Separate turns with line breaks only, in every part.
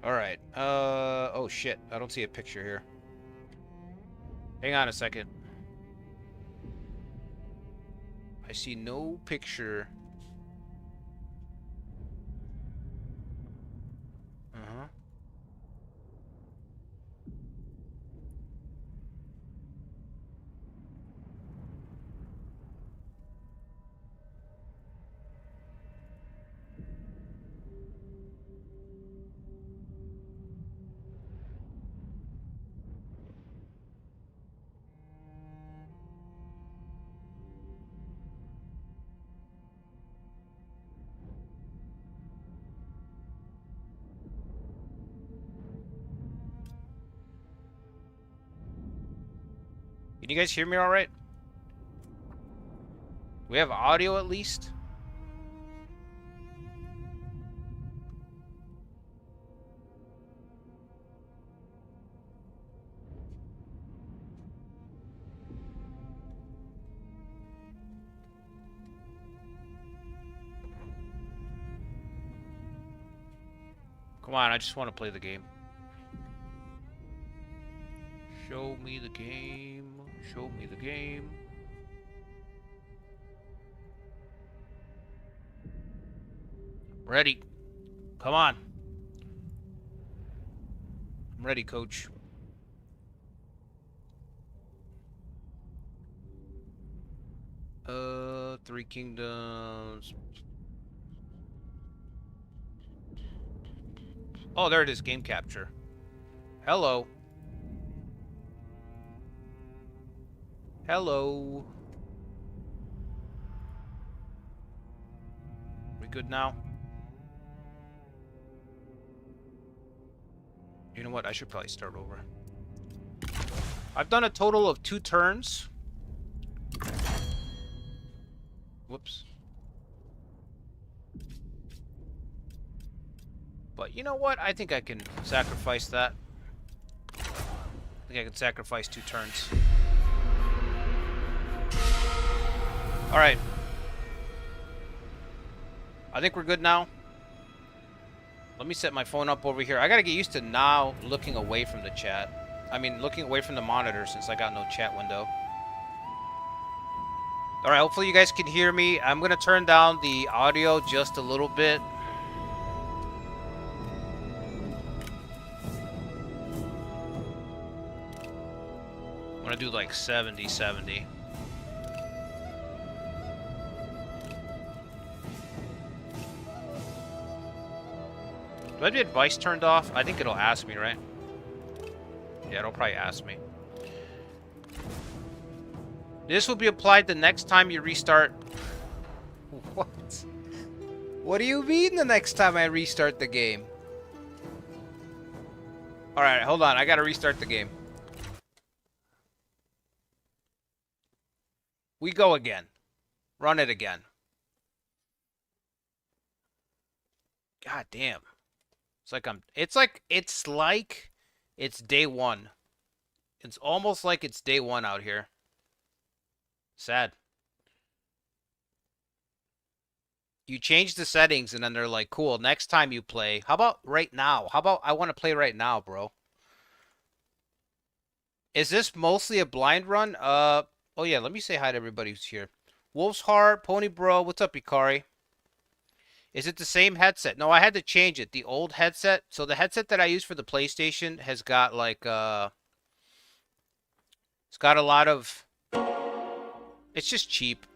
Alright. Oh shit. I don't see a picture here. Hang on a second. I see no picture. Uh-huh. Can you guys hear me all right? We have audio at least? Come on, I just want to play the game. Show me the game. Show me the game. Ready. Come on. I'm ready, coach. Three Kingdoms. Oh, there it is. Game capture. Hello. Hello. We good now? You know what? I should probably start over. I've done a total of 2 turns. Whoops. But you know what? I think I can sacrifice that. I think I can sacrifice 2 turns. Alright. I think we're good now. Let me set my phone up over here. I gotta get used to now looking away from the chat. I mean, looking away from the monitor since I got no chat window. Alright, hopefully you guys can hear me. I'm gonna turn down the audio just a little bit. I'm gonna do like 70-70. Do I have the advice turned off? I think it'll ask me, right? Yeah, it'll probably ask me. This will be applied the next time you restart. What? What do you mean the next time I restart the game? Alright, hold on. I gotta restart the game. We go again. Run it again. God damn. It's like it's day 1. It's almost like it's day 1 out here. Sad. You change the settings and then they're like, cool, next time you play. How about right now? How about I want to play right now, bro? Is this mostly a blind run? Oh yeah, let me say hi to everybody who's here. Wolf's Heart, Pony Bro, what's up, Ikari? Is it the same headset? No, I had to change it. The old headset. So the headset that I use for the PlayStation has got like it's got a lot of, it's just cheap.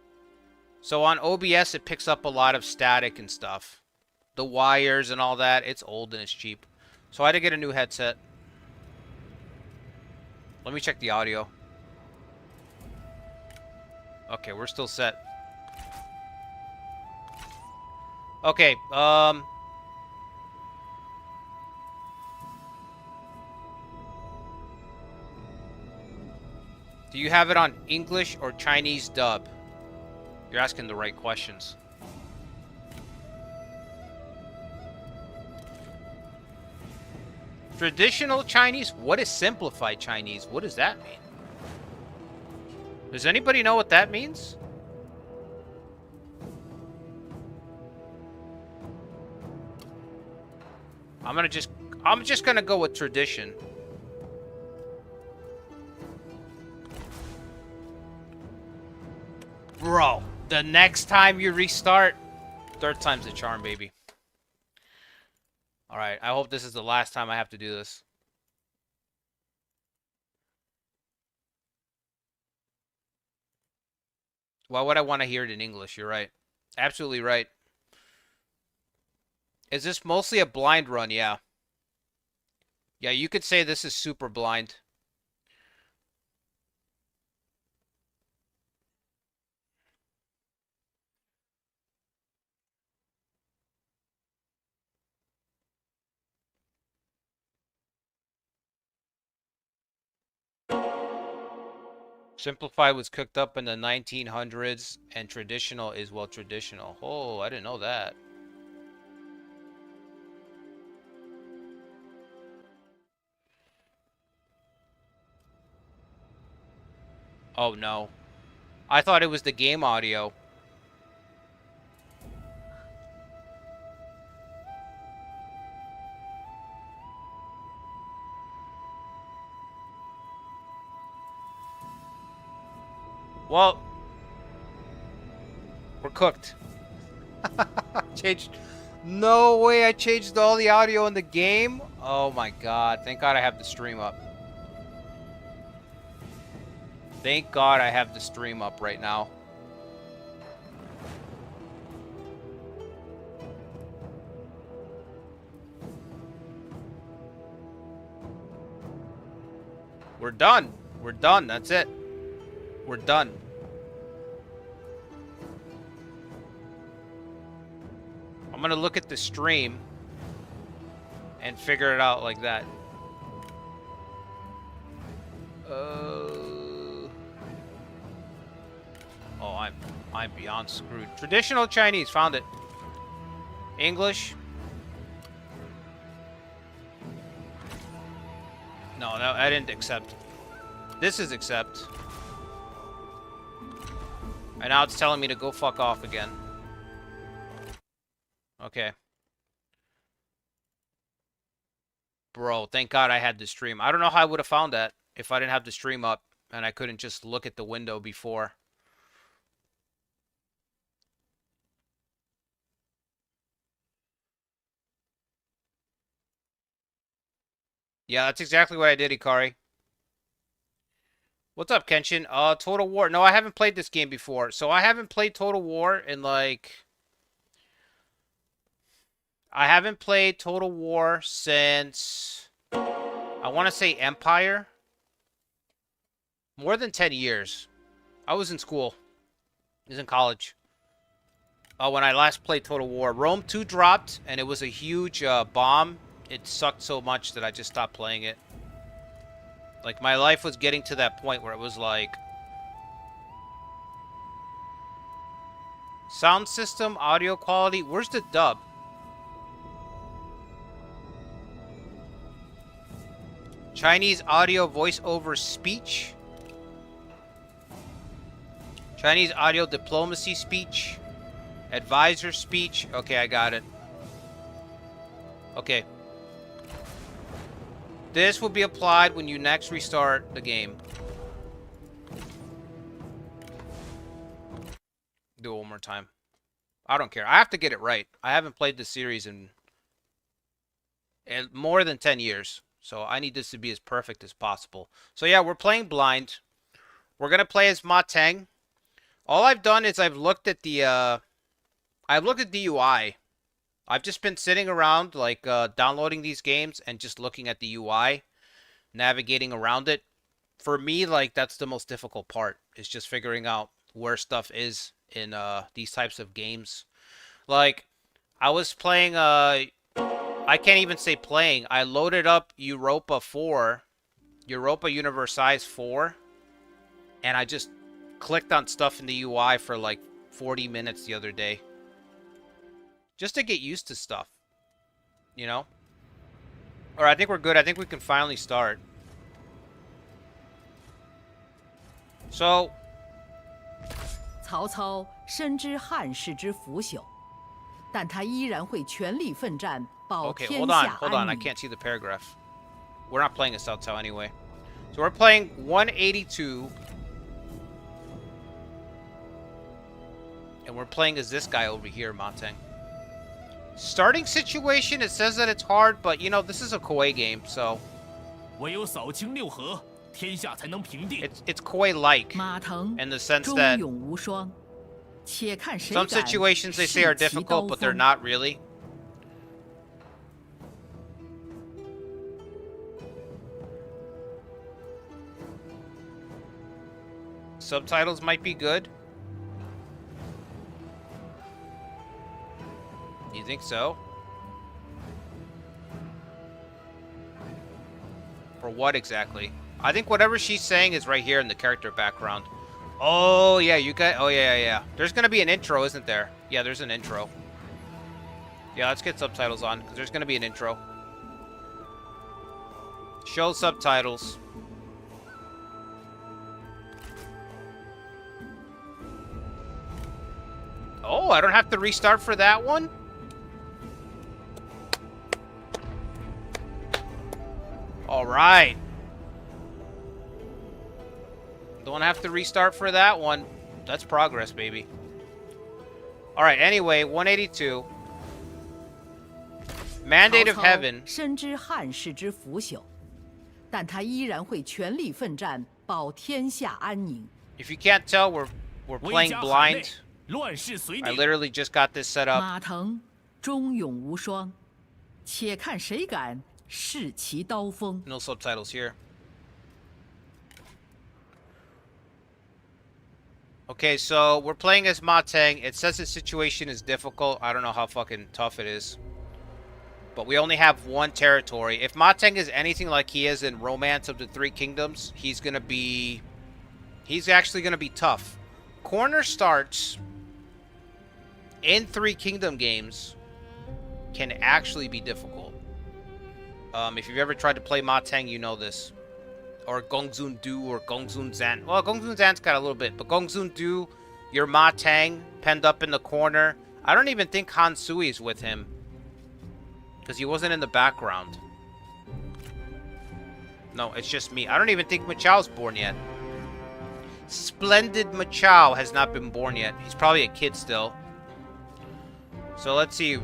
So on OBS it picks up a lot of static and stuff. The wires and all that. It's old and it's cheap. So I had to get a new headset. Let me check the audio. Okay, we're still set. Okay, do you have it on English or Chinese dub? You're asking the right questions. Traditional Chinese? What is simplified Chinese? What does that mean? Does anybody know what that means? I'm just gonna go with tradition. Bro, the next time you restart, third time's the charm, baby. Alright, I hope this is the last time I have to do this. Why would I want to hear it in English? You're right. Absolutely right. Is this mostly a blind run? Yeah. Yeah, you could say this is super blind. Simplified was cooked up in the 1900s, and traditional is, well, traditional. Oh, I didn't know that. Oh, no. I thought it was the game audio. Well, we're cooked. Changed. No way I changed all the audio in the game. Oh my god. Thank god I have the stream up. Thank god I have the stream up right now. We're done. We're done. That's it. We're done. I'm gonna look at the stream and figure it out like that. Oh, I'm beyond screwed. Traditional Chinese, found it. English. No, I didn't accept. This is accept. And now it's telling me to go fuck off again. Okay. Bro, thank God I had the stream. I don't know how I would have found that if I didn't have the stream up and I couldn't just look at the window before. Yeah, that's exactly what I did, Ikari. What's up, Kenshin? Total War. No, I haven't played this game before. So I haven't played Total War in like... I haven't played Total War since... I want to say Empire. More than 10 years. I was in school. I was in college. When I last played Total War. Rome 2 dropped, and it was a huge bomb. It sucked so much that I just stopped playing it. Like, my life was getting to that point where it was like... Sound system, audio quality. Where's the dub? Chinese audio voice over speech. Chinese audio diplomacy speech. Advisor speech. Okay, I got it. Okay. This will be applied when you next restart the game. Do it one more time. I don't care. I have to get it right. I haven't played this series in more than 10 years. So I need this to be as perfect as possible. So yeah, we're playing blind. We're going to play as Teng. All I've done is I've looked at the UI. I've just been sitting around like downloading these games and just looking at the UI, navigating around it. For me, like that's the most difficult part. Is just figuring out where stuff is in these types of games. Like I was playing I can't even say playing. I loaded up Europa Universalis 4, and I just clicked on stuff in the UI for like 40 minutes the other day. Just to get used to stuff. You know? Alright, I think we're good. I think we can finally start. So...
曹操深知汉室之腐朽，但他依然会全力奋战，保
Okay,
天
hold
下
on, hold on.
安
I
宁。
can't see the paragraph. We're not playing a Cao Cao anyway. So we're playing 182. And we're playing as this guy over here, Teng. Starting situation, it says that it's hard, but you know, this is a Koei game, so
唯有扫清六合，天下才能平定。
it's Koei-like
马腾
in the sense
忠
that
勇无双，且看谁
some
敢
situations they say are
试其刀
difficult, but they're
锋。
not really. Subtitles might be good. You think so? For what exactly? I think whatever she's saying is right here in the character background. Oh, yeah, you got... Oh, yeah. There's going to be an intro, isn't there? Yeah, there's an intro. Yeah, let's get subtitles on, because there's going to be an intro. Show subtitles. Oh, I don't have to restart for that one? Alright. Don't have to restart for that one. That's progress, baby. Alright, anyway, 182. Mandate of
曹操
Heaven.
深知汉室之腐朽，但他依然会全力奋战，保天下安宁。
If you can't tell, we're
威
playing
加海内
blind.
乱世随
I
定。
literally just got this set up.
马腾忠勇无双，且看谁敢试其刀锋。
No subtitles here. Okay, so we're playing as Teng. It says the situation is difficult. I don't know how fucking tough it is. But we only have one territory. If Teng is anything like he is in Romance of the Three Kingdoms, he's gonna be... He's actually gonna be tough. Corner starts in Three Kingdom games can actually be difficult. If you've ever tried to play Teng, you know this. Or Gongzun Du or Gongzun Zan. Well, Gongzun Zan's got a little bit, but Gongzun Du, your Teng penned up in the corner. I don't even think Han Sui is with him, because he wasn't in the background. No, it's just me. I don't even think Machao's born yet. Splendid Machao has not been born yet. He's probably a kid still. So let's see.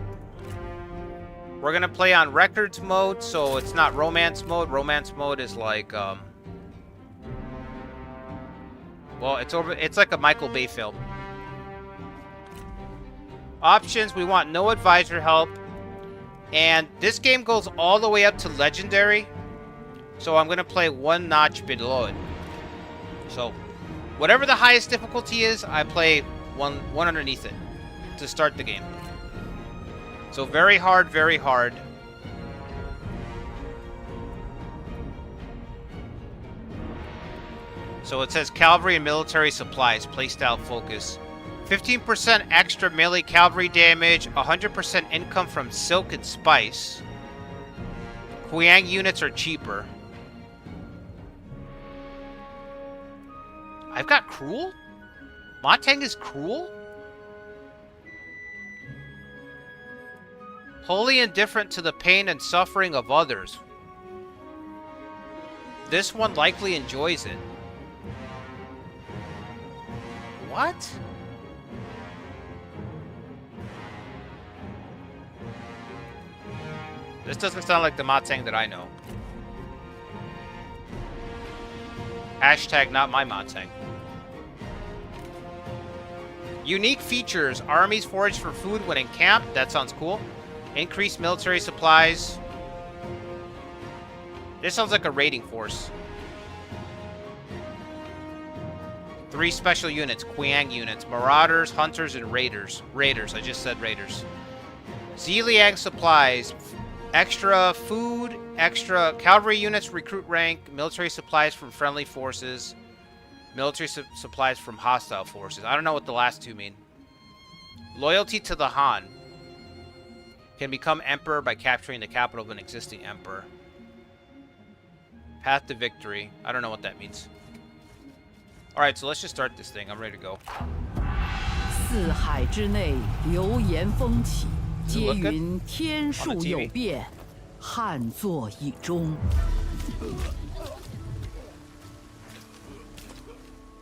We're gonna play on records mode, so it's not romance mode. Romance mode is like, well, it's like a Michael Bay film. Options, we want no advisor help. And this game goes all the way up to legendary. So I'm gonna play one notch below it. So whatever the highest difficulty is, I play one underneath it to start the game. So very hard, very hard. So it says cavalry and military supplies, playstyle focus. 15% extra melee cavalry damage, 100% income from silk and spice. Huang units are cheaper. I've got cruel? Teng is cruel? Wholly indifferent to the pain and suffering of others. This one likely enjoys it. What? This doesn't sound like the Teng that I know. Hashtag not my Teng. Unique features. Armies forage for food when in camp. That sounds cool. Increased military supplies. This sounds like a raiding force. 3 special units. Huang units. Marauders, hunters, and raiders. Raiders. I just said raiders. Ziliang supplies. Extra food. Extra cavalry units recruit rank. Military supplies from friendly forces. Military supplies from hostile forces. I don't know what the last two mean. Loyalty to the Han. Can become emperor by capturing the capital of an existing emperor. Path to victory. I don't know what that means. Alright, so let's just start this thing. I'm ready to go.
四海之内，流言风起，
Does it
皆
look good?
云天数
On the
有
TV?
变，汉作已终。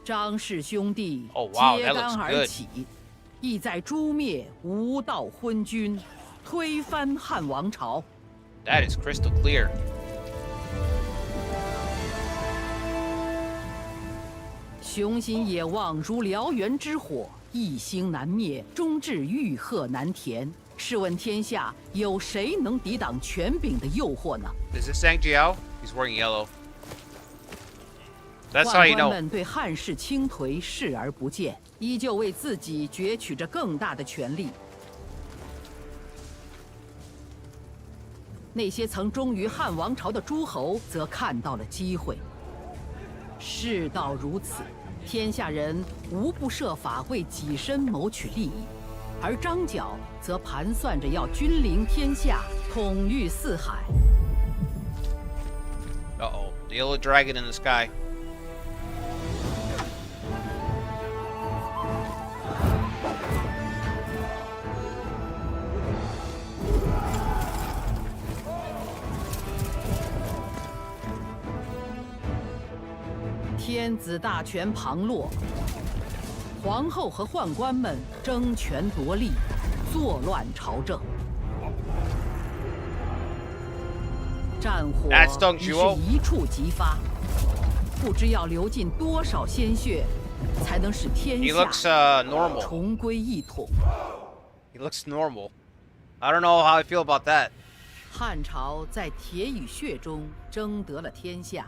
张氏兄弟
Oh, wow,
揭
that
竿
looks
而
good.
起，意在诛灭无道昏君，推翻汉王朝。
That is crystal clear.
雄心野望如燎原之火，一星难灭，终至欲壑难填。试问天下有谁能抵挡权柄的诱惑呢？
Is this Zhang Jiao? He's wearing yellow. That's how
宦
you
官
know.
们对汉室倾颓视而不见，依旧为自己攫取着更大的权力。那些曾忠于汉王朝的诸侯，则看到了机会。世道如此，天下人无不设法为己身谋取利益，而张角则盘算着要君临天下，统御四海。
Uh-oh. The yellow dragon in the sky.
天子大权旁落，皇后和宦官们争权夺利，作乱朝政。战火
That's Deng
已是
Zhuo.
一触即发，不知要流尽多少鲜血，才能使天
He
下
looks normal.
重归一统。
He looks normal. I don't know how I feel about that.
汉朝在铁与血中争得了天下，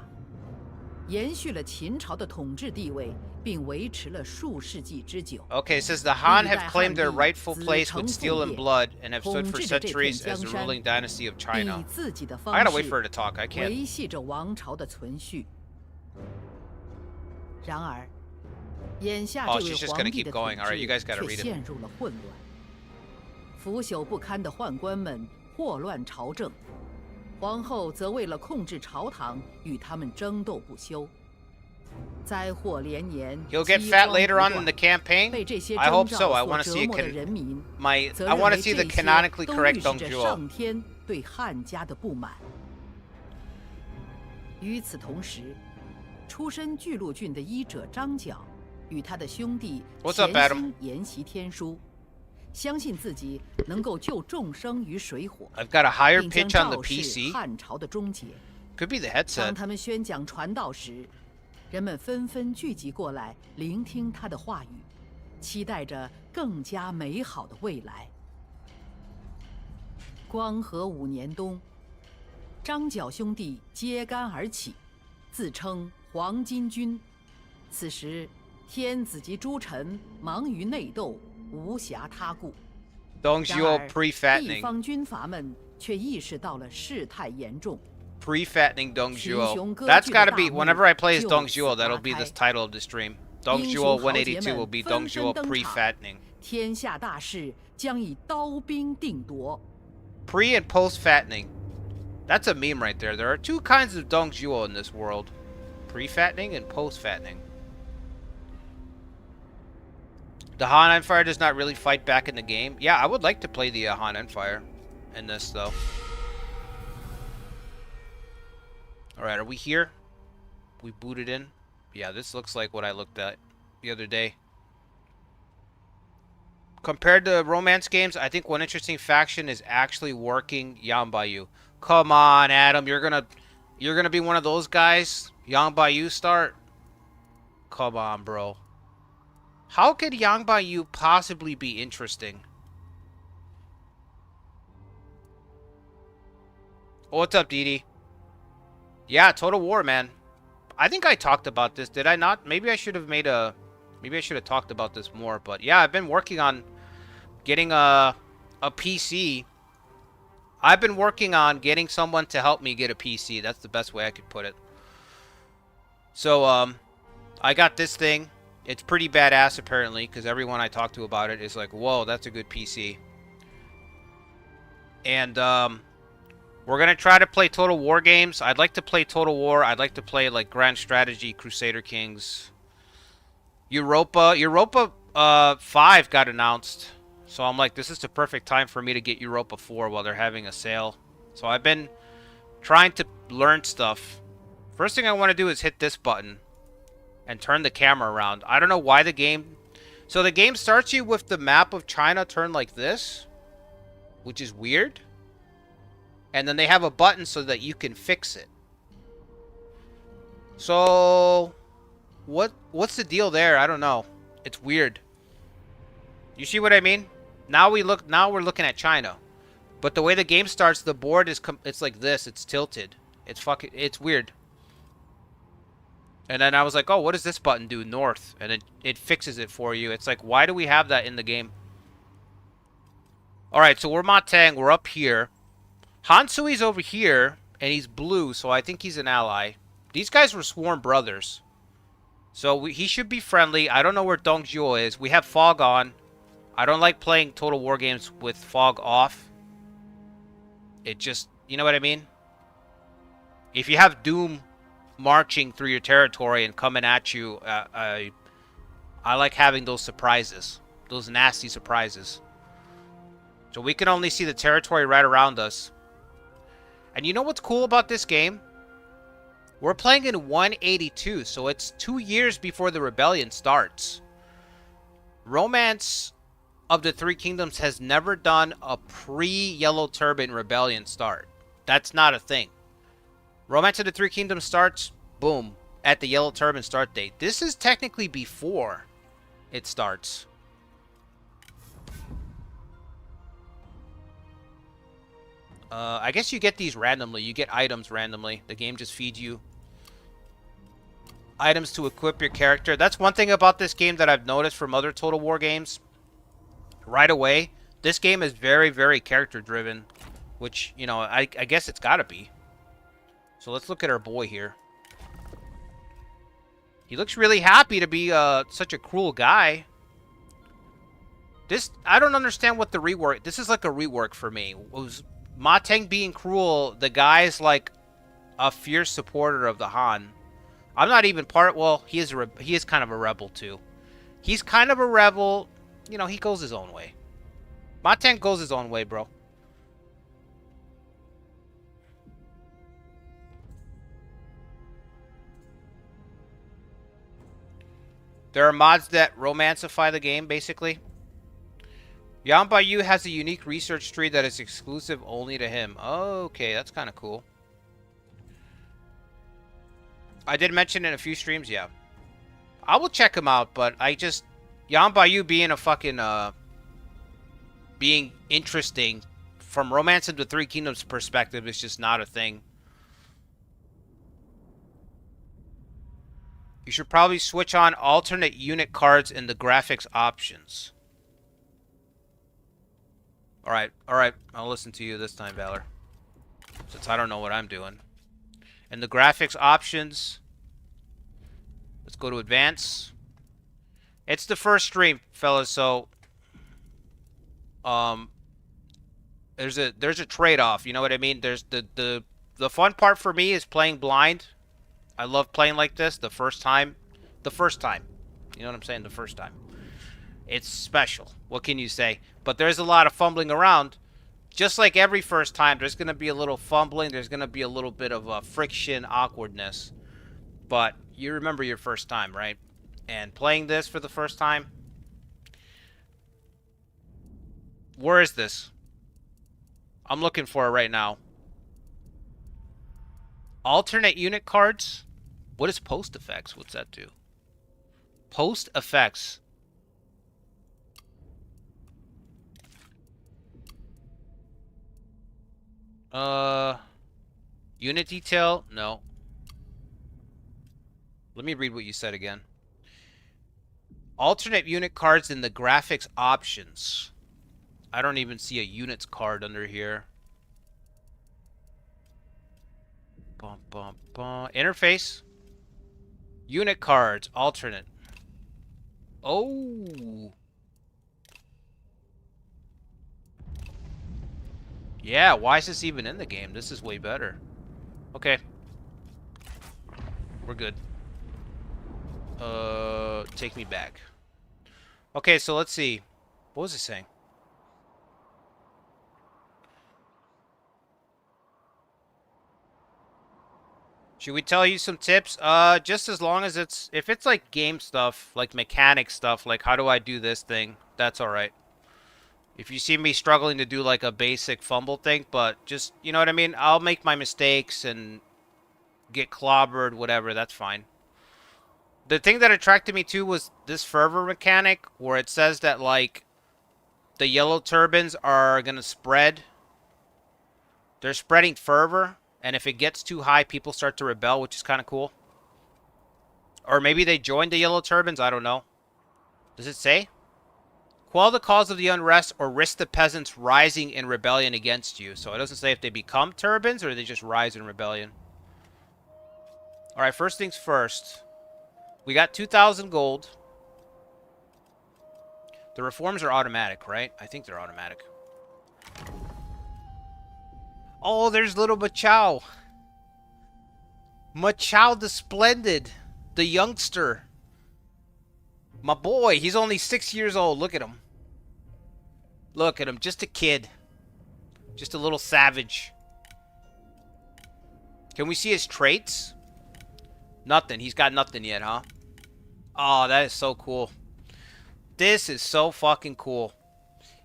延续了秦朝的统治地位，并维持了数世纪之久。
Okay, it says the Han have claimed their rightful place with steel and blood and have stood for centuries as the ruling dynasty of
以
China.
自己的
I
方
gotta wait for her
式
to talk. I can't.
维系着王朝的存续。然而，眼下
Oh,
这
she's
位
just
皇
gonna
帝
keep
的
going.
统
All right, you guys
治
gotta
却
read it.
陷入了混乱。腐朽不堪的宦官们祸乱朝政，皇后则为了控制朝堂，与他们争斗不休。灾祸连年，
He'll get
饥
fat
荒
later
不
on
断
in the campaign.
被这些
I
征
hope so.
兆
I
所
want to
折
see
磨的
it.
人民，
I
则
want
认
to
为
see the
这些
canonically
都
correct
预示
Deng
着
Zhuo.
上天对汉家的不满。与此同时，出身巨鹿郡的医者张角，与他的兄弟
What's up,
潜
Adam?
心研习天书，相信自己能够救众生于水火，
I've got a higher
并将
pitch on the
昭示
PC.
汉朝的终结。
Could be the
当
headset.
他们宣讲传道时，人们纷纷聚集过来，聆听他的话语，期待着更加美好的未来。光和5年冬，张角兄弟揭竿而起，自称黄巾军。此时，天子及诸臣忙于内斗，无暇他顾。
Deng
然
Zhuo
而，地
pre-fattening.
方军阀们却意识到了事态严重。
Pre-fattening Deng
群
Zhuo.
雄割
That's
据的
gotta
大
be
幕
whenever I play as
就
Deng
此
Zhuo,
打
that'll be the
开。
title of the stream. Deng
英
Zhuo
雄豪杰
182 will
们
be
纷
Deng
纷
Zhuo
登场，
pre-fattening.
天下大事将以刀兵定夺。
Pre and post-fattening. That's a meme right there. There are two kinds of Deng Zhuo in this world. Pre-fattening and post-fattening. The Han Empire does not really fight back in the game. Yeah, I would like to play the Han Empire in this, though. Alright, are we here? We booted in? Yeah, this looks like what I looked at the other day. Compared to romance games, I think one interesting faction is actually working Yang Bayu. Come on, Adam, you're gonna be one of those guys? Yang Bayu start? Come on, bro. How could Yang Bayu possibly be interesting? Oh, what's up, Didi? Yeah, Total War, man. I think I talked about this, did I not? Maybe I should have made a... Maybe I should have talked about this more, but yeah, I've been working on getting a PC. I've been working on getting someone to help me get a PC. That's the best way I could put it. So, I got this thing. It's pretty badass, apparently, because everyone I talk to about it is like, whoa, that's a good PC. And, we're going to try to play Total War games. I'd like to play Total War. I'd like to play, like, Grand Strategy, Crusader Kings, Europa. Europa, 5 got announced. So I'm like, this is the perfect time for me to get Europa 4 while they're having a sale. So I've been trying to learn stuff. First thing I want to do is hit this button and turn the camera around. I don't know why the game... So the game starts you with the map of China turned like this, which is weird. And then they have a button so that you can fix it. So what's the deal there? I don't know. It's weird. You see what I mean? Now we're looking at China. But the way the game starts, the board is it's like this. It's tilted. It's weird. And then I was like, oh, what does this button do? North. And it fixes it for you. It's like, why do we have that in the game? Alright, so we're Teng. We're up here. Hansui's over here. And he's blue, so I think he's an ally. These guys were sworn brothers. So he should be friendly. I don't know where Dongzhuo is. We have fog on. I don't like playing Total War games with fog off. It just... You know what I mean? If you have Doom marching through your territory and coming at you, I like having those surprises. Those nasty surprises. So we can only see the territory right around us. And you know what's cool about this game? We're playing in 182, so it's 2 years before the rebellion starts. Romance of the Three Kingdoms has never done a pre-Yellow Turban rebellion start. That's not a thing. Romance of the Three Kingdoms starts, boom, at the Yellow Turban start date. This is technically before it starts. I guess you get these randomly. You get items randomly. The game just feeds you items to equip your character. That's one thing about this game that I've noticed from other Total War games. Right away, this game is very, very character driven, which, you know, I guess it's gotta be. So let's look at our boy here. He looks really happy to be such a cruel guy. This, I don't understand what the rework... This is like a rework for me. Was Teng being cruel, the guy's like a fierce supporter of the Han. I'm not even part... Well, he is kind of a rebel too. He's kind of a rebel. You know, he goes his own way. Teng goes his own way, bro. There are mods that romancify the game, basically. Yan Yu has a unique research tree that is exclusive only to him. Okay, that's kind of cool. I did mention in a few streams, yeah. I will check him out, but I just... Yan Yu being a fucking... being interesting from Romance of the Three Kingdoms perspective is just not a thing. You should probably switch on alternate unit cards in the graphics options. Alright, I'll listen to you this time, Valor. Since I don't know what I'm doing. In the graphics options, let's go to advance. It's the first stream, fellas, so there's a trade-off, you know what I mean? There's the fun part for me is playing blind. I love playing like this the first time. You know what I'm saying? The first time. It's special. What can you say? But there's a lot of fumbling around. Just like every first time, there's going to be a little fumbling. There's going to be a little bit of friction, awkwardness. But you remember your first time, right? And playing this for the first time. Where is this? I'm looking for it right now. Alternate unit cards? What is post effects? What's that do? Post effects. Unit detail? No. Let me read what you said again. Alternate unit cards in the graphics options. I don't even see a units card under here. Bum, bum, bum. Interface. Unit cards. Alternate. Oh. Yeah, why is this even in the game? This is way better. Okay. We're good. Take me back. Okay, so let's see. What was it saying? Should we tell you some tips? Just as long as if it's like game stuff, like mechanic stuff, like how do I do this thing, that's alright. If you see me struggling to do like a basic fumble thing, but just, you know what I mean? I'll make my mistakes and get clobbered, whatever, that's fine. The thing that attracted me to was this fervor mechanic where it says that like the yellow turbines are gonna spread. They're spreading fervor, and if it gets too high, people start to rebel, which is kind of cool. Or maybe they joined the yellow turbines, I don't know. Does it say? Quell the cause of the unrest or risk the peasants rising in rebellion against you. So it doesn't say if they become turbines or they just rise in rebellion. Alright, first things first. We got 2,000 gold. The reforms are automatic, right? I think they're automatic. Oh, there's little Machao. Machao the Splendid. The youngster. My boy, he's only 6 years old. Look at him. Look at him. Just a kid. Just a little savage. Can we see his traits? Nothing. He's got nothing yet, huh? Oh, that is so cool. This is so fucking cool.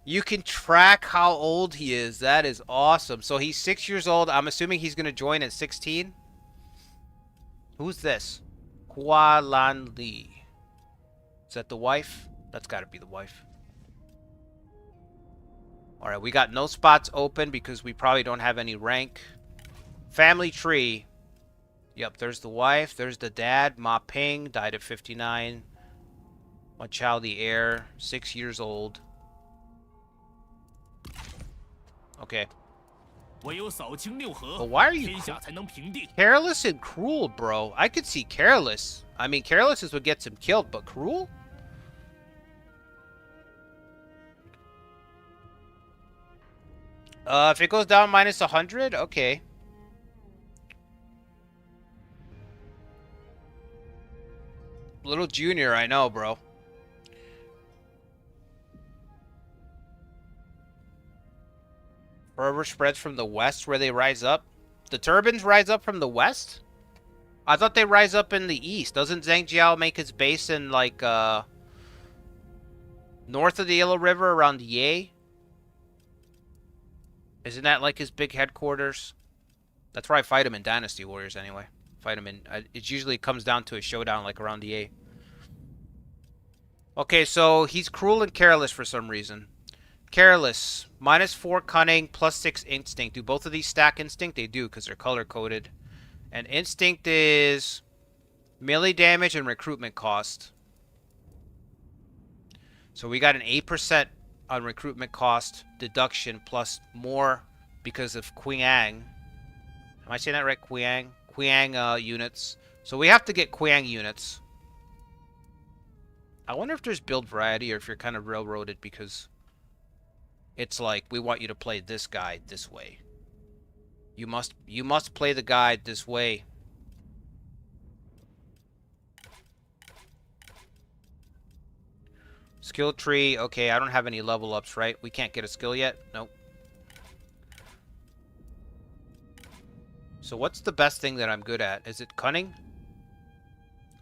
You can track how old he is. That is awesome. So he's 6 years old. I'm assuming he's going to join at 16. Who's this? Kualan Lee. Is that the wife? That's got to be the wife. Alright, we got no spots open because we probably don't have any rank. Family tree. Yep, there's the wife. There's the dad. Ma Ping died at 59. Ma Chao the heir. 6 years old. Okay. But why are you careless and cruel, bro? I could see careless. I mean, careless is what gets him killed, but cruel? If it goes down minus 100, okay. Little junior, I know, bro. Fervor spreads from the west where they rise up. The turbines rise up from the west? I thought they rise up in the east. Doesn't Zhang Jiao make his base in, like, north of the Yellow River around Ye? Isn't that, like, his big headquarters? That's where I fight him in Dynasty Warriors, anyway. Fight him in... it usually comes down to a showdown, like, around Ye. Okay, so he's cruel and careless for some reason. Careless. -4 cunning, +6 instinct. Do both of these stack instinct? They do, because they're color-coded. And instinct is melee damage and recruitment cost. So we got an 8% on recruitment cost deduction plus more because of Qiang. Am I saying that right? Qiang? Qiang units. So we have to get Qiang units. I wonder if there's build variety or if you're kind of railroaded because it's like we want you to play this guy this way. You must play the guide this way. Skill tree. Okay, I don't have any level ups, right? We can't get a skill yet? Nope. So what's the best thing that I'm good at? Is it cunning?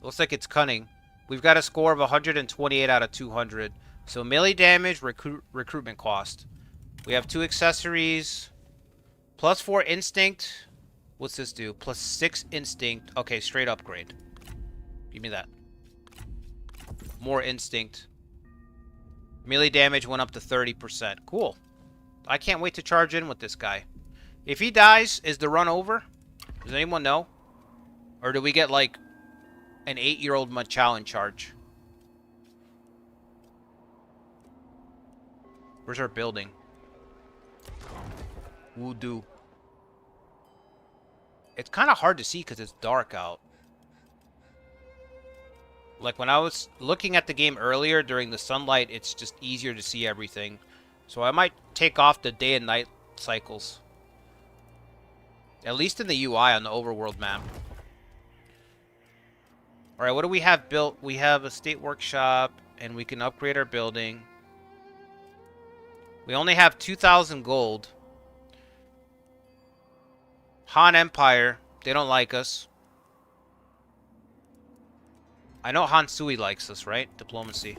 Looks like it's cunning. We've got a score of 128 out of 200. So melee damage, recruitment cost. We have 2 accessories. +4 instinct. What's this do? +6 instinct. Okay, straight upgrade. Give me that. More instinct. Melee damage went up to 30%. Cool. I can't wait to charge in with this guy. If he dies, is the run over? Does anyone know? Or do we get like an 8-year-old Machao in charge? Where's our building? Wudu. It's kind of hard to see because it's dark out. Like when I was looking at the game earlier during the sunlight, it's just easier to see everything. So I might take off the day and night cycles. At least in the UI on the overworld map. Alright, what do we have built? We have a state workshop and we can upgrade our building. We only have 2,000 gold. Han Empire, they don't like us. I know Han Sui likes us, right? Diplomacy.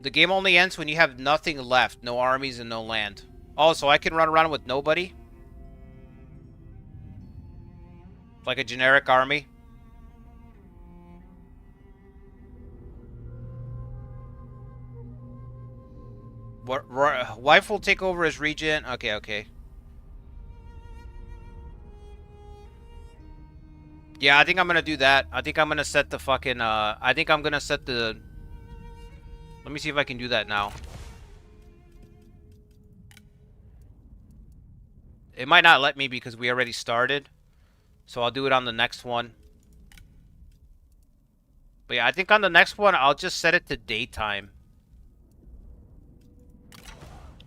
The game only ends when you have nothing left. No armies and no land. Oh, so I can run around with nobody? Like a generic army? Wife will take over as regent. Okay, okay. Yeah, I think I'm gonna do that. I think I'm gonna set the fucking, I think I'm gonna set the... Let me see if I can do that now. It might not let me because we already started. So I'll do it on the next one. But yeah, I think on the next one, I'll just set it to daytime.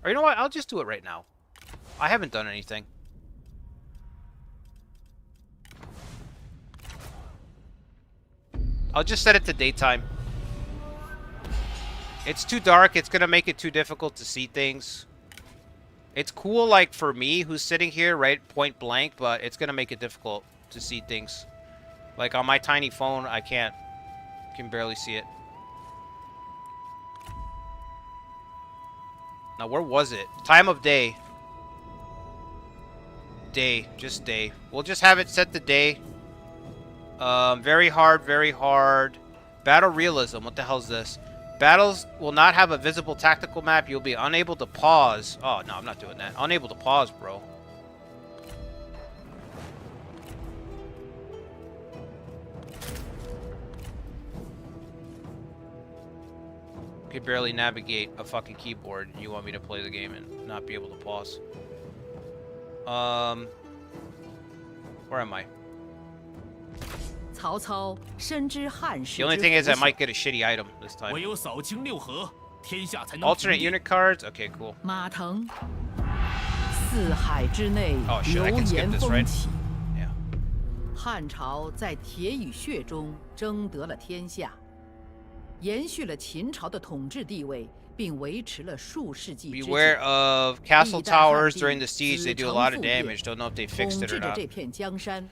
Or you know what? I'll just do it right now. I haven't done anything. I'll just set it to daytime. It's too dark. It's going to make it too difficult to see things. It's cool, like, for me, who's sitting here, right, point blank, but it's going to make it difficult to see things. Like, on my tiny phone, I can't. Can barely see it. Now, where was it? Time of day. Day. Just day. We'll just have it set to day. Very hard, very hard. Battle realism. What the hell is this? Battles will not have a visible tactical map. You'll be unable to pause. Oh, no, I'm not doing that. Unable to pause, bro. I can barely navigate a fucking keyboard, and you want me to play the game and not be able to pause. Where am I? The only thing is I might get a shitty item this time. Alternate unit cards? Okay, cool. Oh shit, I can skip this, right? Yeah.
汉朝在铁与血中争得了天下，延续了秦朝的统治地位，并维持了数世纪之久。
Beware of castle towers during the siege. They do a lot of damage. Don't know if they fixed it or not.
这片江山，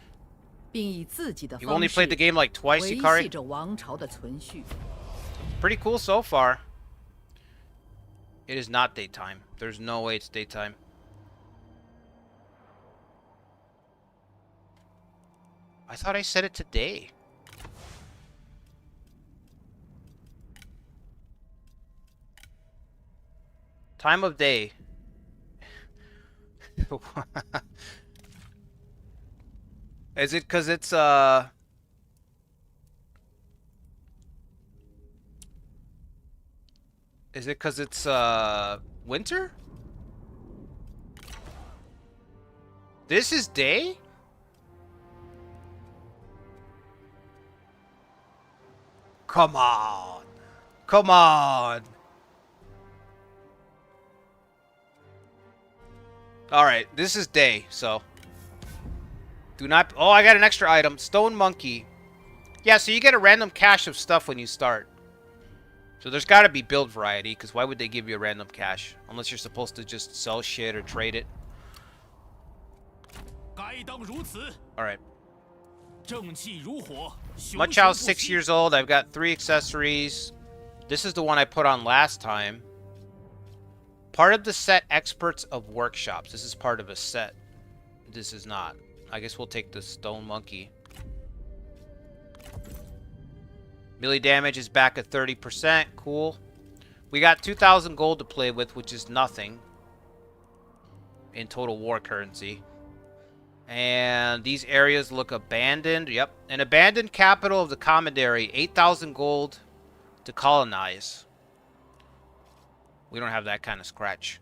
并以自己的
You've
方
only
式
played the game like twice,
维
Hikari.
系着王朝的存续。
Pretty cool so far. It is not daytime. There's no way it's daytime. I thought I set it to day. Time of day. Is it because it's Is it because it's winter? This is day? Come on. Come on. Alright, this is day, so. Do not... Oh, I got an extra item. Stone Monkey. Yeah, so you get a random cache of stuff when you start. So there's got to be build variety, because why would they give you a random cache? Unless you're supposed to just sell shit or trade it. Alright. Much House, 6 years old. I've got 3 accessories. This is the one I put on last time. Part of the set, Experts of Workshops. This is part of a set. This is not. I guess we'll take the Stone Monkey. Melee damage is back at 30%. Cool. We got 2,000 gold to play with, which is nothing in total war currency. And these areas look abandoned. Yep. An abandoned capital of the Commandery. 8,000 gold to colonize. We don't have that kind of scratch.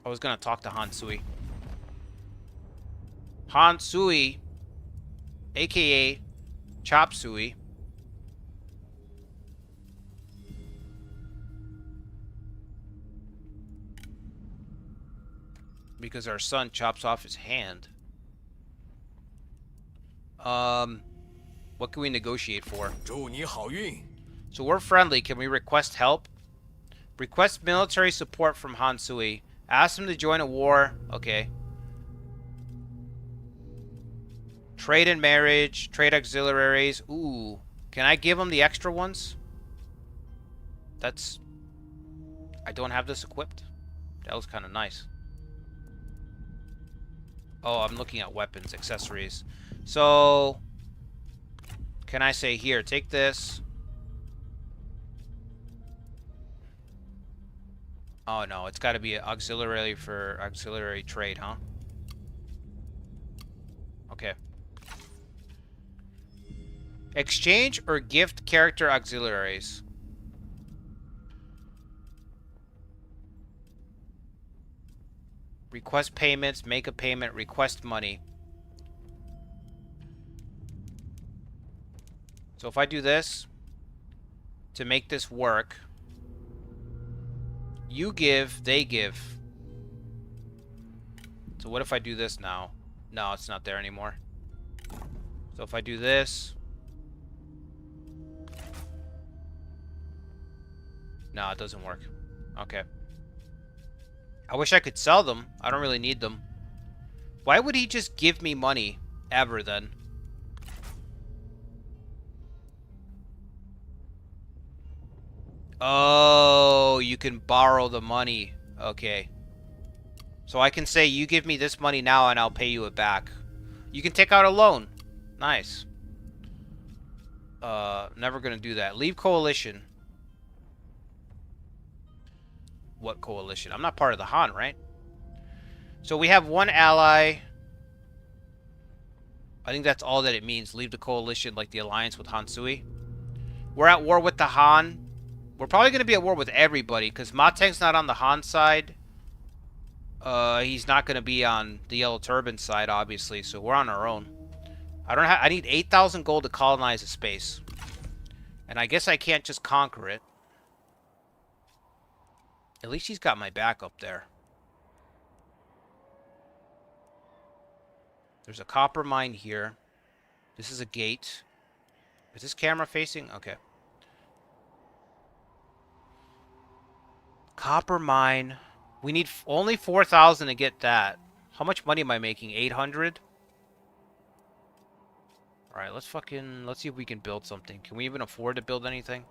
I was going to talk to Han Sui. Han Sui, a.k.a. Chop Suey. because our son chops off his hand. What can we negotiate for?
祝你好运。
So we're friendly. Can we request help? Request military support from Hansui. Ask him to join a war. Okay. Trade and marriage. Trade auxiliaries. Ooh. Can I give him the extra ones? That's... I don't have this equipped. That was kind of nice. Oh, I'm looking at weapons, accessories. So... Can I say, here, take this. Oh, no, it's got to be an auxiliary for auxiliary trade, huh? Okay. Exchange or gift character auxiliaries. Request payments, make a payment, request money. So if I do this, to make this work, you give, they give. So what if I do this now? No, it's not there anymore. So if I do this... No, it doesn't work. Okay. I wish I could sell them. I don't really need them. Why would he just give me money ever then? Oh, you can borrow the money. Okay. So I can say, you give me this money now and I'll pay you it back. You can take out a loan. Nice. Never gonna do that. Leave coalition. What coalition? I'm not part of the Han, right? So we have one ally. I think that's all that it means. Leave the coalition, like the alliance with Hansui. We're at war with the Han. We're probably going to be at war with everybody, because Ma Teng's not on the Han side. He's not going to be on the Yellow Turban side, obviously, so we're on our own. I need 8,000 gold to colonize a space. And I guess I can't just conquer it. At least he's got my back up there. There's a copper mine here. This is a gate. Is this camera facing? Okay. Copper mine. We need only 4,000 to get that. How much money am I making? 800? Alright, let's see if we can build something. Can we even afford to build anything?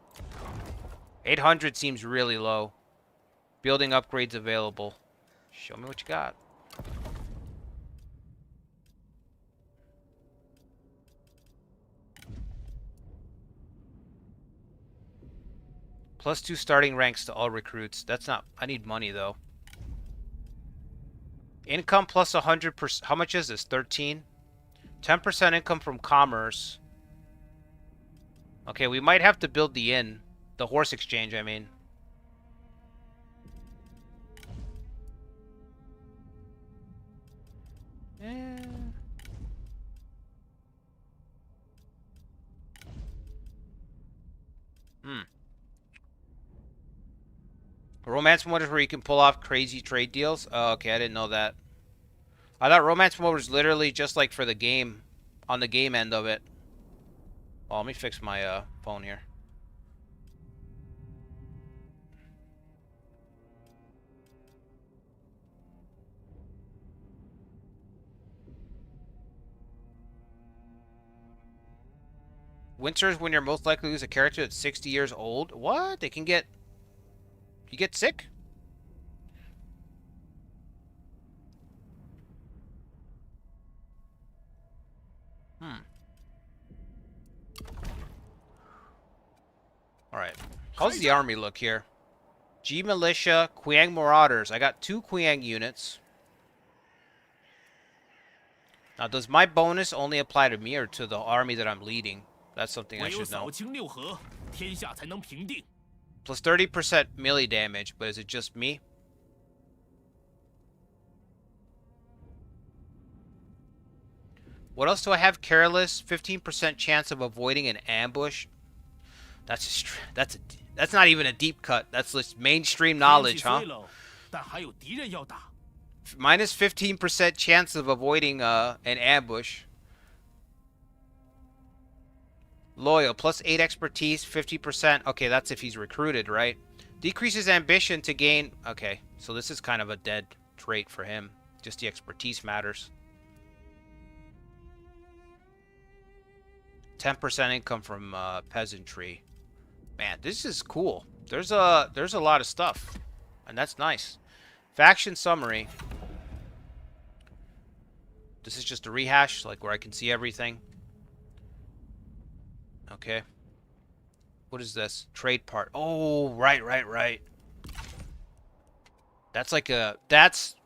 800 seems really low. Building upgrades available. Show me what you got. +2 starting ranks to all recruits. That's not... I need money, though. Income plus 100%. How much is this? 13? 10% income from commerce. Okay, we might have to build the inn. The horse exchange, I mean. Romance mode is where you can pull off crazy trade deals. Oh, okay, I didn't know that. I thought romance mode was literally just like for the game, on the game end of it. Well, let me fix my phone here. Winter is when you're most likely to lose a character that's 60 years old. What? They can get... You get sick? Alright. How's the army look here? G Militia, Qiang Marauders. I got 2 Qiang units. Now, does my bonus only apply to me or to the army that I'm leading? That's something I should know. Plus 30% melee damage, but is it just me? What else do I have? Careless, 15% chance of avoiding an ambush. That's not even a deep cut. That's just mainstream knowledge, huh? Minus 15% chance of avoiding an ambush. Loyal, plus 8 expertise, 50%. Okay, that's if he's recruited, right? Decreases ambition to gain... Okay, so this is kind of a dead trait for him. Just the expertise matters. 10% income from peasantry. Man, this is cool. There's a lot of stuff. And that's nice. Faction summary. This is just a rehash, like where I can see everything. Okay. What is this? Trade part. Oh, right. That's like a... That's...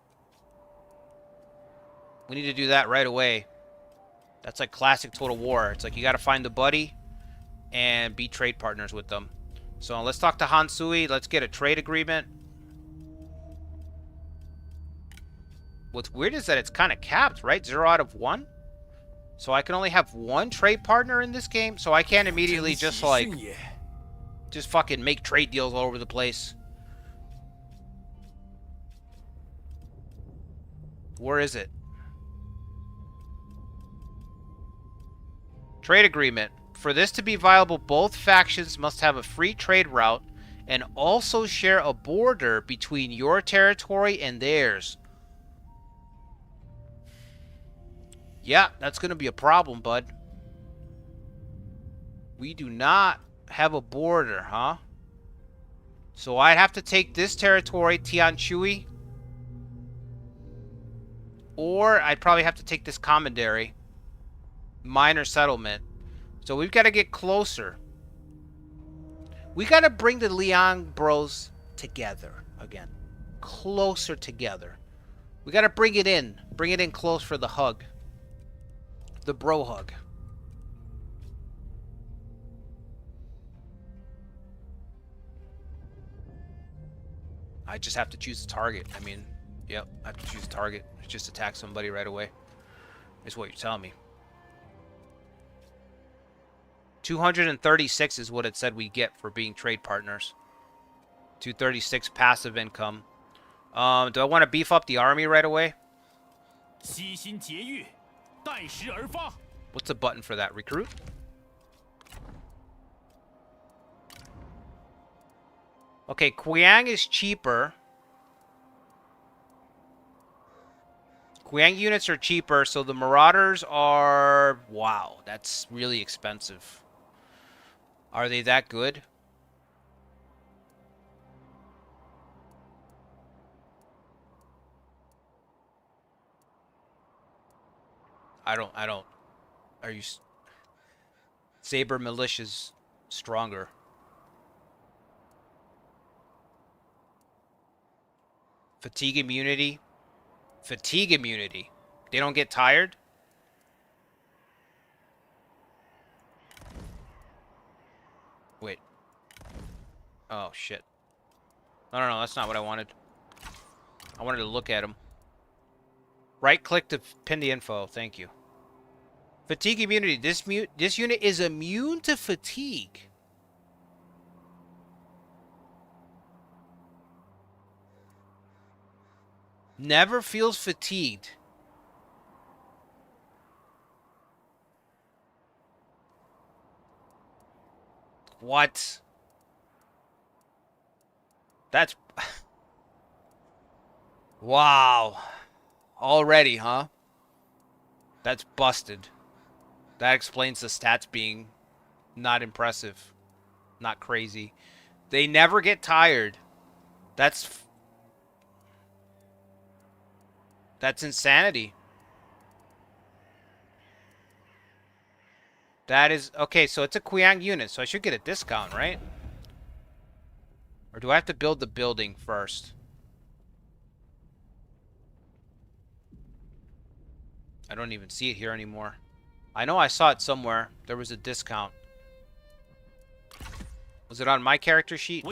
We need to do that right away. That's like classic Total War. It's like you gotta find the buddy and be trade partners with them. So let's talk to Hansui. Let's get a trade agreement. What's weird is that it's kind of capped, right? 0 out of 1. So I can only have 1 trade partner in this game. So I can't immediately just like... Just fucking make trade deals all over the place. Where is it? Trade agreement. For this to be viable, both factions must have a free trade route and also share a border between your territory and theirs. Yeah, that's going to be a problem, bud. We do not have a border, huh? So I'd have to take this territory, Tianshui. Or I'd probably have to take this commandery. Minor settlement. So we've got to get closer. We got to bring the Liang bros together again. Closer together. We got to bring it in. Bring it in close for the hug. The bro hug. I just have to choose a target. I mean, yep, I have to choose a target. Just attack somebody right away. Is what you're telling me. 236 is what it said we get for being trade partners. 236 passive income. Do I want to beef up the army right away? What's the button for that? Recruit? Okay, Qiang is cheaper. Qiang units are cheaper, so the Marauders are... Wow, that's really expensive. Are they that good? I don't... Are you... Saber Militia's stronger. Fatigue immunity. Fatigue immunity. They don't get tired? Wait. Oh, shit. No, that's not what I wanted. I wanted to look at them. Right-click to pin the info. Thank you. Fatigue immunity. This unit is immune to fatigue. Never feels fatigued. What? That's... Wow. Already, huh? That's busted. That explains the stats being not impressive. Not crazy. They never get tired. That's insanity. That is... Okay, so it's a Qiang unit, so I should get a discount, right? Or do I have to build the building first? I don't even see it here anymore. I know I saw it somewhere. There was a discount. Was it on my character sheet?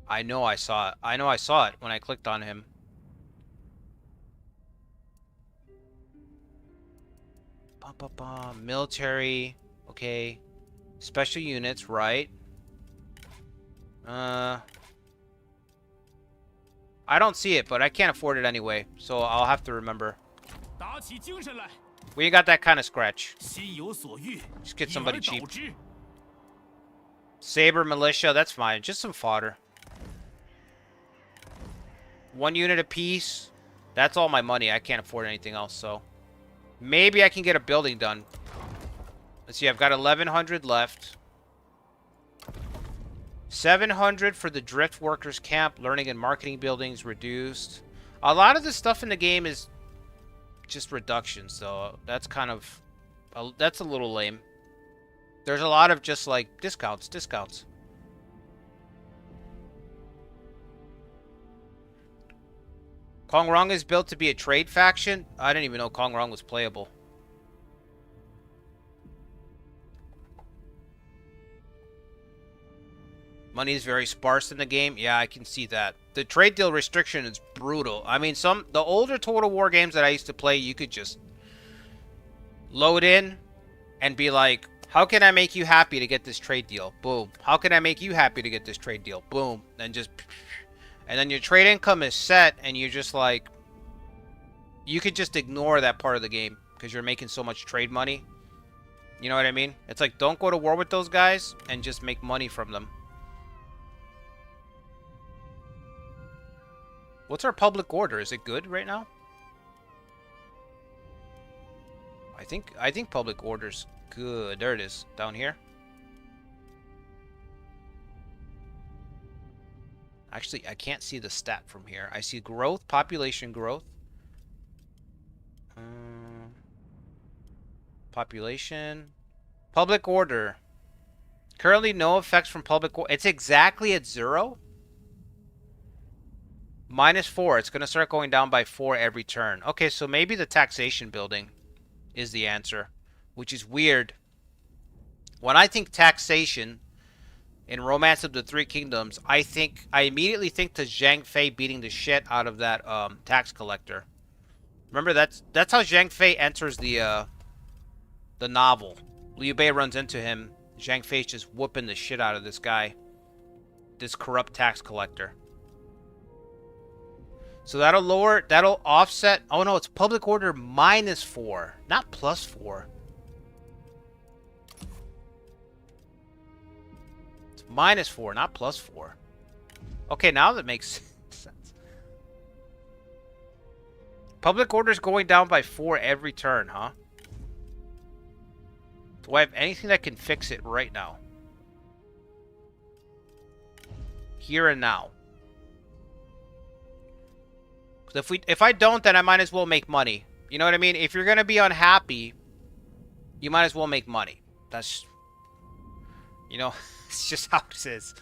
I know I saw it. I know I saw it when I clicked on him. Military. Okay. Special units, right. I don't see it, but I can't afford it anyway, so I'll have to remember.
打起精神来，
We ain't got that kind of scratch.
心有所欲，
Just get
一
somebody
而
cheap.
导之。
Saber militia, that's fine. Just some fodder. 1 unit apiece. That's all my money. I can't afford anything else, so maybe I can get a building done. Let's see. I've got 1,100 left. 700 for the drift workers camp. Learning and marketing buildings reduced. A lot of the stuff in the game is just reductions, so that's kind of that's a little lame. There's a lot of just like discounts. Kong Rong is built to be a trade faction. I didn't even know Kong Rong was playable. Money is very sparse in the game. Yeah, I can see that. The trade deal restriction is brutal. I mean, the older Total War games that I used to play, you could just load in and be like, how can I make you happy to get this trade deal? Boom. How can I make you happy to get this trade deal? Boom. And just... And then your trade income is set, and you're just like... You could just ignore that part of the game, because you're making so much trade money. You know what I mean? It's like, don't go to war with those guys, and just make money from them. What's our public order? Is it good right now? I think public order's good. There it is. Down here. Actually, I can't see the stat from here. I see growth, population growth. Population. Public order. Currently no effects from public order. It's exactly at 0. -4. It's going to start going down by 4 every turn. Okay, so maybe the taxation building is the answer, which is weird. When I think taxation in Romance of the Three Kingdoms, I immediately think to Zhang Fei beating the shit out of that tax collector. Remember, that's how Zhang Fei enters the novel. Liu Bei runs into him. Zhang Fei's just whooping the shit out of this guy, this corrupt tax collector. So that'll offset. Oh no, it's public order -4, not +4. It's -4, not +4. Okay, now that makes sense. Public order's going down by 4 every turn, huh? Do I have anything that can fix it right now? Here and now. If I don't, then I might as well make money. You know what I mean? If you're gonna be unhappy, you might as well make money. That's, you know, it's just how it is.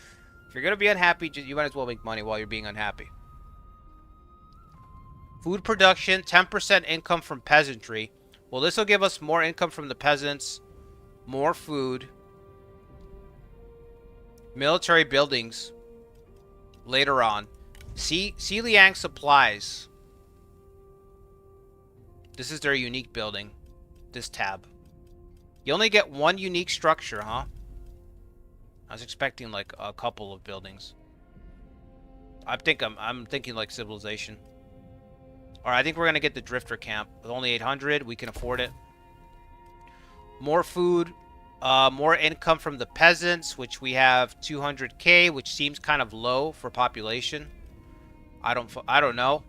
If you're gonna be unhappy, you might as well make money while you're being unhappy. Food production, 10% income from peasantry. Well, this will give us more income from the peasants, more food, military buildings later on. Liang supplies. This is their unique building. This tab. You only get 1 unique structure, huh? I was expecting like a couple of buildings. I'm thinking like civilization. Alright, I think we're gonna get the drifter camp. With only 800, we can afford it. More food, more income from the peasants, which we have 200k, which seems kind of low for population. I don't know.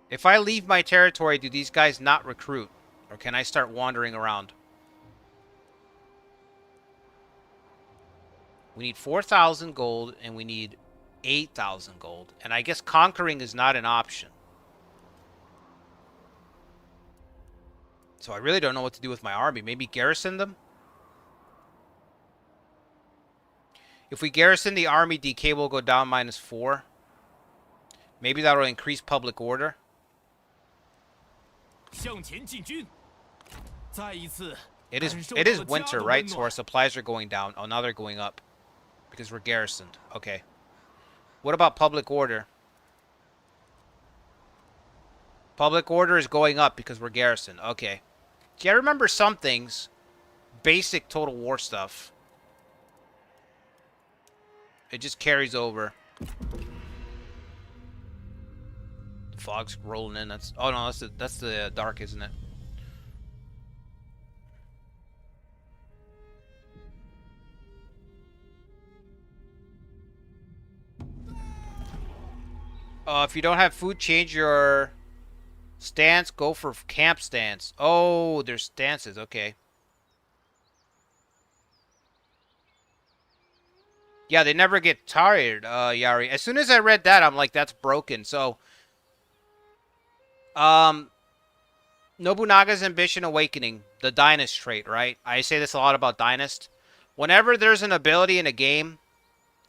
If I leave my territory, do these guys not recruit? Or can I start wandering around? We need 4,000 gold, and we need 8,000 gold. And I guess conquering is not an option. So I really don't know what to do with my army. Maybe garrison them? If we garrison the army, DK will go down -4. Maybe that'll increase public order.
向前进军，再一次
It is winter, right? So our supplies are going down. Oh, now they're going up because we're garrisoned. Okay. What about public order? Public order is going up because we're garrisoned. Okay. See, I remember some things. basic Total War stuff. It just carries over. The fog's rolling in. That's oh no, that's the dark, isn't it? If you don't have food, change your stance. Go for camp stance. Oh, there's stances. Okay. Yeah, they never get tired, Yari. As soon as I read that, I'm like, that's broken. So, Nobunaga's Ambition Awakening, the Dynast trait, right? I say this a lot about Dynast. Whenever there's an ability in a game,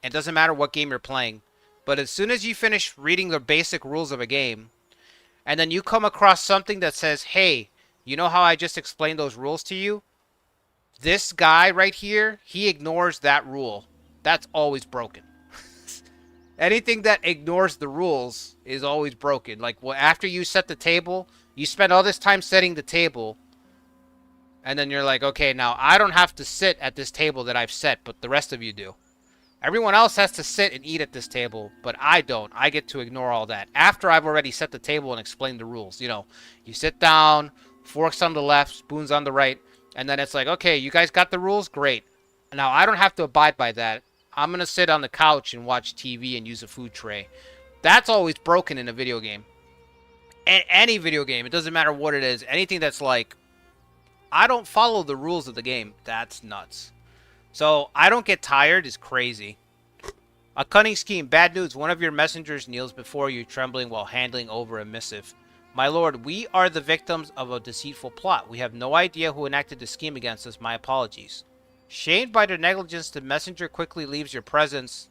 it doesn't matter what game you're playing, but as soon as you finish reading the basic rules of a game, and then you come across something that says, hey, you know how I just explained those rules to you? This guy right here, he ignores that rule. That's always broken. Anything that ignores the rules is always broken. Like, well, after you set the table, you spend all this time setting the table, and then you're like, okay, now I don't have to sit at this table that I've set, but the rest of you do. Everyone else has to sit and eat at this table, but I don't. I get to ignore all that. After I've already set the table and explained the rules. You know, you sit down, forks on the left, spoons on the right, and then it's like, okay, you guys got the rules? Great. Now, I don't have to abide by that. I'm going to sit on the couch and watch TV and use a food tray. That's always broken in a video game. Any video game, it doesn't matter what it is. Anything that's like, I don't follow the rules of the game, that's nuts. So, I don't get tired is crazy. A cunning scheme. Bad news. One of your messengers kneels before you, trembling while handing over a missive. My lord, we are the victims of a deceitful plot. We have no idea who enacted the scheme against us. My apologies. Shamed by their negligence, the messenger quickly leaves your presence.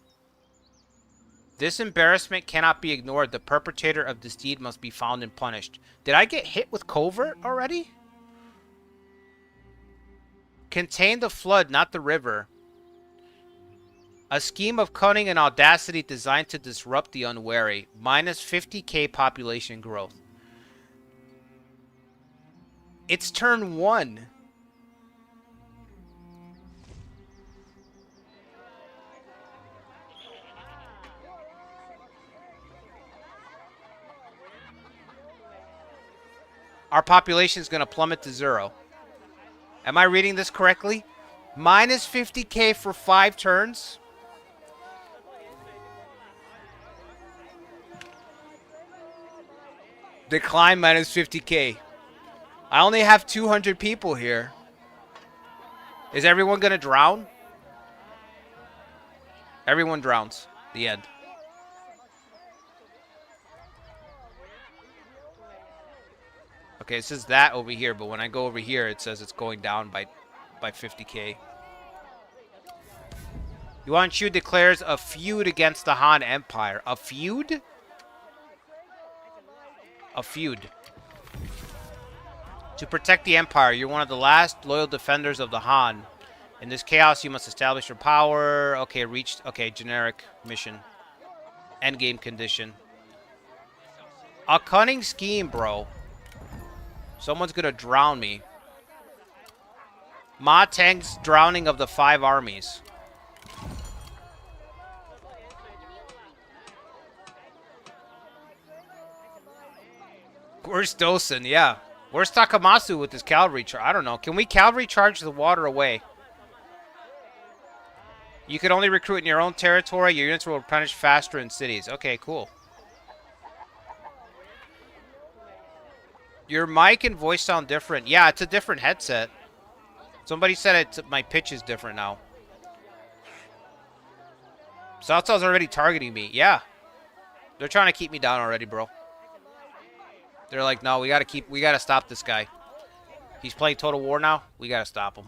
This embarrassment cannot be ignored. The perpetrator of this deed must be found and punished. Did I get hit with covert already? Contain the flood, not the river. A scheme of cunning and audacity designed to disrupt the unwary. Minus 50k population growth. It's turn 1. Our population is going to plummet to 0. Am I reading this correctly? Minus 50k for 5 turns? Decline minus 50k. I only have 200 people here. Is everyone going to drown? Everyone drowns. The end. Okay, it says that over here, but when I go over here, it says it's going down by 50k. Yuan Shu declares a feud against the Han Empire. A feud? A feud. To protect the Empire, you're one of the last loyal defenders of the Han. In this chaos, you must establish your power. Okay, reached. Okay, generic mission. Endgame condition. A cunning scheme, bro. Someone's gonna drown me. Ma Teng's drowning of the 5 armies. Where's Dosen? Yeah. Where's Takamasu with his cavalry charge? I don't know. Can we cavalry charge the water away? You can only recruit in your own territory. Your units will replenish faster in cities. Okay, cool. Your mic and voice sound different. Yeah, it's a different headset. Somebody said my pitch is different now. Cao Cao's already targeting me. Yeah. They're trying to keep me down already, bro. They're like, no, we gotta stop this guy. He's playing Total War now. We gotta stop him.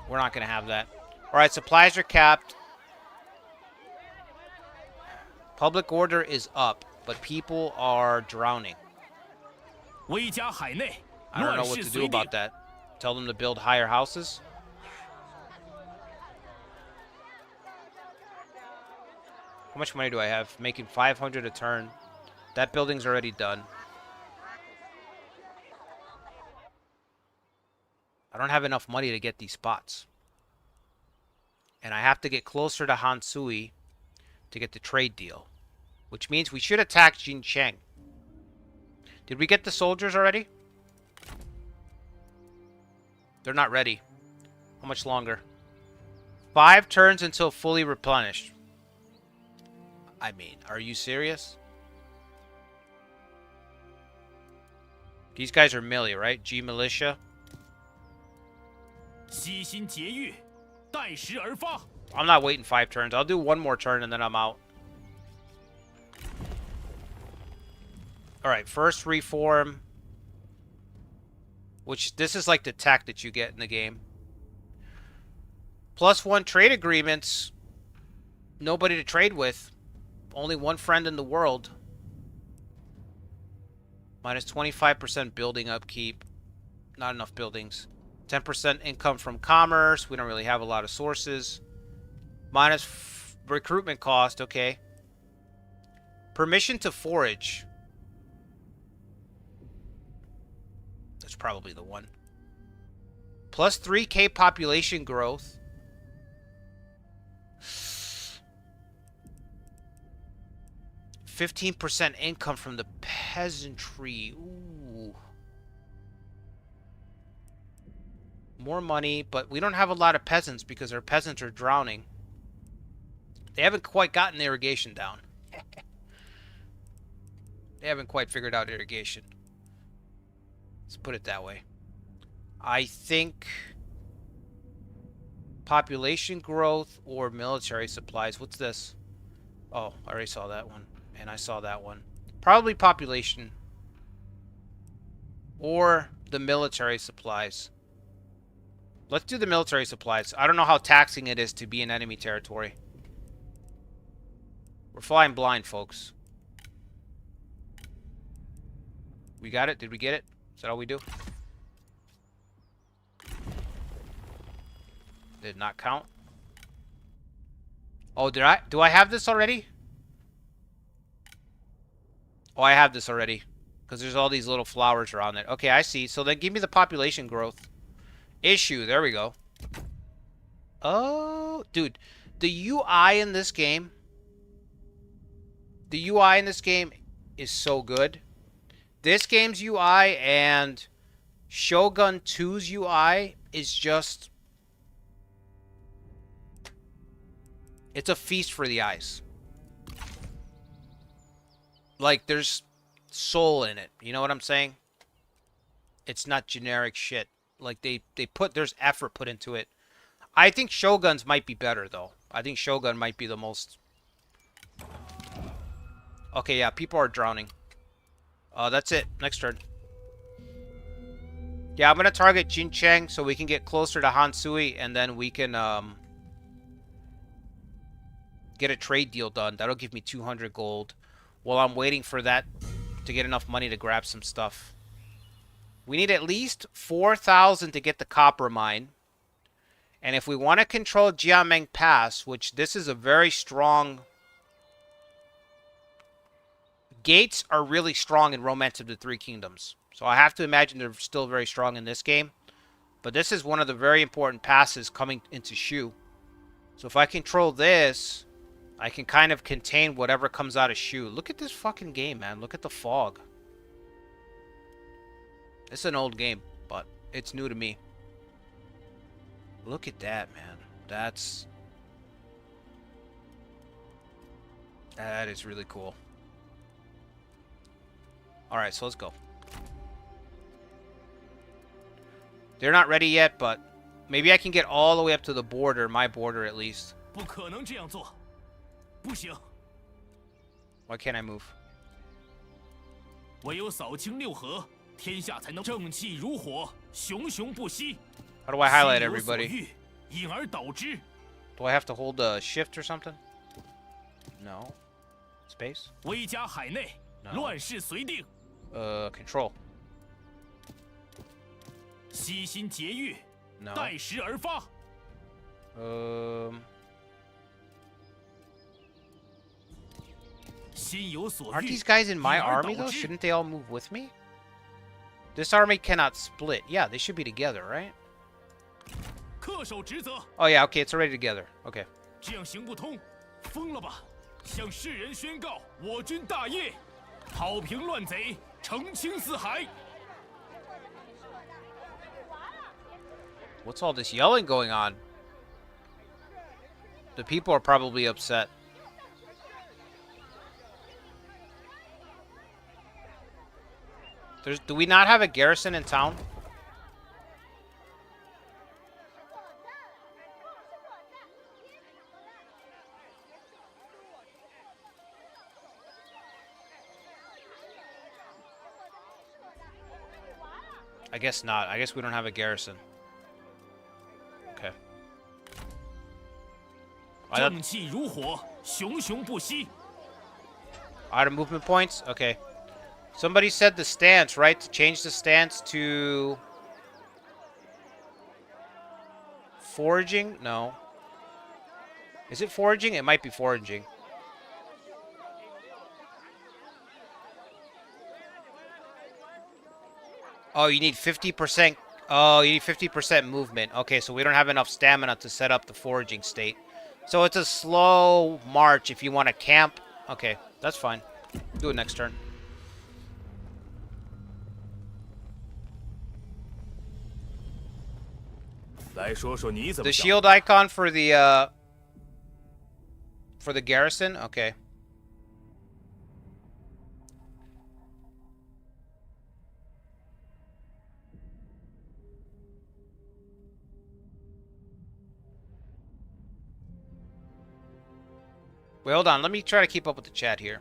We're not gonna have that. Alright, supplies are capped. Public order is up, but people are drowning. I don't know what to do about that. Tell them to build higher houses? How much money do I have? Making 500 a turn. That building's already done. I don't have enough money to get these spots. And I have to get closer to Hansui to get the trade deal. Which means we should attack Jincheng. Did we get the soldiers already? They're not ready. How much longer? 5 turns until fully replenished. I mean, are you serious? These guys are melee, right? G militia.
悉心节欲，待时而发。
I'm not waiting 5 turns. I'll do 1 more turn and then I'm out. Alright, first reform. Which, this is like the tech that you get in the game. +1 trade agreements. Nobody to trade with. Only 1 friend in the world. Minus 25% building upkeep. Not enough buildings. 10% income from commerce. We don't really have a lot of sources. Minus recruitment cost. Okay. Permission to forage. That's probably the one. Plus 3k population growth. %15% income from the peasantry. Ooh. More money, but we don't have a lot of peasants because our peasants are drowning. They haven't quite gotten irrigation down. They haven't quite figured out irrigation. Let's put it that way. I think population growth or military supplies. What's this? Oh, I already saw that one. And I saw that one. Probably population. Or the military supplies. Let's do the military supplies. I don't know how taxing it is to be in enemy territory. We're flying blind, folks. We got it? Did we get it? Is that all we do? Did not count. Oh, did I? Do I have this already? Oh, I have this already. Because there's all these little flowers around it. Okay, I see. So then give me the population growth. Issue. There we go. Oh, dude. The UI in this game. The UI in this game is so good. This game's UI and Shogun 2's UI is just... It's a feast for the eyes. Like, there's soul in it. You know what I'm saying? It's not generic shit. Like, there's effort put into it. I think Shogun's might be better, though. I think Shogun might be the most... Okay, yeah, people are drowning. That's it. Next turn. Yeah, I'm going to target Jincheng so we can get closer to Hansui, and then we can, get a trade deal done. That'll give me 200 gold. While I'm waiting for that to get enough money to grab some stuff. We need at least 4,000 to get the copper mine. And if we want to control Jiameng Pass, which this is a very strong... Gates are really strong in Romance of the Three Kingdoms. So I have to imagine they're still very strong in this game. But this is one of the very important passes coming into Shu. So if I control this, I can kind of contain whatever comes out of Shu. Look at this fucking game, man. Look at the fog. It's an old game, but it's new to me. Look at that, man. That is really cool. Alright, so let's go. They're not ready yet, but maybe I can get all the way up to the border, my border at least.
不可能这样做，不行。
Why can't I move?
唯有扫清六合，天下才能正气如火，熊熊不息。
How do I highlight
心有所
everybody?
欲，因而导之。
Do I have to hold the shift or something? No. Space?
威加海内，
No.
乱世随定。
Control.
悉心节欲，
No.
待时而发。 心有所
Aren't
欲，
these guys in my
因而
army
导
though?
之。
Shouldn't they all move with me? This army cannot split. Yeah, they should be together, right?
恪守职责。
Oh yeah, okay, it's already together. Okay.
这样行不通，疯了吧？向世人宣告我军大业，讨平乱贼，澄清四海。
What's all this yelling going on? The people are probably upset. Do we not have a garrison in town? I guess not. I guess we don't have a garrison. Okay.
正气如火，熊熊不息。
Out of movement points? Okay. Somebody said the stance, right? To change the stance to... foraging? No. Is it foraging? It might be foraging. Oh, you need 50%. Oh, you need 50% movement. Okay, so we don't have enough stamina to set up the foraging state. So it's a slow march if you want to camp. Okay, that's fine. Do it next turn.
来说说你怎么
The
想？
shield icon for the garrison? Okay. Wait, hold on. Let me try to keep up with the chat here.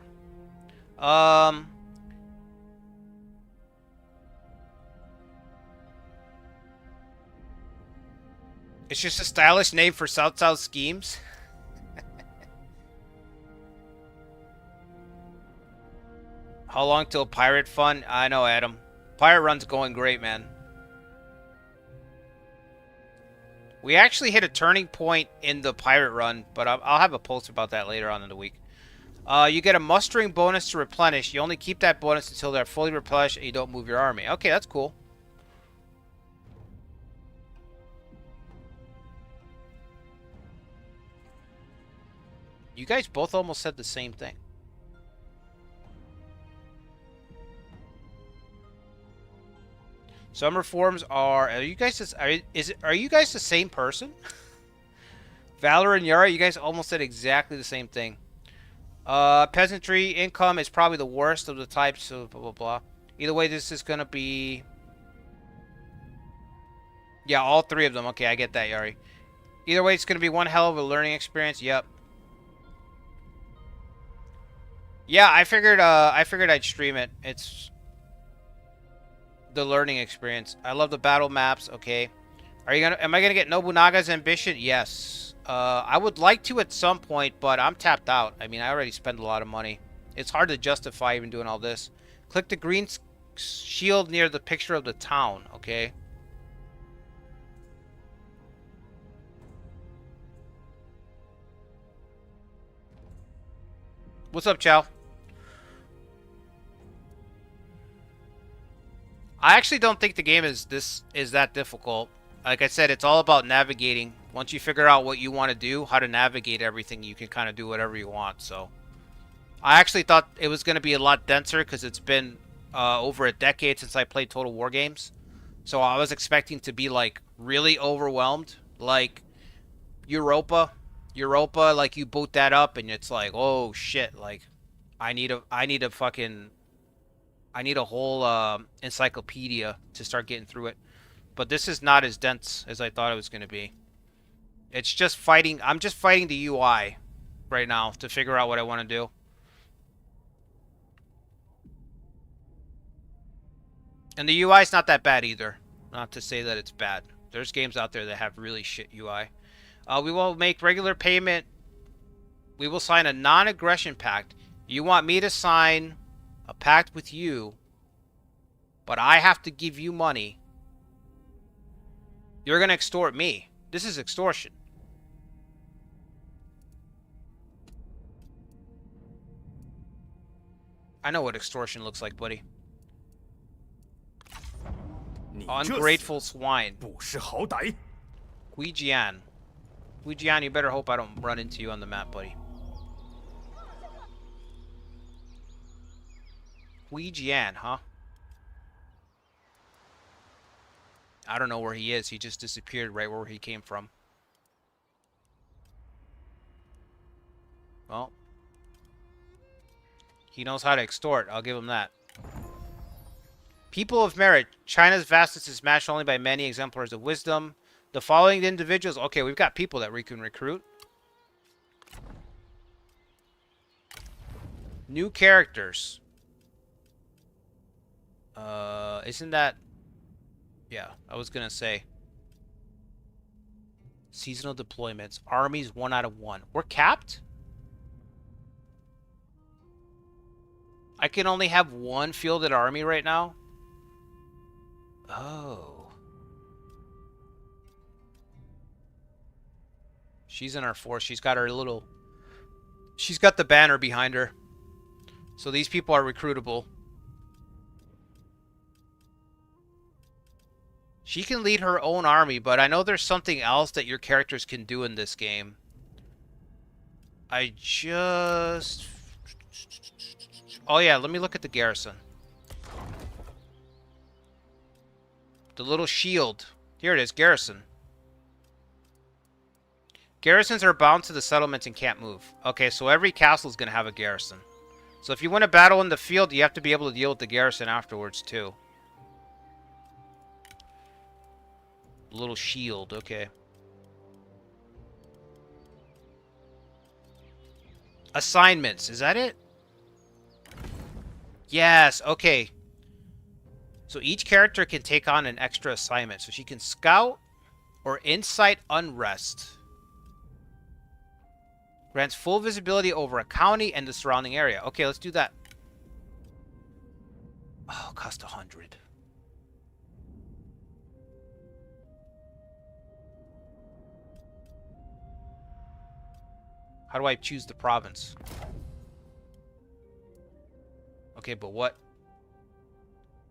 It's just a stylish name for South schemes. How long till pirate fun? I know, Adam. Pirate run's going great, man. We actually hit a turning point in the pirate run, but I'll have a post about that later on in the week. You get a mustering bonus to replenish. You only keep that bonus until they're fully replenished and you don't move your army. Okay, that's cool. You guys both almost said the same thing. Some reforms are you guys are you guys the same person? Valor and Yara, you guys almost said exactly the same thing. Peasantry income is probably the worst of the types, so blah blah blah. Either way, this is gonna be, yeah, all three of them. Okay, I get that, Yari. Either way, it's gonna be one hell of a learning experience. Yep. Yeah, I figured I'd stream it. It's the learning experience. I love the battle maps. Okay. Am I gonna get Nobunaga's ambition? Yes. I would like to at some point, but I'm tapped out. I mean, I already spent a lot of money. It's hard to justify even doing all this. Click the green shield near the picture of the town. Okay. What's up, Chow? I actually don't think the game is that difficult. Like I said, it's all about navigating. Once you figure out what you want to do, how to navigate everything, you can kind of do whatever you want. So, I actually thought it was going to be a lot denser because it's been over a decade since I played Total War games. So I was expecting to be like really overwhelmed, like Europa, like you boot that up and it's like, oh shit, like I need a whole encyclopedia to start getting through it. But this is not as dense as I thought it was going to be. It's just fighting. I'm just fighting the UI right now to figure out what I want to do. And the UI is not that bad either. Not to say that it's bad. There's games out there that have really shit UI. We will make regular payment. We will sign a non-aggression pact. You want me to sign a pact with you, but I have to give you money. You're going to extort me. This is extortion. I know what extortion looks like, buddy. Ungrateful swine.
不识好歹。
Guijian. Guijian, you better hope I don't run into you on the map, buddy. Guijian, huh? I don't know where he is. He just disappeared right where he came from. Well, he knows how to extort. I'll give him that. People of merit. China's vastness is matched only by many exemplars of wisdom. The following individuals. Okay, we've got people that we can recruit. New characters. Isn't that... Yeah, I was gonna say. Seasonal deployments. Armies 1 out of 1. We're capped? I can only have 1 fielded army right now? Oh. She's in our force. She's got her little... She's got the banner behind her. So these people are recruitable. She can lead her own army, but I know there's something else that your characters can do in this game. I just... Oh yeah, let me look at the garrison. The little shield. Here it is, garrison. Garrisons are bound to the settlements and can't move. Okay, so every castle is going to have a garrison. So if you win a battle in the field, you have to be able to deal with the garrison afterwards too. Little shield, okay. Assignments, is that it? Yes, okay. So each character can take on an extra assignment. So she can scout or incite unrest. Grants full visibility over a county and the surrounding area. Okay, let's do that. Oh, cost 100. How do I choose the province? Okay, but what?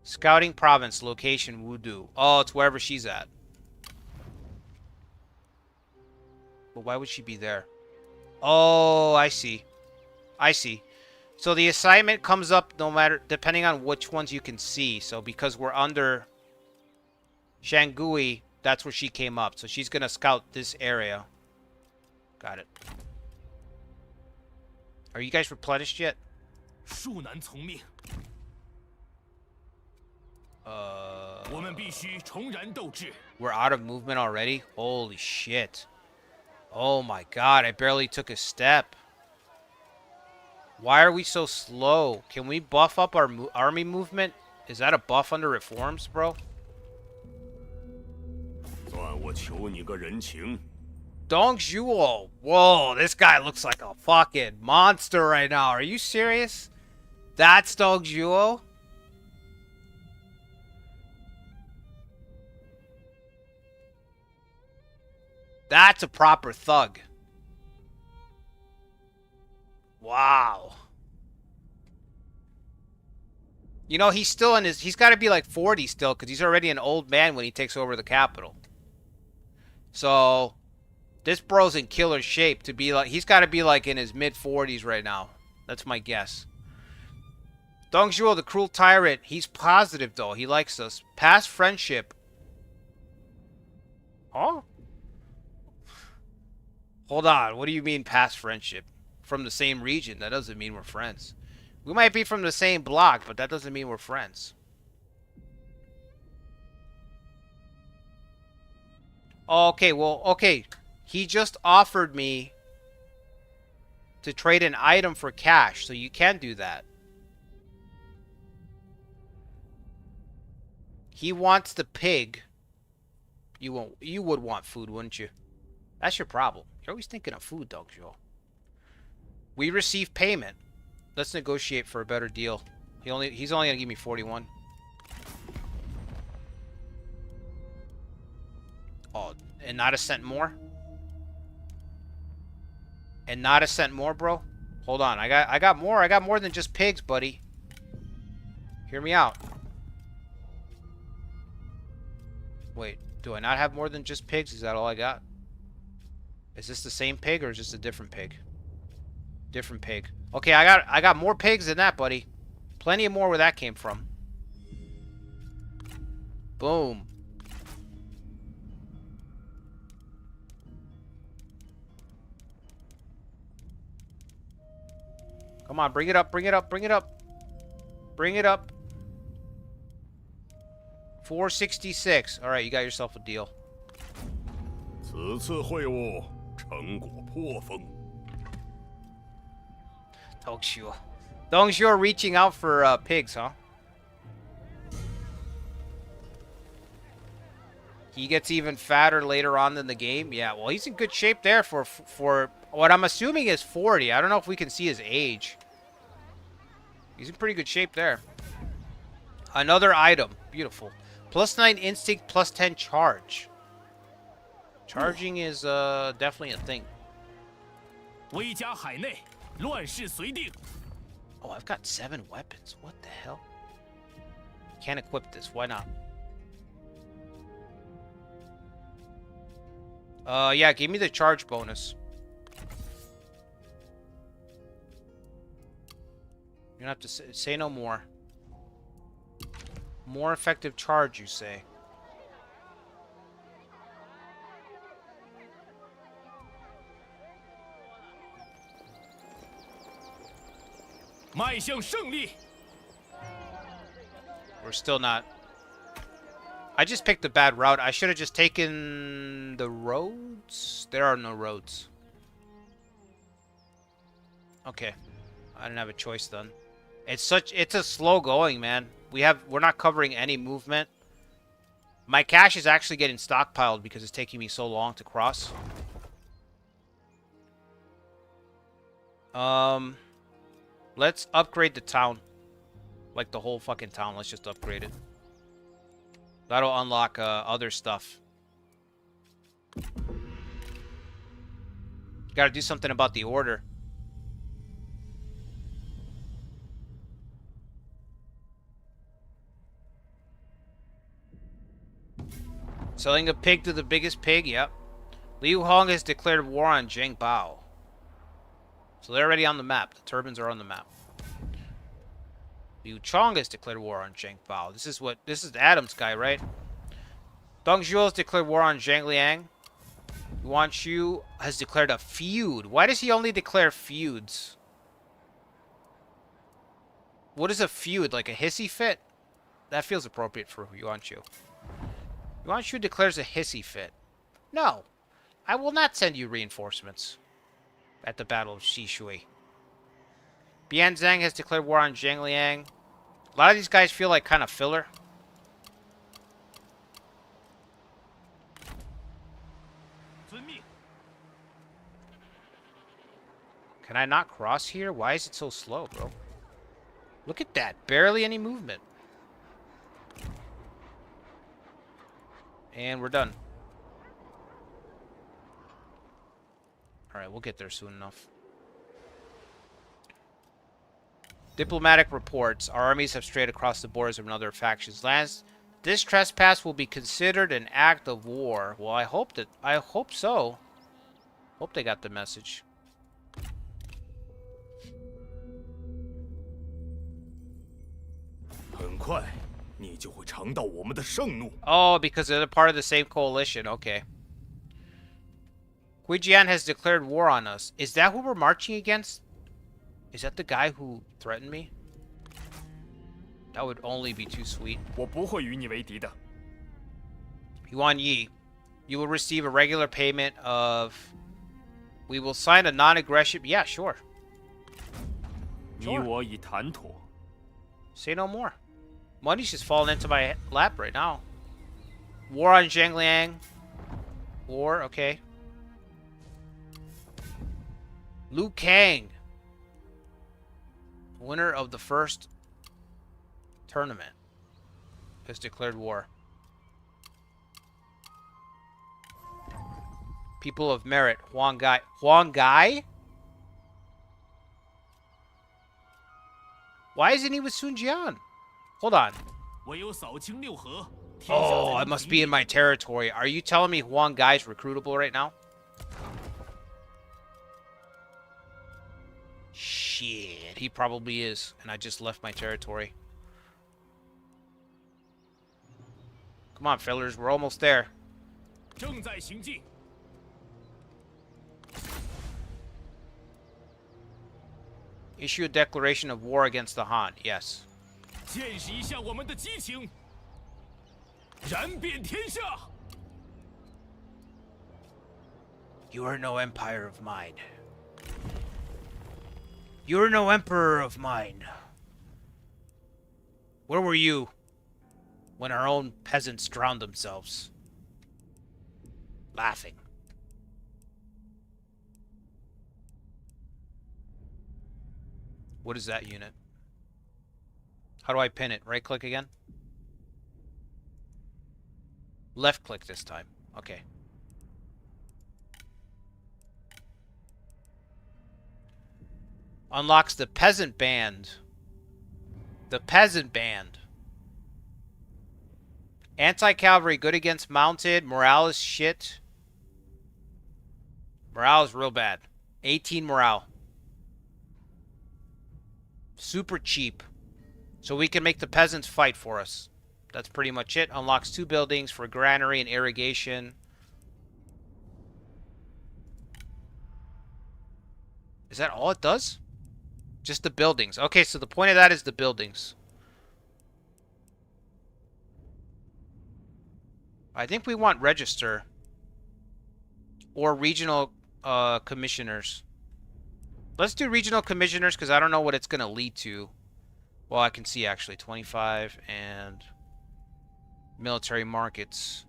Scouting province, location, Wudu. Oh, it's wherever she's at. But why would she be there? Oh, I see. I see. So the assignment comes up no matter, depending on which ones you can see. So because we're under Shangui, that's where she came up. So she's going to scout this area. Got it. Are you guys replenished yet? We're out of movement already? Holy shit. Oh my god, I barely took a step. Why are we so slow? Can we buff up our army movement? Is that a buff under reforms, bro? Dong Zhuo. Whoa, this guy looks like a fucking monster right now. Are you serious? That's Dong Zhuo? That's a proper thug. Wow. You know, he's still in his... He's got to be like 40 still, because he's already an old man when he takes over the capital. So... This bro's in killer shape to be like... He's got to be like in his mid-40s right now. That's my guess. Dong Zhuo, the cruel tyrant. He's positive, though. He likes us. Past friendship. Huh? Hold on. What do you mean past friendship? From the same region. That doesn't mean we're friends. We might be from the same block, but that doesn't mean we're friends. Okay, well, okay. He just offered me to trade an item for cash, so you can do that. He wants the pig. You would want food, wouldn't you? That's your problem. You're always thinking of food, Dog Joe. We receive payment. Let's negotiate for a better deal. He's only gonna give me 41. Oh, and not a cent more? And not a cent more, bro? Hold on. I got more. I got more than just pigs, buddy. Hear me out. Wait. Do I not have more than just pigs? Is that all I got? Is this the same pig or is this a different pig? Different pig. Okay, I got more pigs than that, buddy. Plenty of more where that came from. Boom. Come on, bring it up, bring it up, bring it up. Bring it up. 466. All right, you got yourself a deal.
此次会务成果颇丰。
Don't you reaching out for pigs, huh? He gets even fatter later on in the game. Yeah, well, he's in good shape there for what I'm assuming is 40. I don't know if we can see his age. He's in pretty good shape there. Another item. Beautiful. +9 instinct, +10 charge. Charging is definitely a thing.
威加海内，乱世随定。
Oh, I've got 7 weapons. What the hell? Can't equip this. Why not? Yeah, give me the charge bonus. You don't have to say no more. More effective charge, you say?
迈向胜利。
We're still not. I just picked a bad route. I should have just taken the roads. There are no roads. Okay. I didn't have a choice then. It's a slow going, man. We're not covering any movement. My cash is actually getting stockpiled because it's taking me so long to cross. Let's upgrade the town. Like the whole fucking town. Let's just upgrade it. That'll unlock other stuff. Gotta do something about the order. Selling a pig to the biggest pig, yep. Liu Hong has declared war on Zheng Bao. So they're already on the map. The turbans are on the map. Liu Chong has declared war on Zheng Bao. This is Adam's guy, right? Dong Zhuo has declared war on Zhang Liang. Yuan Shu has declared a feud. Why does he only declare feuds? What is a feud? Like a hissy fit? That feels appropriate for Yuan Shu. Yuan Shu declares a hissy fit. No. I will not send you reinforcements at the Battle of Xishui. Bian Zhang has declared war on Zhang Liang. A lot of these guys feel like kind of filler. Can I not cross here? Why is it so slow, bro? Look at that. Barely any movement. And we're done. Alright, we'll get there soon enough. Diplomatic reports. Our armies have strayed across the borders of another faction's lands. This trespass will be considered an act of war. Well, I hope so. Hope they got the message. Oh, because they're part of the same coalition. Okay. Guijian has declared war on us. Is that who we're marching against? Is that the guy who threatened me? That would only be too sweet. Yuan Yi, you will receive a regular payment of... We will sign a non-aggression... Yeah, sure. Say no more. Money's just falling into my lap right now. War on Zhang Liang. War, okay. Liu Kang. Winner of the first tournament has declared war. People of merit. Huang Gai. Huang Gai? Why isn't he with Sun Jian? Hold on. Oh, I must be in my territory. Are you telling me Huang Gai's recruitable right now? Shit, he probably is. And I just left my territory. Come on, fellers. We're almost there.
正在行进。
Issue a declaration of war against the Han. Yes.
见识一下我们的激情，燃遍天下。
You are no empire of mine. You are no emperor of mine. Where were you when our own peasants drowned themselves? Laughing. What is that unit? How do I pin it? Right click again? Left click this time. Okay. Unlocks the peasant band. The peasant band. Anti-cavalry, good against mounted. Morale is shit. Morale is real bad. 18 morale. Super cheap. So we can make the peasants fight for us. That's pretty much it. Unlocks 2 buildings for granary and irrigation. Is that all it does? Just the buildings. Okay, so the point of that is the buildings. I think we want register. Or regional commissioners. Let's do regional commissioners because I don't know what it's going to lead to. Well, I can see actually 25 and military markets.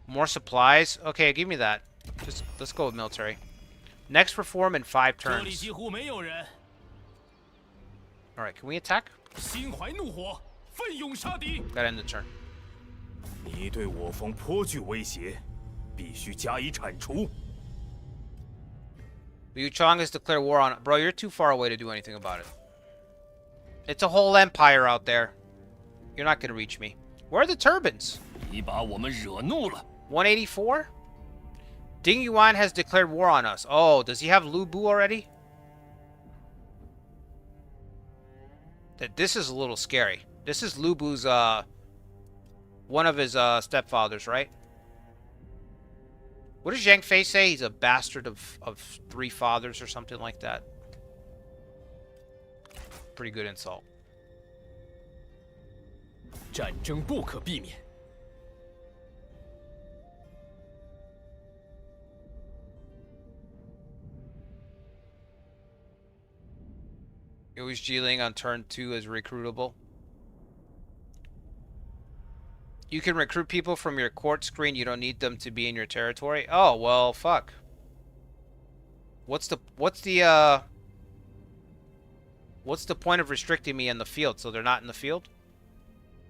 More supplies. Okay, give me that. Just let's go with military. Next reform in 5 turns.
这里几乎没有人。
All right, can we attack?
心怀怒火，奋勇杀敌。
Gotta end the turn.
你对我方颇具威胁，必须加以铲除。
Liu Chong has declared war on... Bro, you're too far away to do anything about it. It's a whole empire out there. You're not gonna reach me. Where are the turbans?
你把我们惹怒了。
184? Ding Yuan has declared war on us. Oh, does he have Lu Bu already? This is a little scary. This is Lu Bu's, one of his, stepfathers, right? What does Zhang Fei say? He's a bastard of 3 fathers or something like that. Pretty good insult.
战争不可避免。
It was Jiling on turn 2 as recruitable. You can recruit people from your court screen. You don't need them to be in your territory. Oh, well, fuck. What's the point of restricting me in the field? So they're not in the field?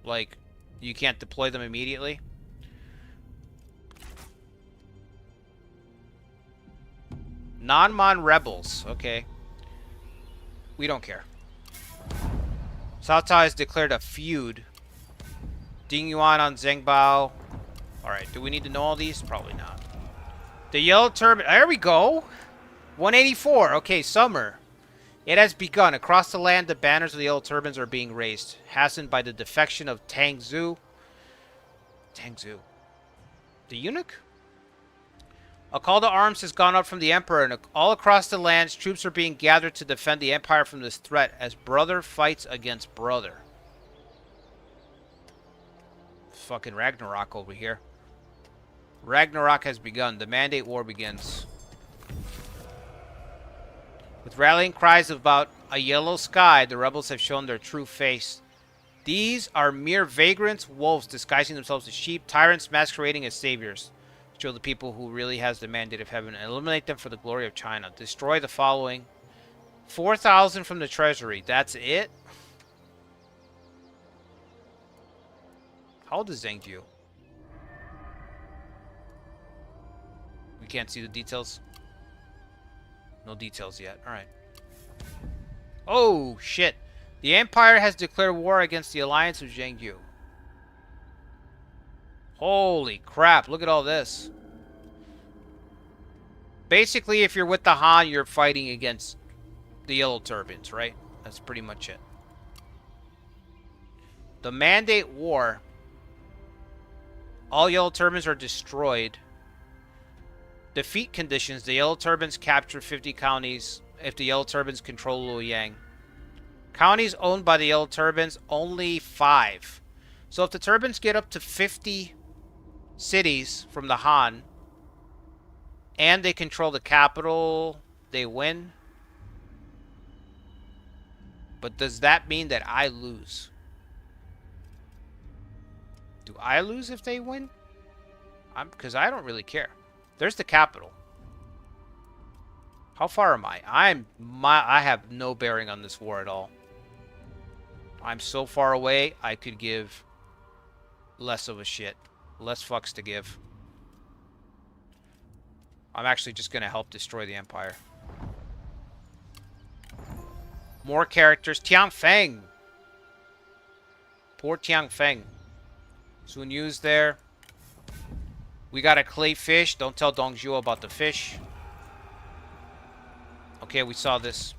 Like, you can't deploy them immediately? Non-Mon rebels. Okay. We don't care. Cao Cao has declared a feud. Ding Yuan on Zheng Bao. Alright, do we need to know all these? Probably not. The Yellow Turban. There we go. 184. Okay, summer. It has begun. Across the land, the banners of the Yellow Turbans are being raised. Hastened by the defection of Tang Zhu. Tang Zhu. The eunuch? A call to arms has gone up from the Emperor, and all across the lands, troops are being gathered to defend the Empire from this threat as brother fights against brother. Fucking Ragnarok over here. Ragnarok has begun. The Mandate War begins. With rallying cries about a yellow sky, the rebels have shown their true face. These are mere vagrants, wolves disguising themselves as sheep, tyrants masquerading as saviors. Show the people who really has the mandate of heaven and eliminate them for the glory of China. Destroy the following. 4,000 from the treasury. That's it? How old is Zheng Jiu? We can't see the details. No details yet. Alright. Oh, shit. The Empire has declared war against the alliance of Zheng Jiu. Holy crap, look at all this. Basically, if you're with the Han, you're fighting against the Yellow Turbans, right? That's pretty much it. The Mandate War. All Yellow Turbans are destroyed. Defeat conditions. The Yellow Turbans capture 50 counties if the Yellow Turbans control Luoyang. Counties owned by the Yellow Turbans, only 5. So if the Turbans get up to 50 cities from the Han, and they control the capital, they win. But does that mean that I lose? Do I lose if they win? Because I don't really care. There's the capital. How far am I? I have no bearing on this war at all. I'm so far away, I could give less of a shit. Less fucks to give. I'm actually just going to help destroy the Empire. More characters. Tianfeng. Poor Tianfeng. Sun Yu's there. We got a clay fish. Don't tell Dongzhuo about the fish. Okay, we saw this.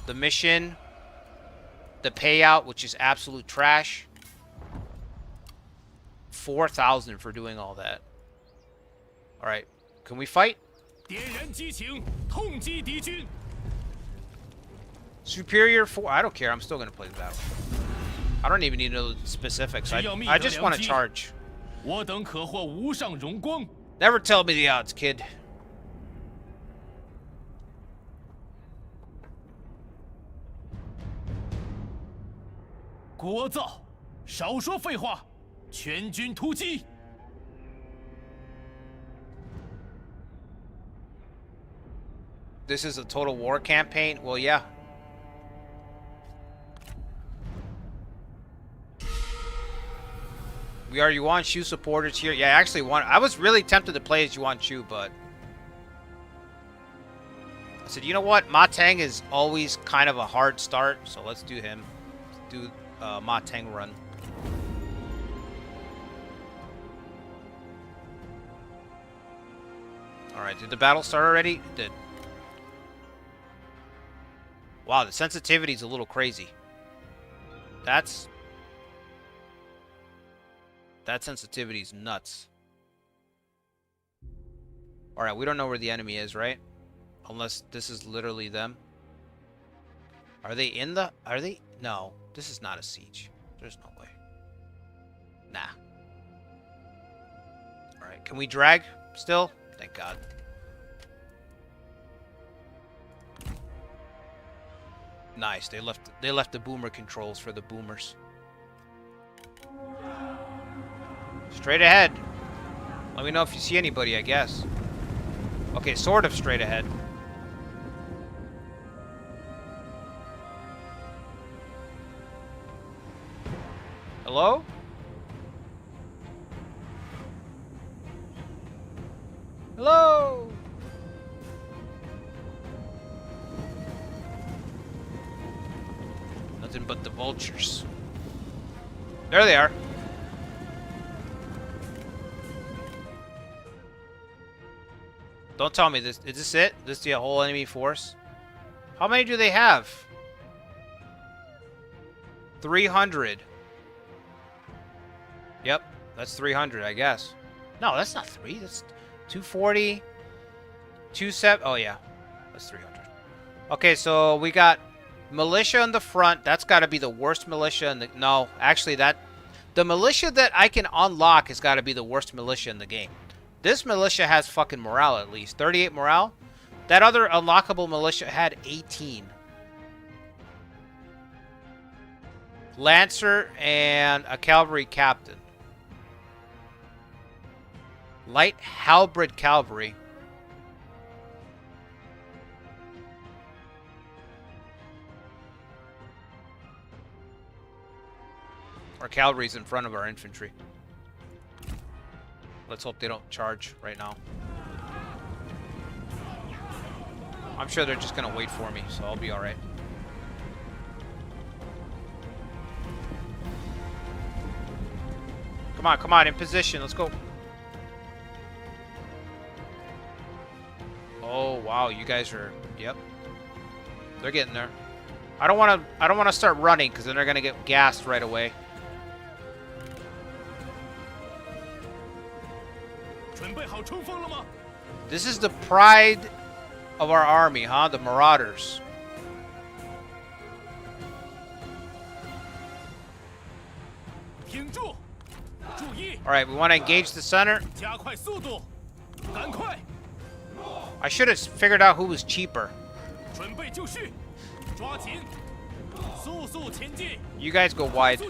The mission. The payout, which is absolute trash. 4,000 for doing all that. Alright. Can we fight? Superior 4. I don't care. I'm still going to play the battle. I don't even need to know the specifics. I just want to charge. Never tell me the odds, kid. This is a total war campaign? Well, yeah. We are Yuan Shu supporters here. Yeah, I was really tempted to play as Yuan Shu, but I said, you know what? Ma Teng is always kind of a hard start, so let's do him. Let's do Ma Teng run. Alright, did the battle start already? It did. Wow, the sensitivity is a little crazy. That sensitivity is nuts. Alright, we don't know where the enemy is, right? Unless this is literally them. Are they in the... Are they... No, this is not a siege. There's no way. Nah. Alright, can we drag still? Thank God. Nice. They left the boomer controls for the boomers. Straight ahead. Let me know if you see anybody, I guess. Okay, sort of straight ahead. Hello? Hello? Nothing but the vultures. There they are. Don't tell me this. Is this it? This is the whole enemy force? How many do they have? 300. Yep, that's 300, I guess. No, that's not 3. That's 240. 27. Oh, yeah. That's 300. Okay, so we got militia in the front. That's got to be the worst militia in the... No, actually, the militia that I can unlock has got to be the worst militia in the game. This militia has fucking morale at least. 38 morale. That other unlockable militia had 18. Lancer and a cavalry captain. Light halberd cavalry. Our cavalry's in front of our infantry. Let's hope they don't charge right now. I'm sure they're just gonna wait for me, so I'll be alright. Come on, in position. Let's go. Oh wow, you guys are. Yep, they're getting there. I don't want to start running because then they're gonna get gassed right away. This is the pride of our army, huh? The Marauders. Alright, we want to engage the center. I should have figured out who was cheaper. You guys go wide. You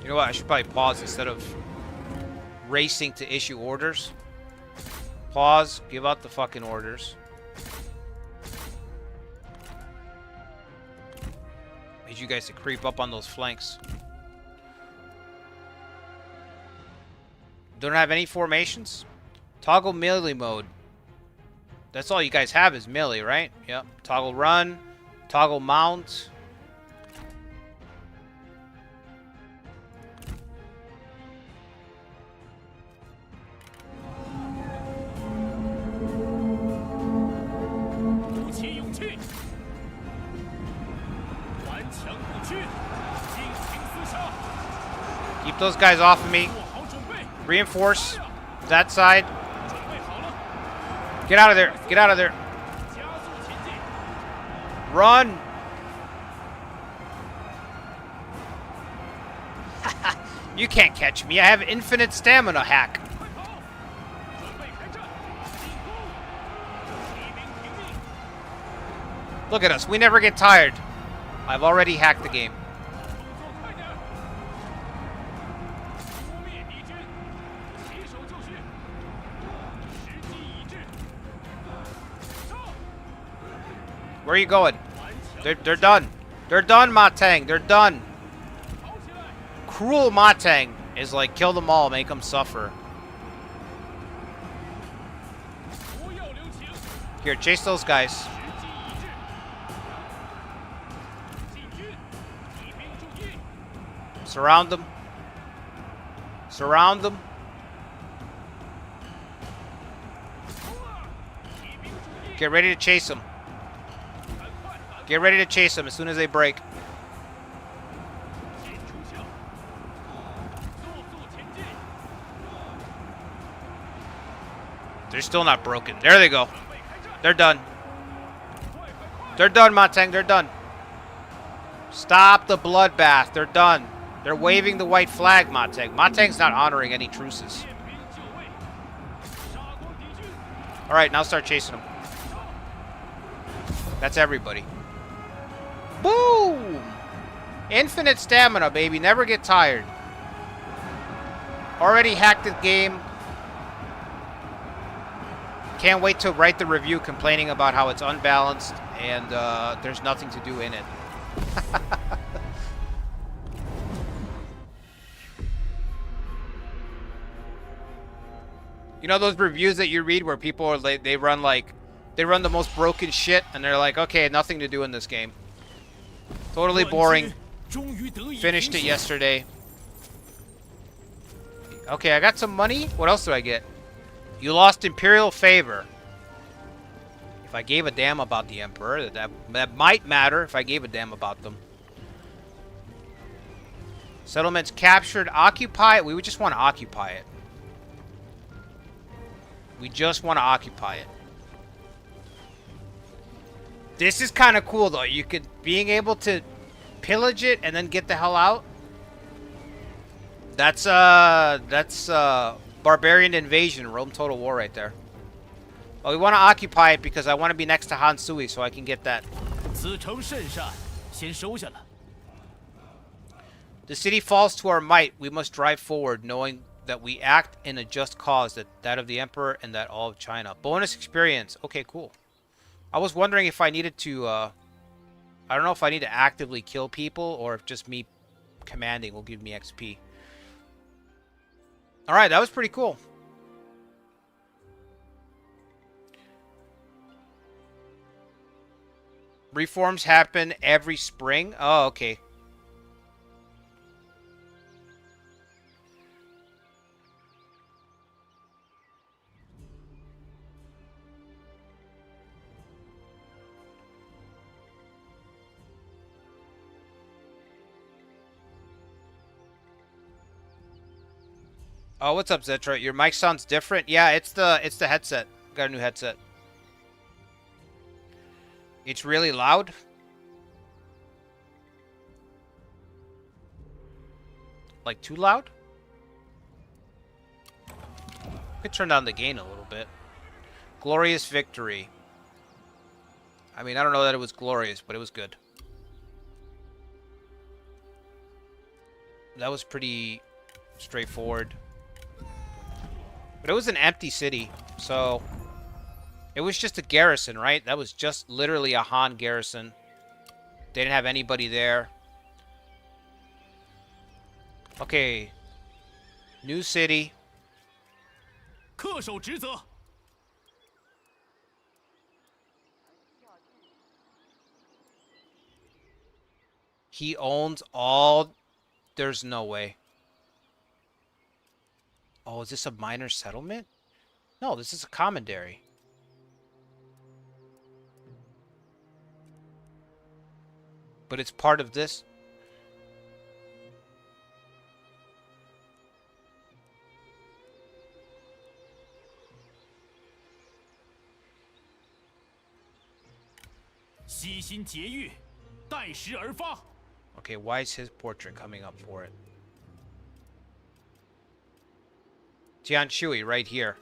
know what? I should probably pause instead of racing to issue orders. Pause. Give out the fucking orders. Need you guys to creep up on those flanks. Don't have any formations? Toggle melee mode. That's all you guys have is melee, right? Yep. Toggle run. Toggle mount. Keep those guys off of me. Reinforce that side. Get out of there. Get out of there. Run. You can't catch me. I have infinite stamina hack. Look at us. We never get tired. I've already hacked the game. Where are you going? They're done. They're done, Ma Teng. They're done. Cruel Ma Teng is like, kill them all, make them suffer. Here, chase those guys. Surround them. Surround them. Get ready to chase them. Get ready to chase them as soon as they break. They're still not broken. There they go. They're done. They're done, Ma Teng. They're done. Stop the bloodbath. They're done. They're waving the white flag, Ma Teng. Ma Teng's not honoring any truces. Alright, now start chasing them. That's everybody. Boom! Infinite stamina, baby. Never get tired. Already hacked the game. Can't wait to write the review complaining about how it's unbalanced and there's nothing to do in it. You know those reviews that you read where people are like, they run the most broken shit and they're like, okay, nothing to do in this game. Totally boring. Finished it yesterday. Okay, I got some money. What else do I get? You lost Imperial favor. If I gave a damn about the Emperor, that might matter if I gave a damn about them. Settlements captured. Occupy it. We would just want to occupy it. We just want to occupy it. This is kind of cool, though. You could being able to pillage it and then get the hell out. That's barbarian invasion, Rome Total War right there. Well, we want to occupy it because I want to be next to Han Sui so I can get that. The city falls to our might. We must drive forward, knowing that we act in a just cause, that of the Emperor and that all of China. Bonus experience. Okay, cool. I was wondering if I needed to, I don't know if I need to actively kill people or if just me commanding will give me XP. Alright, that was pretty cool. Reforms happen every spring. Oh, okay. Oh, what's up, Zetra? Your mic sounds different. Yeah, it's the headset. Got a new headset. It's really loud. Like too loud? Could turn down the gain a little bit. Glorious victory. I mean, I don't know that it was glorious, but it was good. That was pretty straightforward. But it was an empty city, so it was just a garrison, right? That was just literally a Han garrison. They didn't have anybody there. Okay. New city.
恪守职责。
He owns all... There's no way. Oh, is this a minor settlement? No, this is a commandery. But it's part of this. Okay, why is his portrait coming up for it? Tian Shui, right here.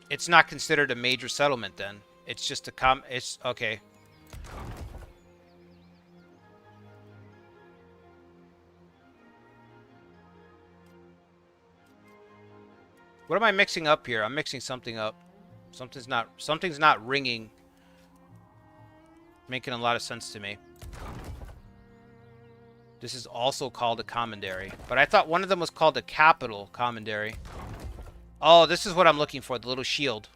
It's not considered a major settlement then. It's just a it's okay. What am I mixing up here? I'm mixing something up. Something's not ringing. Making a lot of sense to me. This is also called a commandery, but I thought one of them was called a capital commandery. Oh, this is what I'm looking for, the little shield.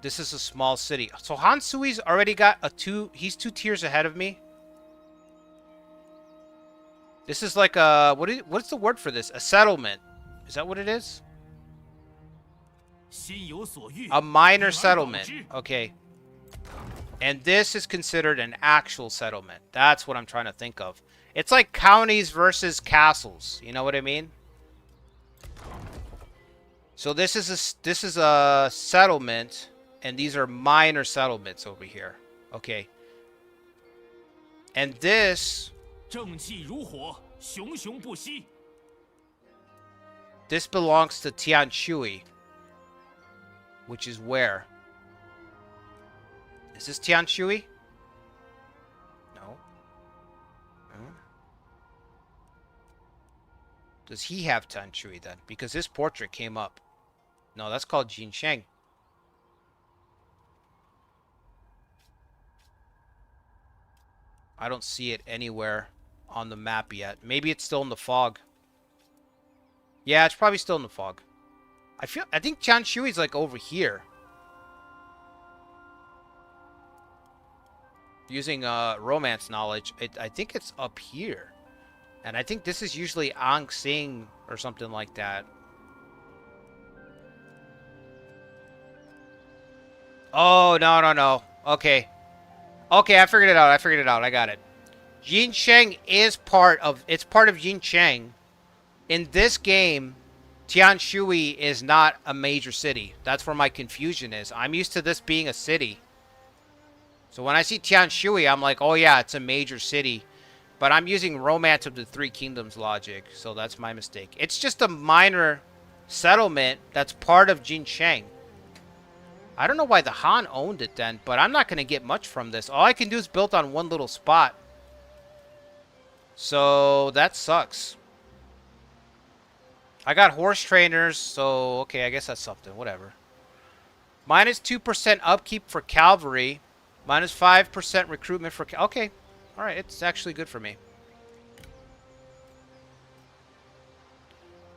This is a small city. So Han Sui's already got he's 2 tiers ahead of me. This is like a, what's the word for this? A settlement. Is that what it is? A minor settlement. Okay. And this is considered an actual settlement. That's what I'm trying to think of. It's like counties versus castles. You know what I mean? So this is a settlement, and these are minor settlements over here. Okay. And this belongs to Tian Shui, which is where? Is this Tian Shui? No. No. Does he have Tian Shui then? Because his portrait came up. No, that's called Jin Sheng. I don't see it anywhere on the map yet. Maybe it's still in the fog. Yeah, it's probably still in the fog. I think Tian Shui's like over here. Using romance knowledge, I think it's up here. And I think this is usually Ang Sing or something like that. Oh, no. Okay. Okay, I figured it out. I got it. Jin Sheng is part of Jin Sheng. In this game, Tian Shui is not a major city. That's where my confusion is. I'm used to this being a city. So when I see Tian Shui, I'm like, oh yeah, it's a major city. But I'm using Romance of the Three Kingdoms logic, so that's my mistake. It's just a minor settlement that's part of Jin Sheng. I don't know why the Han owned it then, but I'm not going to get much from this. All I can do is build on one little spot. So that sucks. I got horse trainers, so okay, I guess that's something. Whatever. Minus 2% upkeep for cavalry. Minus 5% recruitment for... Okay. Alright, it's actually good for me.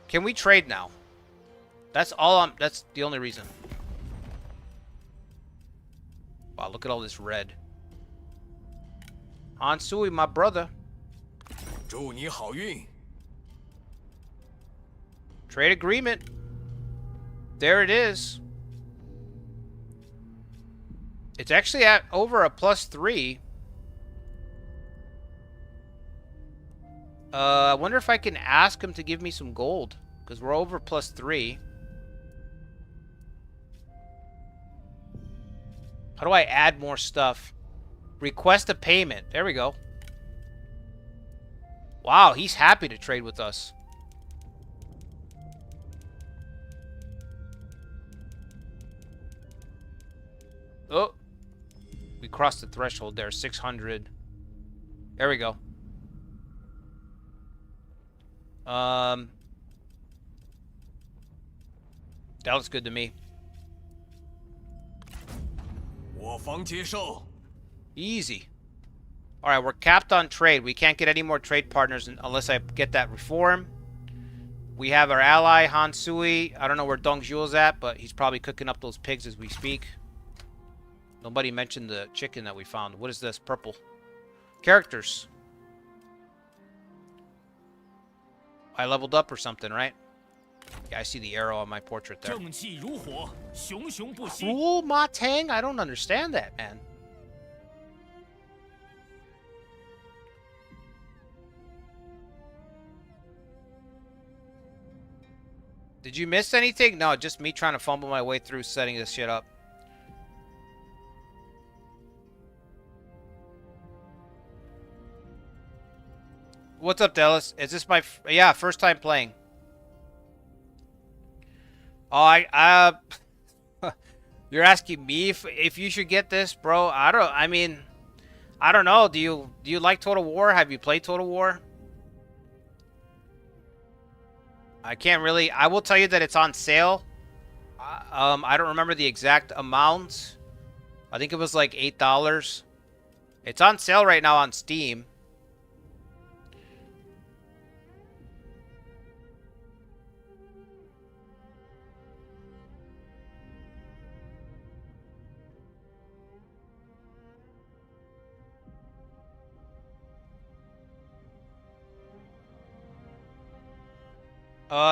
Can we trade now? That's all I'm... That's the only reason. Wow, look at all this red. Hansui, my brother.
祝你好运。
Trade agreement. There it is. It's actually at over a +3. I wonder if I can ask him to give me some gold. Because we're over +3. How do I add more stuff? Request a payment. There we go. Wow, he's happy to trade with us. Oh. We crossed the threshold there. 600. There we go. That looks good to me.
我方接受。
Easy. Alright, we're capped on trade. We can't get any more trade partners unless I get that reform. We have our ally, Hansui. I don't know where Dongzhuo's at, but he's probably cooking up those pigs as we speak. Nobody mentioned the chicken that we found. What is this? Purple. Characters. I leveled up or something, right? Yeah, I see the arrow on my portrait there.
正气如火，熊熊不息。
Cruel Ma Teng? I don't understand that, man. Did you miss anything? No, just me trying to fumble my way through setting this shit up. What's up, Dallas? Is this my... yeah, first time playing. Oh, you're asking me if you should get this, bro? I mean, I don't know. Do you like Total War? Have you played Total War? I can't really... I will tell you that it's on sale. I don't remember the exact amount. I think it was like $8. It's on sale right now on Steam.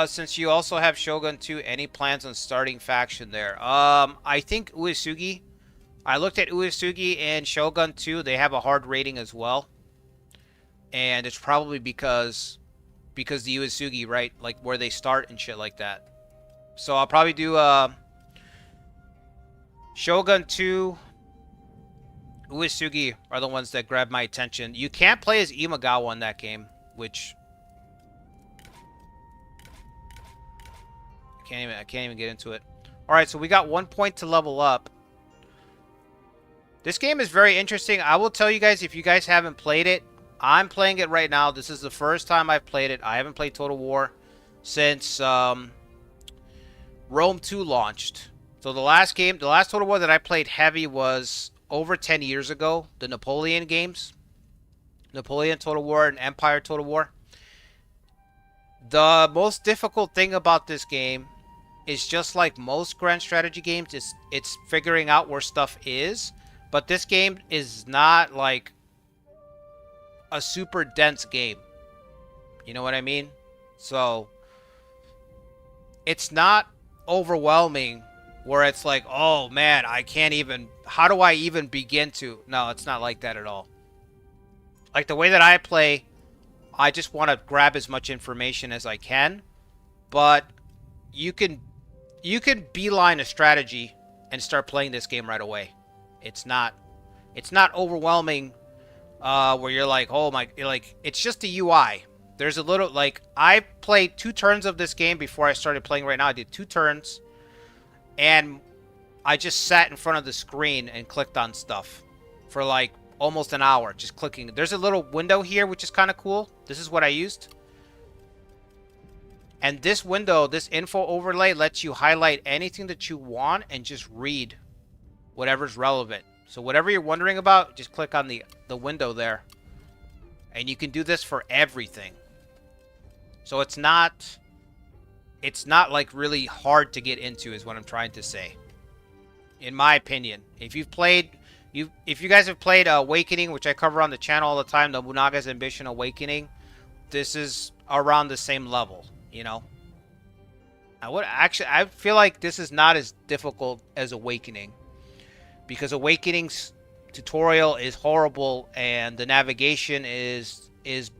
Since you also have Shogun 2, any plans on starting faction there? I think Uesugi. I looked at Uesugi and Shogun 2. They have a hard rating as well. And it's probably because the Uesugi, right? Like where they start and shit like that. So I'll probably do Shogun 2. Uesugi are the ones that grab my attention. You can't play as Imagawa in that game, which... I can't even get into it. Alright, so we got 1 point to level up. This game is very interesting. I will tell you guys, if you guys haven't played it, I'm playing it right now. This is the first time I've played it. I haven't played Total War since Rome 2 launched. So the last Total War that I played heavy was over 10 years ago. The Napoleon games. Napoleon Total War and Empire Total War. The most difficult thing about this game is, just like most grand strategy games, it's figuring out where stuff is. But this game is not like a super dense game. You know what I mean? So it's not overwhelming where it's like, oh man, I can't even... how do I even begin to... No, it's not like that at all. Like the way that I play, I just want to grab as much information as I can. But you can beeline a strategy and start playing this game right away. It's not overwhelming where you're like, oh my, like, it's just a UI. There's a little, like, I played 2 turns of this game before I started playing right now. I did 2 turns and I just sat in front of the screen and clicked on stuff for like almost an hour, just clicking. There's a little window here, which is kind of cool. This is what I used. And this window, this info overlay, lets you highlight anything that you want and just read whatever's relevant. So whatever you're wondering about, just click on the window there. And you can do this for everything. So it's not it's not like really hard to get into is what I'm trying to say. In my opinion. If you guys have played Awakening, which I cover on the channel all the time, Nobunaga's Ambition Awakening, this is around the same level, you know. I feel like this is not as difficult as Awakening, because Awakening's tutorial is horrible and the navigation is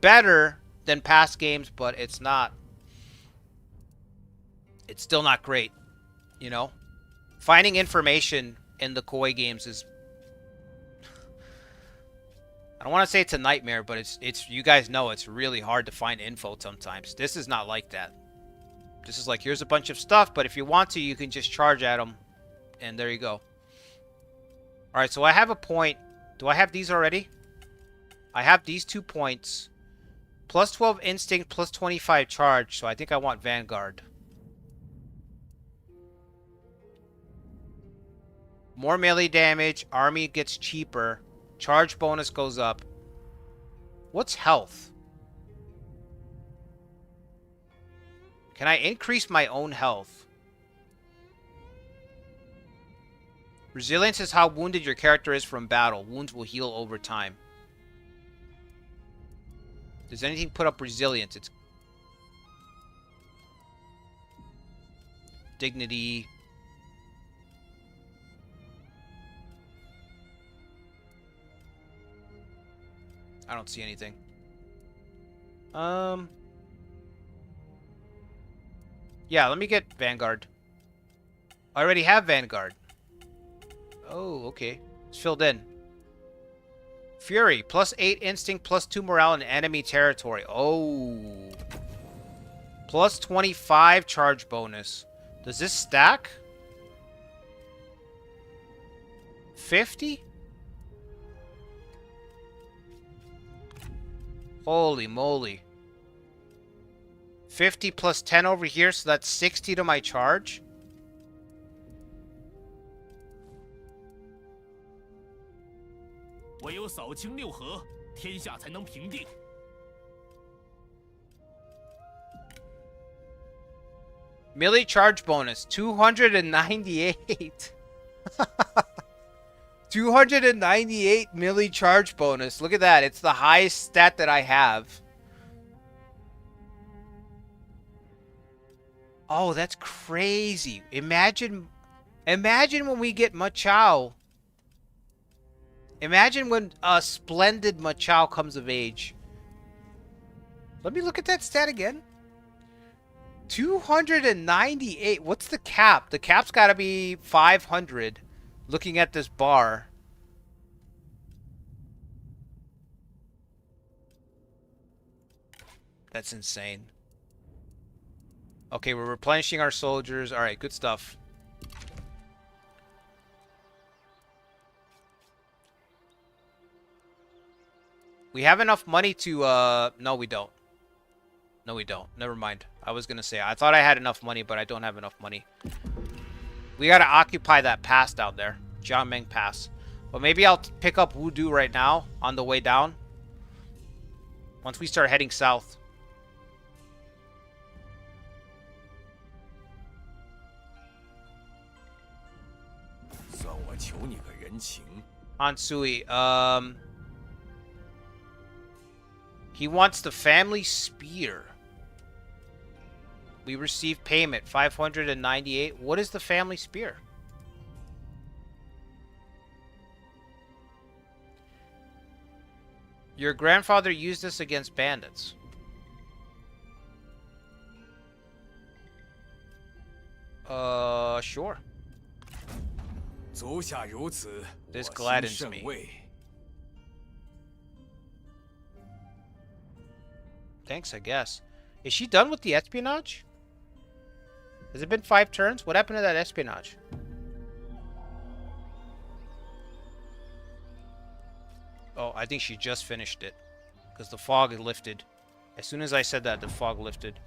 better than past games, but it's still not great, you know. Finding information in the Koei games is, I don't want to say it's a nightmare, but it's you guys know it's really hard to find info sometimes. This is not like that. This is like, here's a bunch of stuff, but if you want to, you can just charge at them, and there you go. All right, so I have a point. Do I have these already? I have these 2 points. Plus 12 instinct, plus 25 charge, so I think I want Vanguard. More melee damage, army gets cheaper, charge bonus goes up. What's health? Can I increase my own health? Resilience is how wounded your character is from battle. Wounds will heal over time. Does anything put up resilience? It's dignity. I don't see anything. Yeah, let me get Vanguard. I already have Vanguard. Oh, okay. It's filled in. Fury, plus 8 instinct, plus 2 morale in enemy territory. Oh. Plus 25 charge bonus. Does this stack? 50? Holy moly. 50 plus 10 over here, so that's 60 to my charge. Melee charge bonus, 298. 298 melee charge bonus. Look at that. It's the highest stat that I have. Oh, that's crazy. Imagine when we get Machao. Imagine when a splendid Machao comes of age. Let me look at that stat again. 298. What's the cap? The cap's got to be 500. Looking at this bar. That's insane. Okay, we're replenishing our soldiers. All right, good stuff. We have enough money to, no, we don't. No, we don't. Never mind. I was going to say, I thought I had enough money, but I don't have enough money. We got to occupy that pass down there. Jiangmeng Pass. But maybe I'll pick up Wudu right now on the way down. Once we start heading south. Hansui, he wants the family spear. We receive payment 598. What is the family spear? Your grandfather used this against bandits. Sure. This gladdens me. Thanks, I guess. Is she done with the espionage? Has it been 5 turns? What happened to that espionage? Oh, I think she just finished it. Because the fog lifted. As soon as I said that, the fog lifted.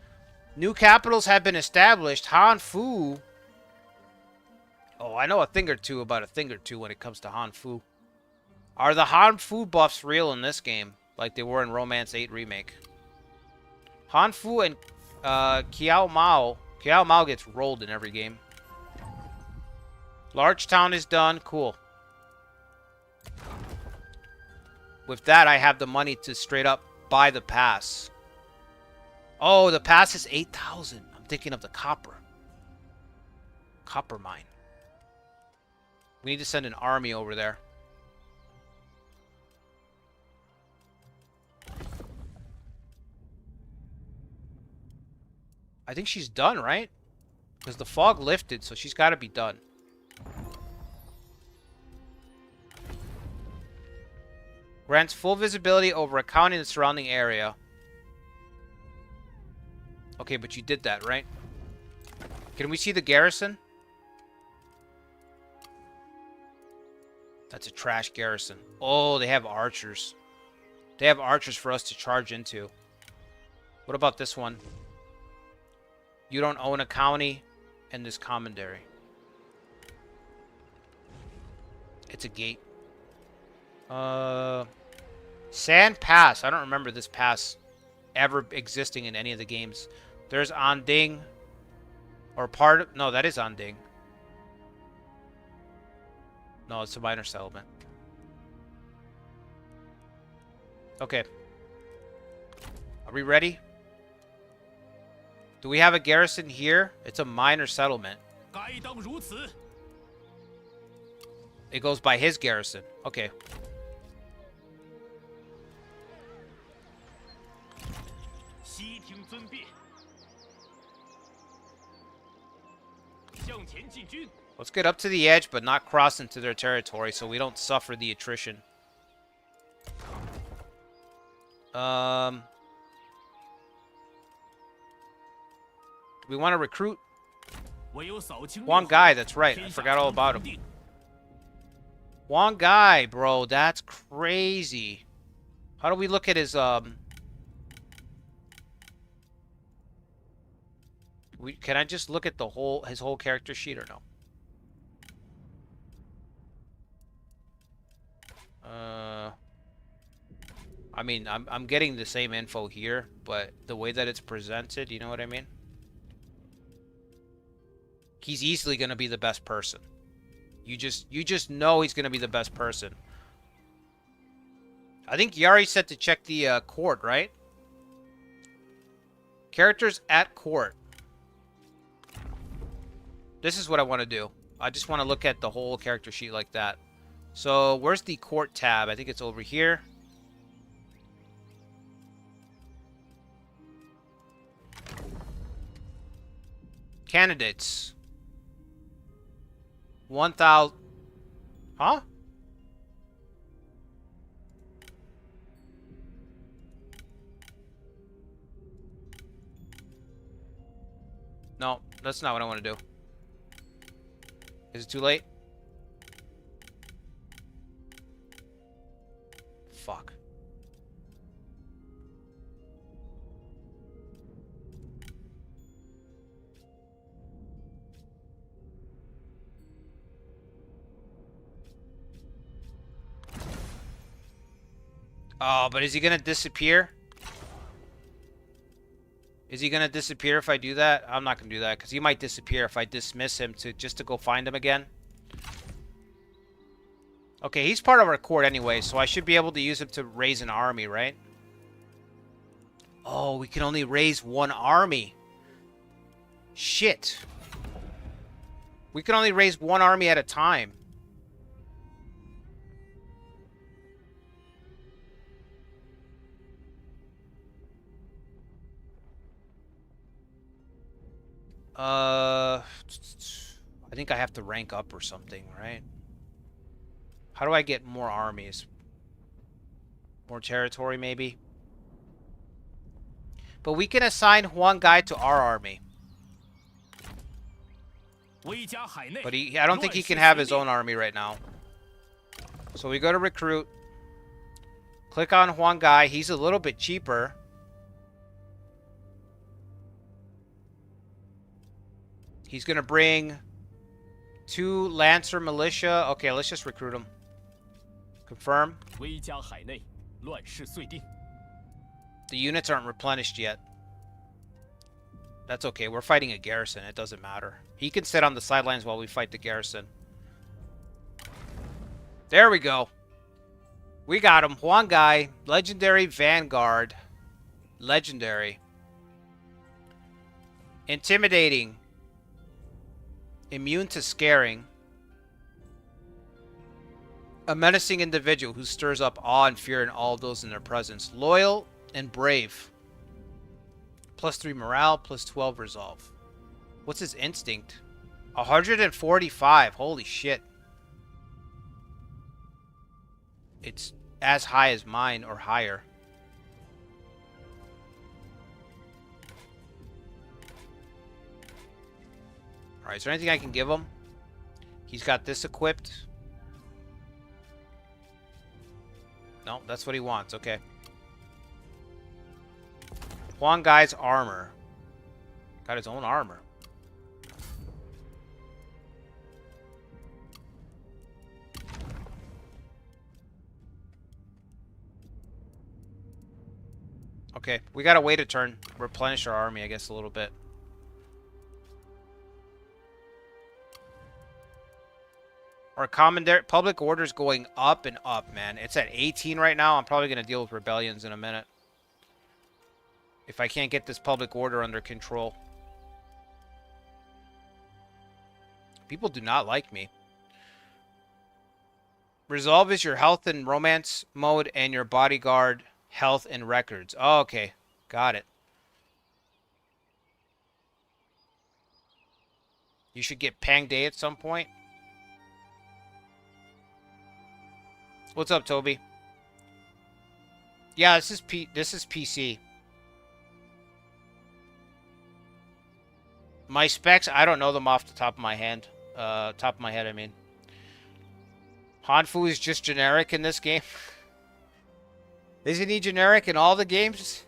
New capitals have been established. Hanfu. Oh, I know a thing or two about a thing or two when it comes to Hanfu. Are the Hanfu buffs real in this game? Like they were in Romance 8 Remake? Hanfu and Kiao Mao Kiao Mao gets rolled in every game. Large town is done. Cool. With that, I have the money to straight up buy the pass. Oh, the pass is 8,000. I'm thinking of the copper. Copper mine. We need to send an army over there. I think she's done, right? Because the fog lifted, so she's got to be done. Grants full visibility over a county and the surrounding area. Okay, but you did that, right? Can we see the garrison? That's a trash garrison. Oh, they have archers. They have archers for us to charge into. What about this one? You don't own a county and this commandery. It's a gate. Sand Pass. I don't remember this pass ever existing in any of the games. There's Anding. Or part of... No, that is Anding. No, it's a minor settlement. Okay. Are we ready? Do we have a garrison here? It's a minor settlement. It goes by his garrison. Okay. Let's get up to the edge, but not cross into their territory so we don't suffer the attrition. Do we want to recruit? One guy, that's right. I forgot all about him. One guy, bro. That's crazy. How do we look at his, can I just look at the his whole character sheet or no? I mean, I'm getting the same info here, but the way that it's presented, you know what I mean? He's easily going to be the best person. You just know he's going to be the best person. I think Yari said to check the court, right? Characters at court. This is what I want to do. I just want to look at the whole character sheet like that. So, where's the court tab? I think it's over here. Candidates. 1,000. Huh? No, that's not what I want to do. Is it too late? Fuck. Oh, but is he gonna disappear? Is he gonna disappear if I do that? I'm not gonna do that because he might disappear if I dismiss him just to go find him again. Okay, he's part of our court anyway, so I should be able to use him to raise an army, right? Oh, we can only raise one army. Shit. We can only raise one army at a time. I think I have to rank up or something, right? How do I get more armies? More territory, maybe? But we can assign one guy to our army. But I don't think he can have his own army right now. So we go to recruit. Click on Huang Gai. He's a little bit cheaper. He's going to bring 2 Lancer militia. Okay, let's just recruit him. Confirm. The units aren't replenished yet. That's okay. We're fighting a garrison. It doesn't matter. He can sit on the sidelines while we fight the garrison. There we go. We got him. Huang Gai. Legendary Vanguard. Legendary. Intimidating. Immune to scaring. A menacing individual who stirs up awe and fear in all those in their presence. Loyal and brave. +3 morale, +12 resolve. What's his instinct? 145. Holy shit. It's as high as mine or higher. Alright, is there anything I can give him? He's got this equipped. No, that's what he wants. Okay. Huang Gai's armor. Got his own armor. Okay, we gotta wait a turn. Replenish our army, I guess, a little bit. Our public order's going up and up, man. It's at 18 right now. I'm probably gonna deal with rebellions in a minute. If I can't get this public order under control. People do not like me. Resolve is your health and romance mode and your bodyguard health and records. Oh, okay. Got it. You should get Pang Day at some point. What's up, Toby? Yeah, this is PC. My specs, I don't know them off the top of my head. I mean. Hanfu is just generic in this game. Isn't he generic in all the games?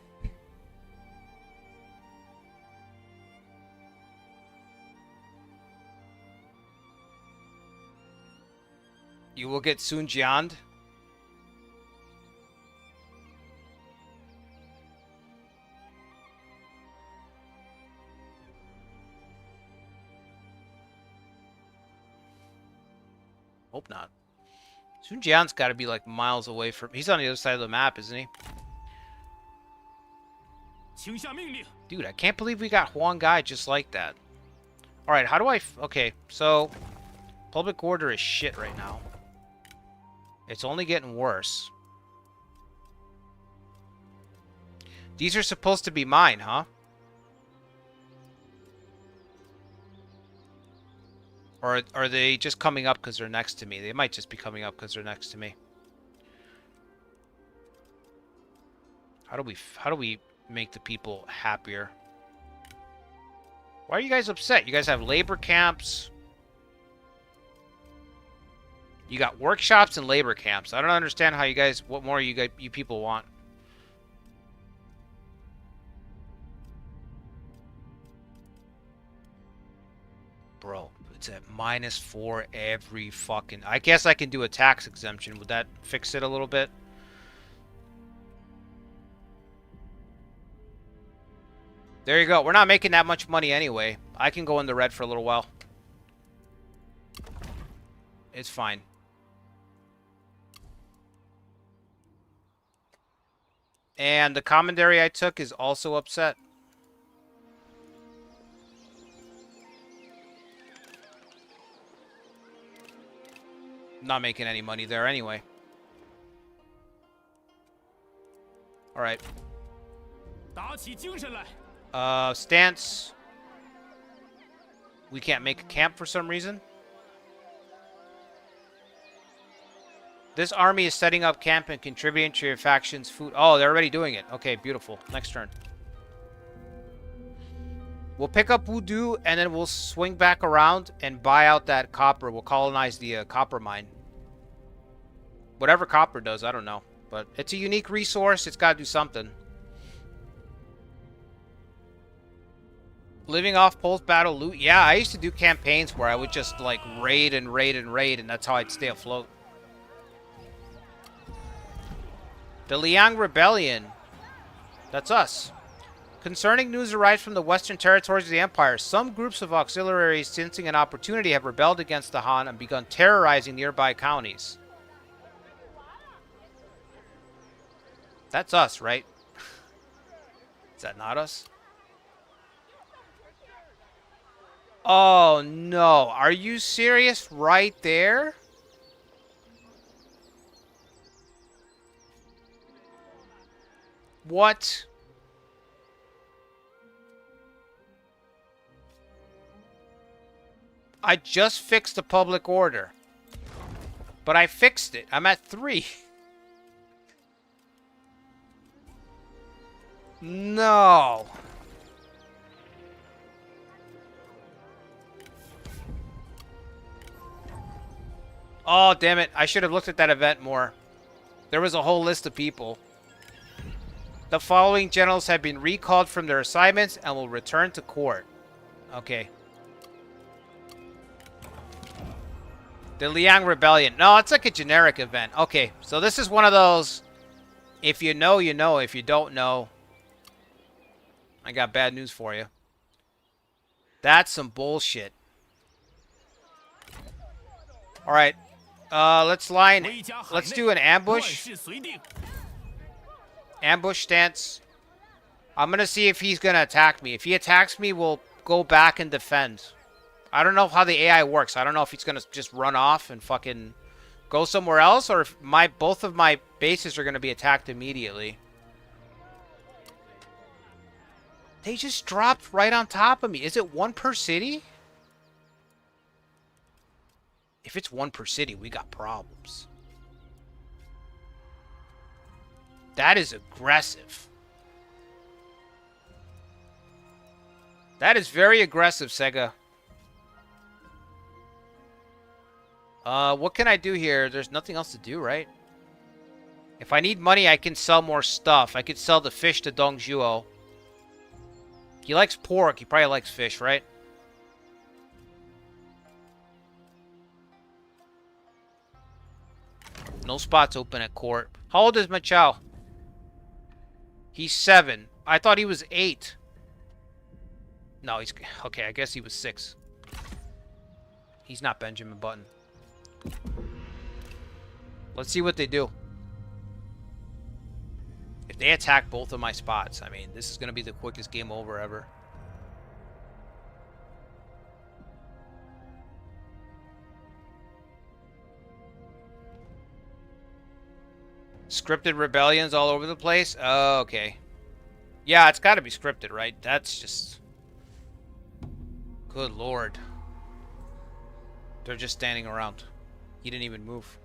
You will get Sun Jian. Hope not. Sun Jian's got to be like miles away from... He's on the other side of the map, isn't he? Dude, I can't believe we got Huang Gai just like that. Alright, how do I... Okay, so... Public order is shit right now. It's only getting worse. These are supposed to be mine, huh? Or are they just coming up because they're next to me? They might just be coming up because they're next to me. How do we make the people happier? Why are you guys upset? You guys have labor camps. You got workshops and labor camps. I don't understand how you guys... What more you people want? Bro, it's at -4 every fucking... I guess I can do a tax exemption. Would that fix it a little bit? There you go. We're not making that much money anyway. I can go in the red for a little while. It's fine. And the commandery I took is also upset. Not making any money there anyway. Alright. Stance. We can't make a camp for some reason. This army is setting up camp and contributing to your faction's food. Oh, they're already doing it. Okay, beautiful. Next turn. We'll pick up Wudu, and then we'll swing back around and buy out that copper. We'll colonize the copper mine. Whatever copper does, I don't know. But it's a unique resource. It's got to do something. Living off post-battle loot. Yeah, I used to do campaigns where I would just, like, raid, and that's how I'd stay afloat. The Liang Rebellion. That's us. Concerning news arrives from the western territories of the Empire. Some groups of auxiliaries, sensing an opportunity, have rebelled against the Han and begun terrorizing nearby counties. That's us, right? Is that not us? Oh, no. Are you serious? Right there? What? I just fixed the public order. But I fixed it. I'm at 3. No. Oh, damn it. I should have looked at that event more. There was a whole list of people. The following generals have been recalled from their assignments and will return to court. Okay. The Liang Rebellion. No, it's like a generic event. Okay, so this is one of those, if you know, you know. If you don't know, I got bad news for you. That's some bullshit. Alright. Let's do an ambush. Ambush stance. I'm gonna see if he's gonna attack me. If he attacks me, we'll go back and defend. I don't know how the AI works. I don't know if he's gonna just run off and fucking go somewhere else, or if both of my bases are gonna be attacked immediately. They just dropped right on top of me. Is it 1 per city? If it's 1 per city, we got problems. That is aggressive. That is very aggressive, Sega. What can I do here? There's nothing else to do, right? If I need money, I can sell more stuff. I could sell the fish to Dong Zhuo. He likes pork. He probably likes fish, right? No spots open at court. How old is Ma Chao? He's 7. I thought he was 8. No, he's... Okay, I guess he was 6. He's not Benjamin Button. Let's see what they do. If they attack both of my spots, I mean, this is going to be the quickest game over ever. Scripted rebellions all over the place? Oh, okay. Yeah, it's got to be scripted, right? That's just... Good lord. They're just standing around. He didn't even move.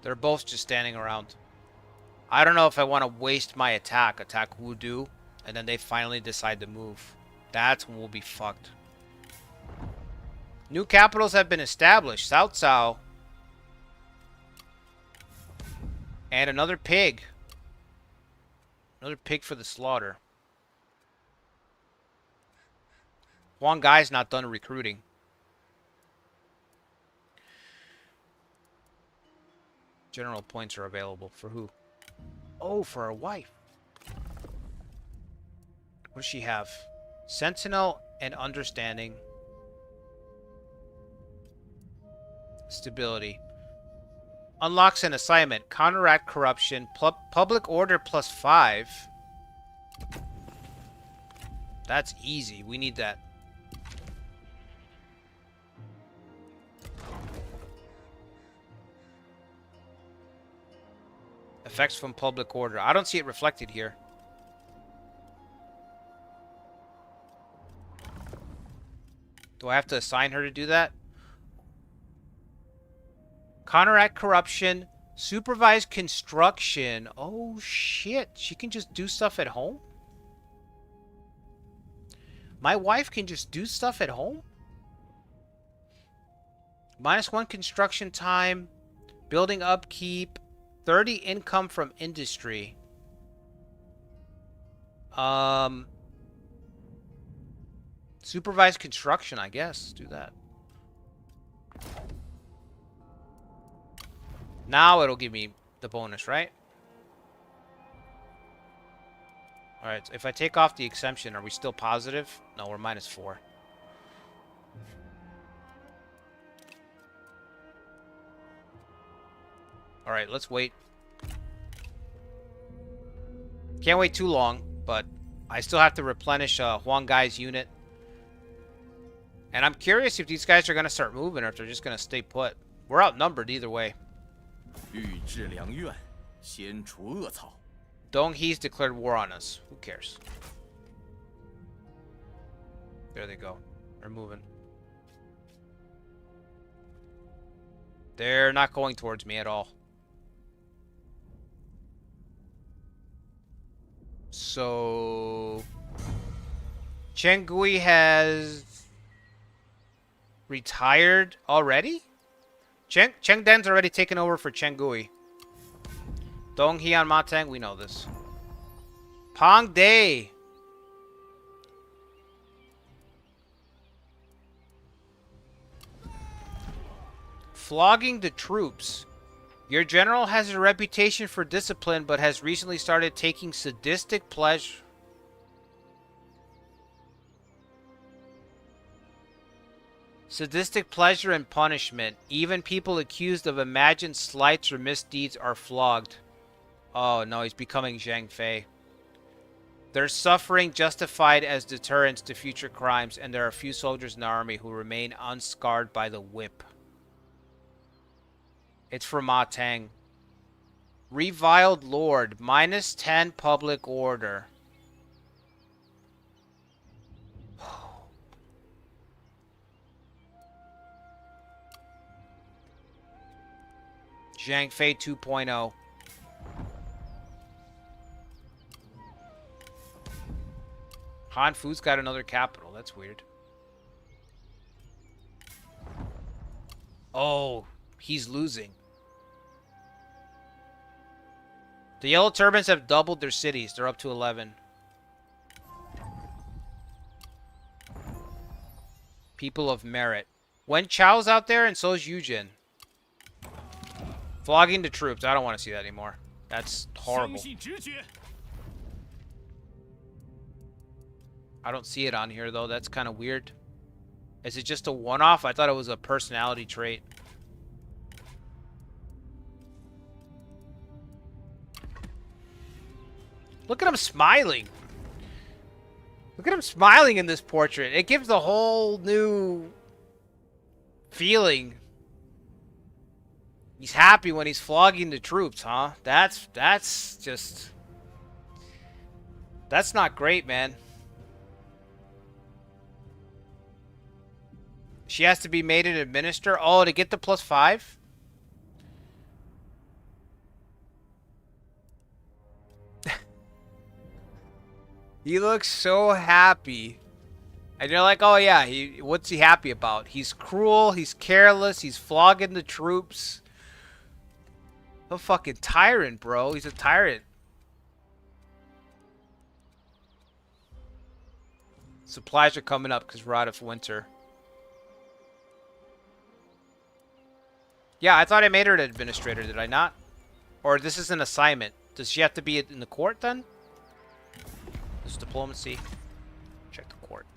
They're both just standing around. I don't know if I want to waste my attack Wudu, and then they finally decide to move. That's when we'll be fucked. New capitals have been established. Cao Cao. And another pig. Another pig for the slaughter. Huang Gai's not done recruiting. General points are available. For who? Oh, for our wife. What does she have? Sentinel and understanding. Stability. Unlocks an assignment. Counteract corruption. Public order +5. That's easy. We need that. Effects from public order. I don't see it reflected here. Do I have to assign her to do that? Counteract corruption. Supervise construction. Oh, shit. She can just do stuff at home? My wife can just do stuff at home? -1 construction time. Building upkeep. 30 income from industry. Supervise construction, I guess. Do that. Now it'll give me the bonus, right? Alright, so if I take off the exemption, are we still positive? No, we're -4. Alright, let's wait. Can't wait too long, but I still have to replenish Huang Gai's unit. And I'm curious if these guys are going to start moving or if they're just going to stay put. We're outnumbered either way.
欲治良院，先除恶草。
Dong He's declared war on us. Who cares? There they go. They're moving. They're not going towards me at all. So... Chen Gui has... retired already? Cheng Den's already taken over for Chen Gui. Dong He on Ma Teng, we know this. Pang Day. Flogging the troops. Your general has a reputation for discipline, but has recently started taking sadistic pleasure. Sadistic pleasure and punishment. Even people accused of imagined slights or misdeeds are flogged. Oh no, he's becoming Zhang Fei. Their suffering justified as deterrence to future crimes, and there are few soldiers in the army who remain unscarred by the whip. It's for Ma Teng. Reviled Lord, -10 public order. Zhang Fei 2.0. Han Fu's got another capital. That's weird. Oh, he's losing. The Yellow Turbans have doubled their cities. They're up to 11. People of merit. Wen Chao's out there, and so is Yujin. Flogging the troops. I don't want to see that anymore. That's horrible. I don't see it on here, though. That's kind of weird. Is it just a one-off? I thought it was a personality trait. Look at him smiling. Look at him smiling in this portrait. It gives a whole new feeling. He's happy when he's flogging the troops, huh? That's just... That's not great, man. She has to be made an administrator. Oh, to get the +5? He looks so happy. And you're like, oh yeah, what's he happy about? He's cruel, he's careless, he's flogging the troops. A fucking tyrant, bro. He's a tyrant. Supplies are coming up because we're out of winter. Yeah, I thought I made her an administrator, did I not? Or this is an assignment. Does she have to be in the court then? This is diplomacy. Check the court.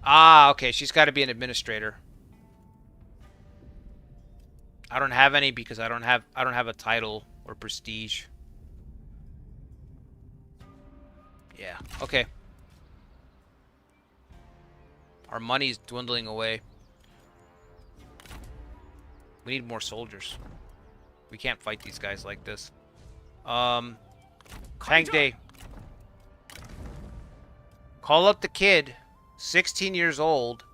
Ah, okay, she's got to be an administrator. I don't have any because I don't have a title or prestige. Yeah, okay. Our money's dwindling away. We need more soldiers. We can't fight these guys like this. Tang Day. Call up the kid. 16 years old.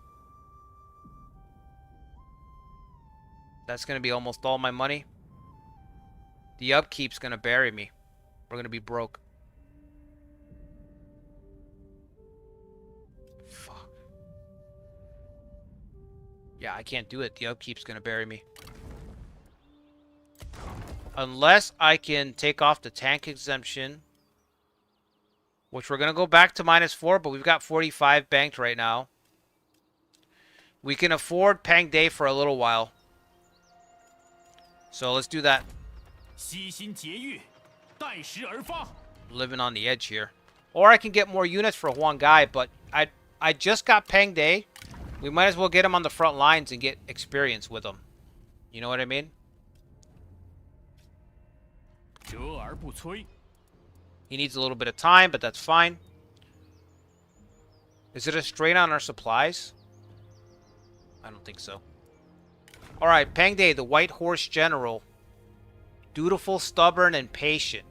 That's going to be almost all my money. The upkeep's going to bury me. We're going to be broke. Fuck. Yeah, I can't do it. The upkeep's going to bury me. Unless I can take off the tank exemption. Which we're going to go back to -4, but we've got 45 banked right now. We can afford Pang Day for a little while. So let's do that.
悉心节欲，待时而发。
Living on the edge here. Or I can get more units for one guy, but I just got Peng Day. We might as well get him on the front lines and get experience with him. You know what I mean?
折而不摧。
He needs a little bit of time, but that's fine. Is it a strain on our supplies? I don't think so. Alright, Peng Day, the White Horse General. Dutiful, stubborn, and patient.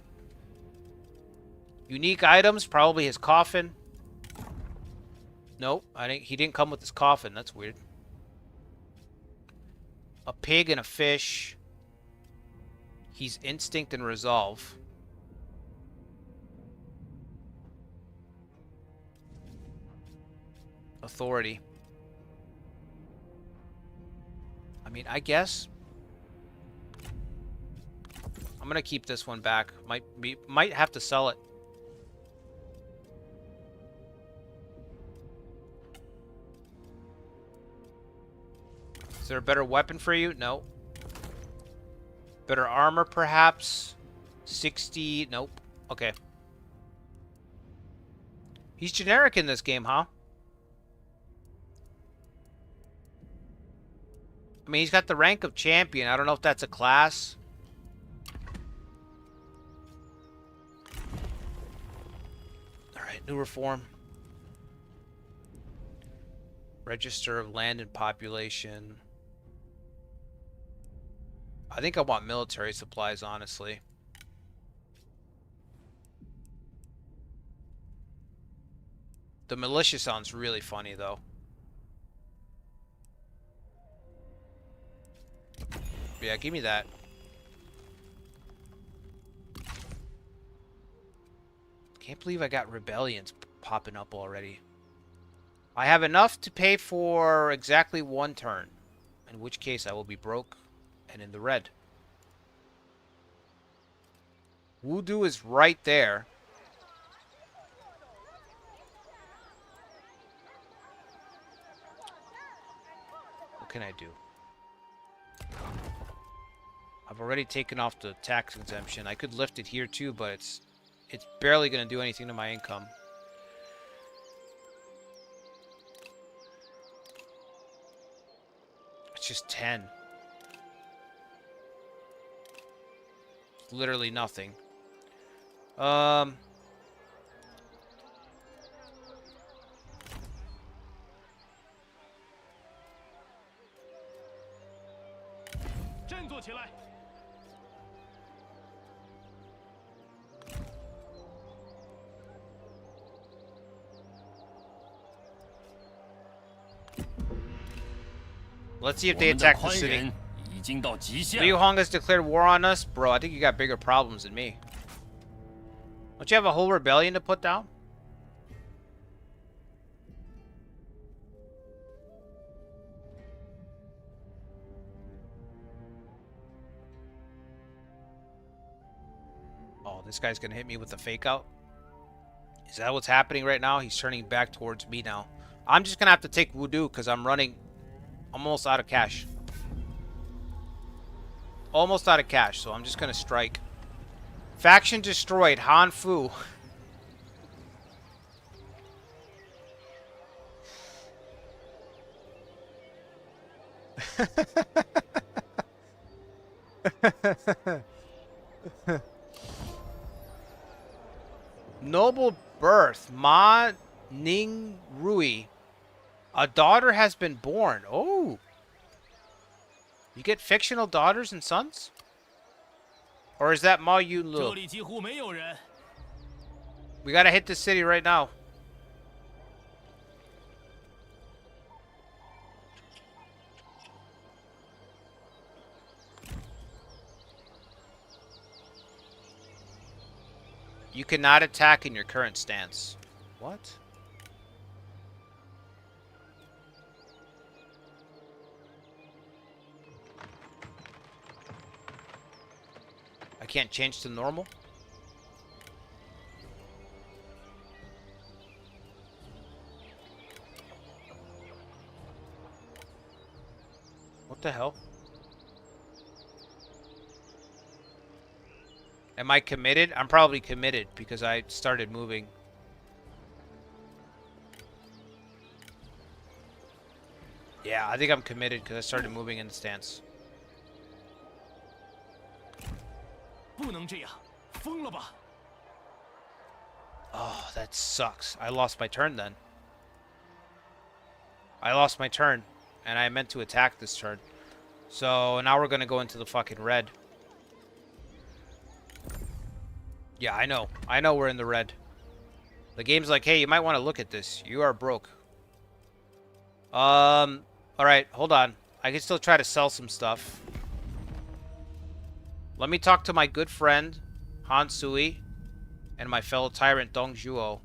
Unique items, probably his coffin. Nope, he didn't come with his coffin. That's weird. A pig and a fish. He's instinct and resolve. Authority. I mean, I guess I'm gonna keep this one back. Might have to sell it. Is there a better weapon for you? No. Better armor, perhaps? 60. Nope. Okay. He's generic in this game, huh? I mean, he's got the rank of champion. I don't know if that's a class. Alright, new reform. Register of land and population. I think I want military supplies, honestly. The militia sounds really funny, though. Yeah, give me that. Can't believe I got rebellions popping up already. I have enough to pay for exactly one turn. In which case I will be broke and in the red. Wudu is right there. What can I do? I've already taken off the tax exemption. I could lift it here too, but it's barely going to do anything to my income. It's just 10. It's literally nothing.
振作起来！
Let's see if they attack the city. Liu Hong has declared war on us? Bro, I think you got bigger problems than me. Don't you have a whole rebellion to put down? Oh, this guy's gonna hit me with a fake out? Is that what's happening right now? He's turning back towards me now. I'm just gonna have to take Wudu because I'm almost out of cash. Almost out of cash, so I'm just gonna strike. Faction destroyed. Han Fu. Noble birth. Ma Ning Rui. A daughter has been born. Oh. You get fictional daughters and sons? Or is that Ma Yun Lu?
这里几乎没有人。
We gotta hit the city right now. You cannot attack in your current stance. What? I can't change to normal? What the hell? Am I committed? I'm probably committed because I started moving. Yeah, I think I'm committed because I started moving in the stance.
不能这样，疯了吧？
Oh, that sucks. I lost my turn then. I lost my turn, and I meant to attack this turn. So now we're gonna go into the fucking red. Yeah, I know. I know we're in the red. The game's like, hey, you might want to look at this. You are broke. Alright, hold on. I can still try to sell some stuff. Let me talk to my good friend, Han Sui, and my fellow tyrant, Dong Zhuo.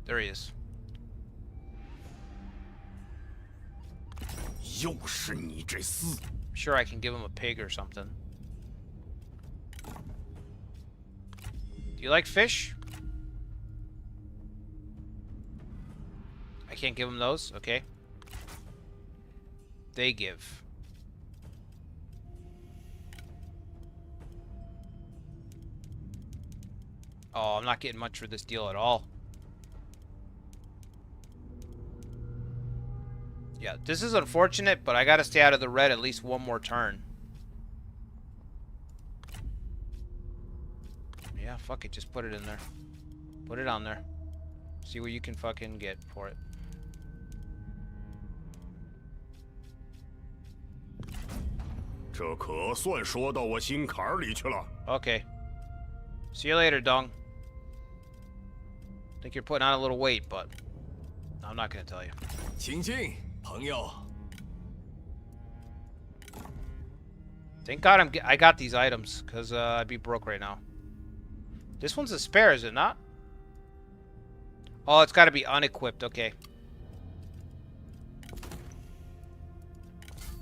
There he is.
又是你这厮！
I'm sure I can give him a pig or something. Do you like fish? I can't give him those? Okay. They give. Oh, I'm not getting much for this deal at all. Yeah, this is unfortunate, but I gotta stay out of the red at least one more turn. Yeah, fuck it, just put it in there. Put it on there. See what you can fucking get for it. Okay. See you later, Dong. Think you're putting on a little weight, but I'm not gonna tell you.
请进，朋友。
Thank God I got these items, because I'd be broke right now. This one's a spare, is it not? Oh, it's got to be unequipped. Okay.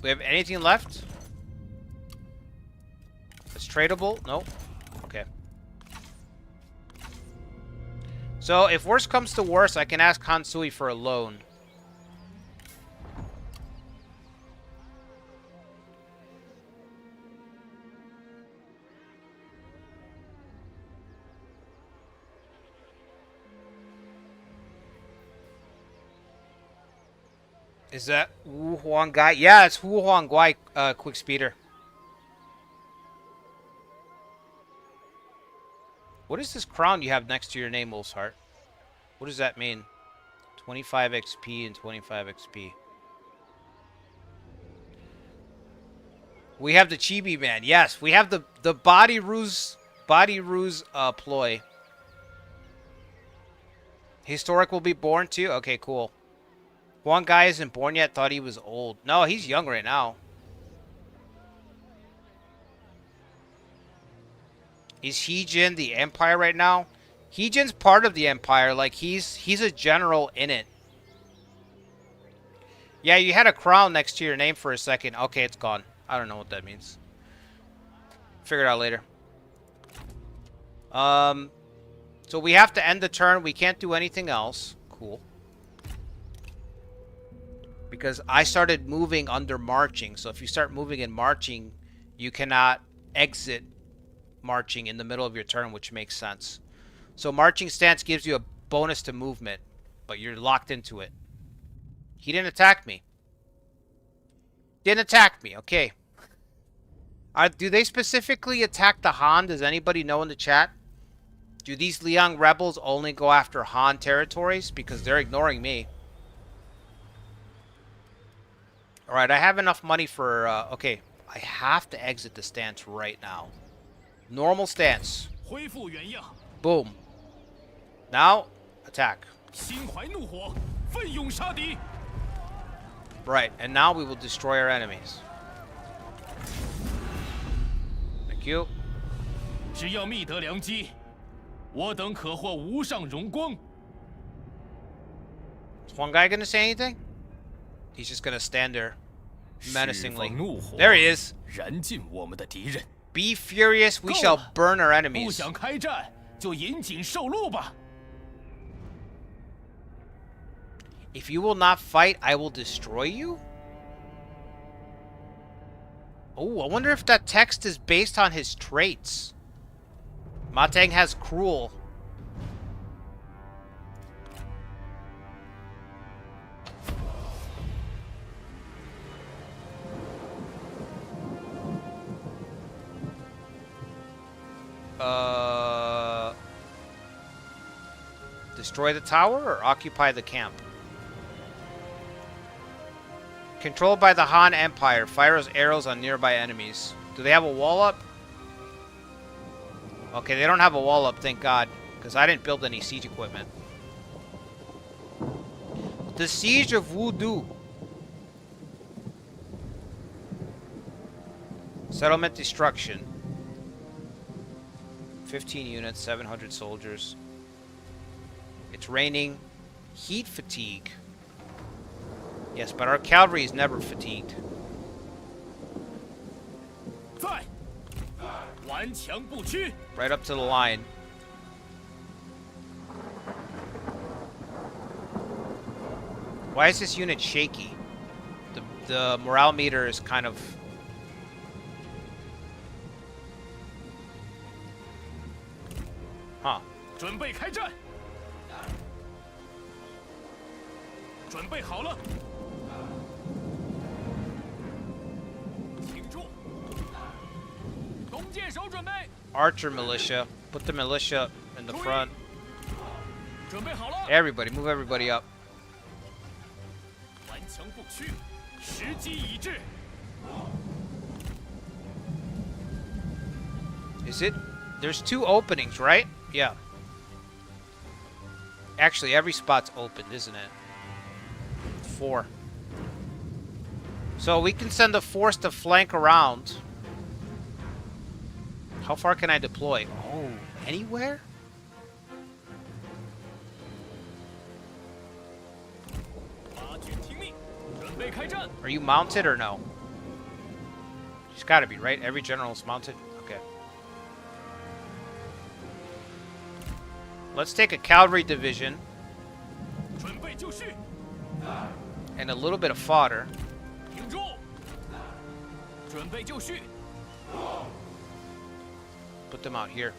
We have anything left? It's tradable? Nope. Okay. So, if worse comes to worse, I can ask Hansui for a loan. Is that Wu Huang Guai? Yeah, it's Wu Huang Guai, quick speeder. What is this crown you have next to your name, Wolf's Heart? What does that mean? 25 XP and 25 XP. We have the Chibi Man. Yes, we have the body ruse ploy. Historic will be born too? Okay, cool. One guy isn't born yet, thought he was old. No, he's young right now. Is Heejin the Empire right now? Heejin's part of the Empire. Like, he's a general in it. Yeah, you had a crown next to your name for a second. Okay, it's gone. I don't know what that means. Figure it out later. So we have to end the turn. We can't do anything else. Cool. Because I started moving under marching. So if you start moving in marching, you cannot exit marching in the middle of your turn, which makes sense. So marching stance gives you a bonus to movement, but you're locked into it. He didn't attack me. Didn't attack me. Okay. Do they specifically attack the Han? Does anybody know in the chat? Do these Liang rebels only go after Han territories? Because they're ignoring me. Alright, I have enough money for... okay, I have to exit the stance right now. Normal stance. Boom. Now, attack. Right, and now we will destroy our enemies. Thank you.
只要觅得良机，我等可获无上荣光。
Is one guy gonna say anything? He's just gonna stand there menacingly. There he is.
燃尽我们的敌人。
Be furious, we shall burn our
不
enemies.
想开战，就引颈受戮吧。
If you will not fight, I will destroy you? Oh, I wonder if that text is based on his traits. Ma Teng has cruel. Destroy the tower or occupy the camp? Controlled by the Han Empire. Fires arrows on nearby enemies. Do they have a wall up? Okay, they don't have a wall up, thank God. Because I didn't build any siege equipment. The Siege of Wudu. Settlement destruction. 15 units, 700 soldiers. It's raining. Heat fatigue. Yes, but our cavalry is never fatigued. Right up to the line. Why is this unit shaky? The morale meter is kind of... Huh.
准备开战。准备好了，请住。弓箭手准备。
Archer militia. Put the militia in the front.
准备好了。
Everybody, move everybody up.
顽强不屈，时机已至。
Is it? There's 2 openings, right? Yeah. Actually, every spot's open, isn't it? 4. So we can send a force to flank around. How far can I deploy? Oh, anywhere? Are you mounted or no? She's gotta be, right? Every general's mounted? Okay. Let's take a cavalry division. And a little bit of fodder. Put them out here.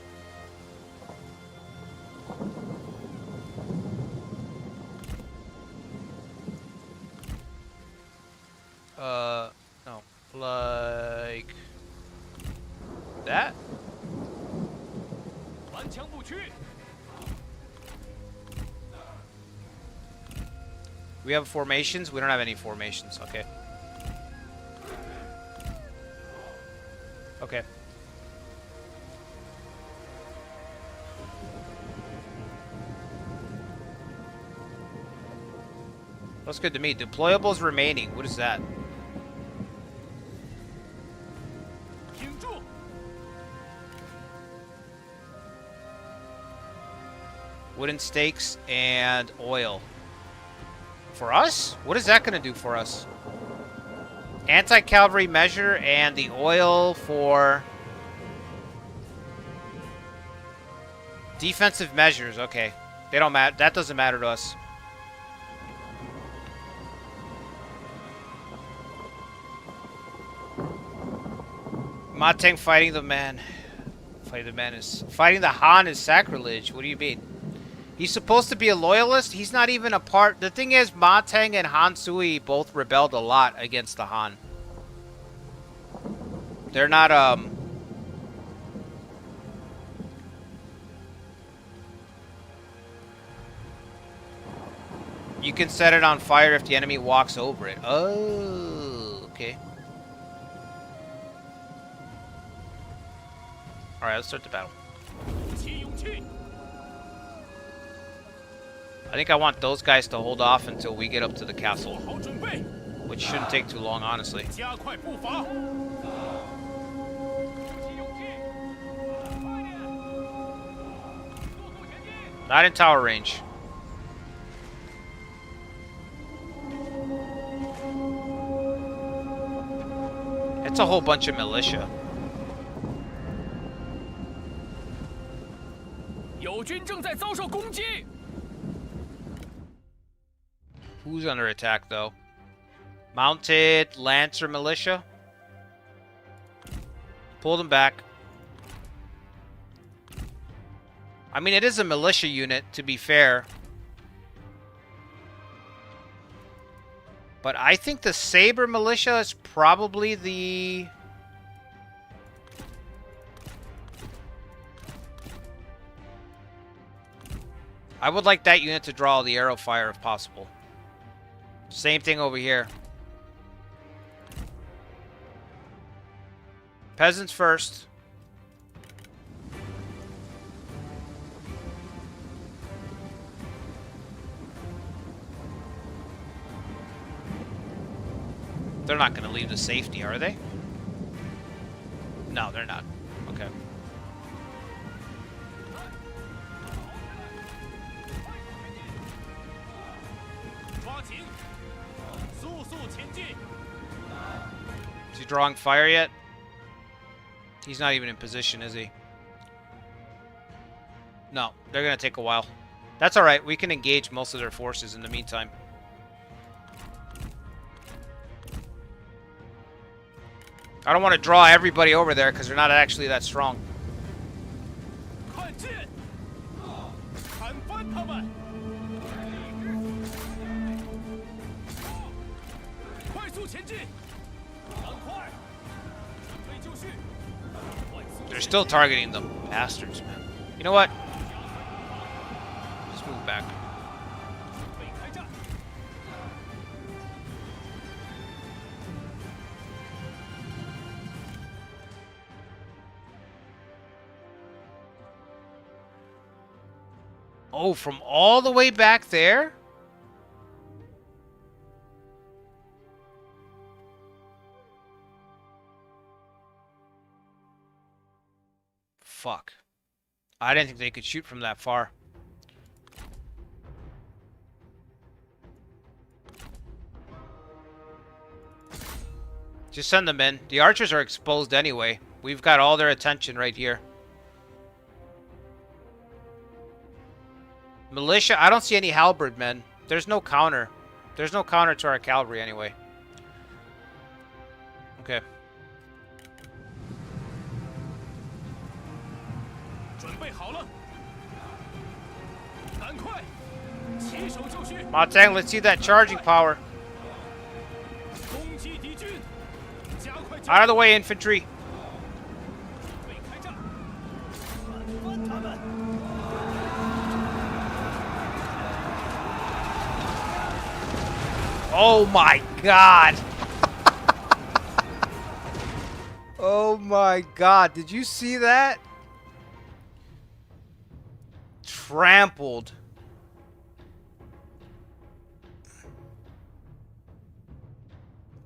No. Like... that? We have formations? We don't have any formations. Okay. Okay. Looks good to me. Deployables remaining. What is that? Wooden stakes and oil. For us? What is that going to do for us? Anti-cavalry measure and the oil for... defensive measures. Okay. They don't matter. That doesn't matter to us. Ma Teng fighting the man. Fighting the man is... fighting the Han is sacrilege. What do you mean? He's supposed to be a loyalist? He's not even a part... The thing is, Ma Teng and Han Sui both rebelled a lot against the Han. They're not, You can set it on fire if the enemy walks over it. Oh, okay. Alright, let's start the battle. I think I want those guys to hold off until we get up to the castle. Which shouldn't take too long, honestly. Not in tower range. It's a whole bunch of militia. Who's under attack, though? Mounted Lancer militia? Pull them back. I mean, it is a militia unit, to be fair. But I think the Saber militia is probably the... I would like that unit to draw the arrow fire if possible. Same thing over here. Peasants first. They're not going to leave the safety, are they? No, they're not. Okay. Is he drawing fire yet? He's not even in position, is he? No, they're going to take a while. That's alright. We can engage most of their forces in the meantime. I don't want to draw everybody over there because they're not actually that strong. They're still targeting them, bastards, man. You know what? Let's move back. Oh, from all the way back there? Fuck. I didn't think they could shoot from that far. Just send them in. The archers are exposed anyway. We've got all their attention right here. Militia, I don't see any halberd men. There's no counter. There's no counter to our cavalry anyway. Okay. Ma Teng, let's see that charging power. Out of the way, infantry. Oh my god. Oh my god. Did you see that? Trampled.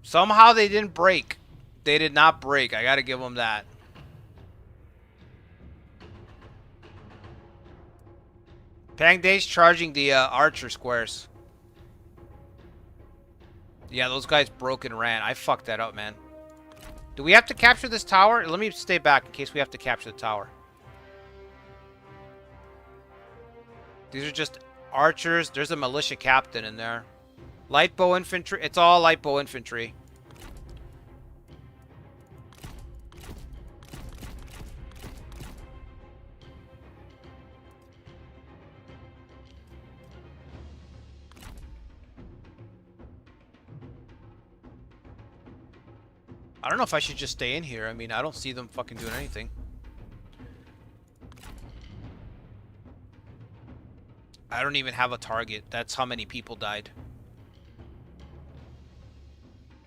Somehow they didn't break. They did not break. I gotta give them that. Pang Day's charging the archer squares. Yeah, those guys broke and ran. I fucked that up, man. Do we have to capture this tower? Let me stay back in case we have to capture the tower. These are just archers. There's a militia captain in there. Light bow infantry. It's all light bow infantry. I don't know if I should just stay in here. I mean, I don't see them fucking doing anything. I don't even have a target. That's how many people died.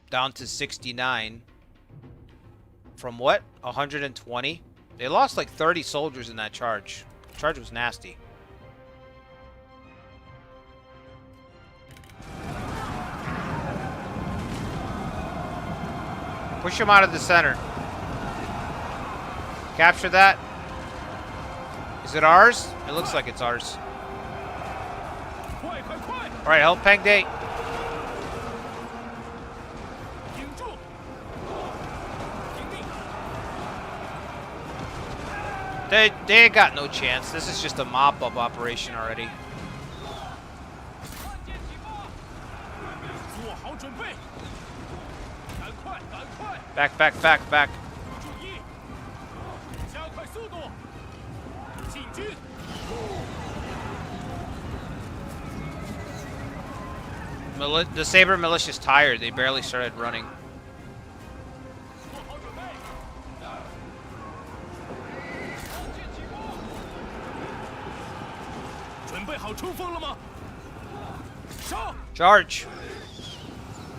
Down to 69. From what? 120? They lost like 30 soldiers in that charge. The charge was nasty. Push him out of the center. Capture that. Is it ours? It looks like it's ours. Alright, help Peng Day. They got no chance. This is just a mop-up operation already. Back, back, back, back.
军。
The Saber Militia's tired. They barely started running.
做好准备。火箭起火。准备好冲锋了吗？杀！
Charge!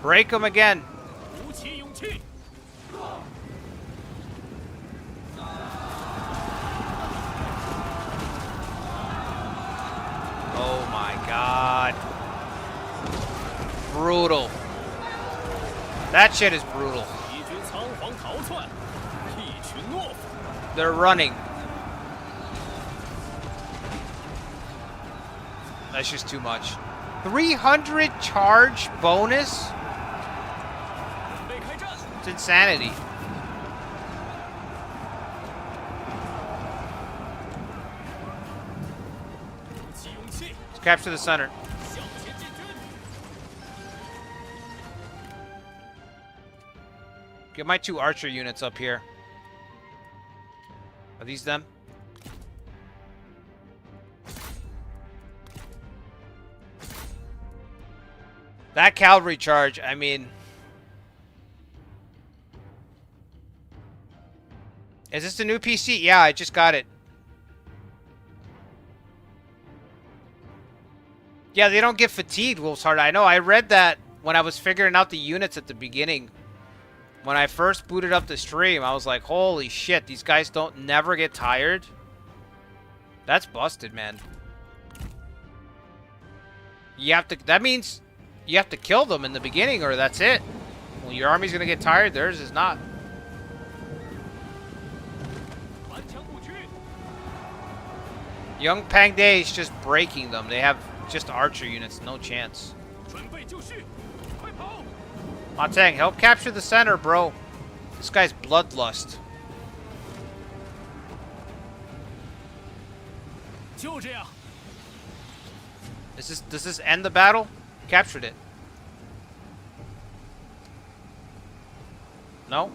Break them again.
鼓起勇气。
Oh my god. Brutal. That shit is brutal.
敌军仓皇逃窜，一群懦夫。
They're running. That's just too much. 300 charge bonus?
准备开战。
It's insanity. Let's capture the center.
向前进军。
Get my 2 archer units up here. Are these them? That cavalry charge, I mean... Is this the new PC? Yeah, I just got it. Yeah, they don't get fatigued, Wolf's Heart. I know, I read that when I was figuring out the units at the beginning. When I first booted up the stream, I was like, holy shit, these guys don't never get tired. That's busted, man. You have to, that means you have to kill them in the beginning or that's it. Well, your army's gonna get tired, theirs is not.
顽强不屈。
Young Pang Day is just breaking them. They have just archer units, no chance.
准备就绪，快跑！
Teng, help capture the center, bro. This guy's bloodlust.
就这样。
Does this end the battle? Captured it. No?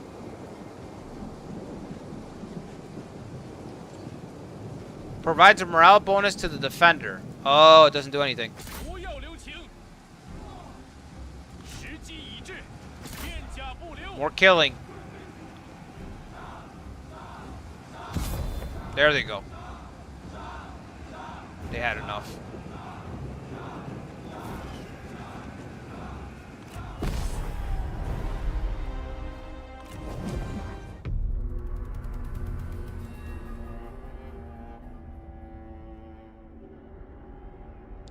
Provides a morale bonus to the defender. Oh, it doesn't do anything.
不要留情。时机已至，片甲不留。
More killing. There they go. They had enough.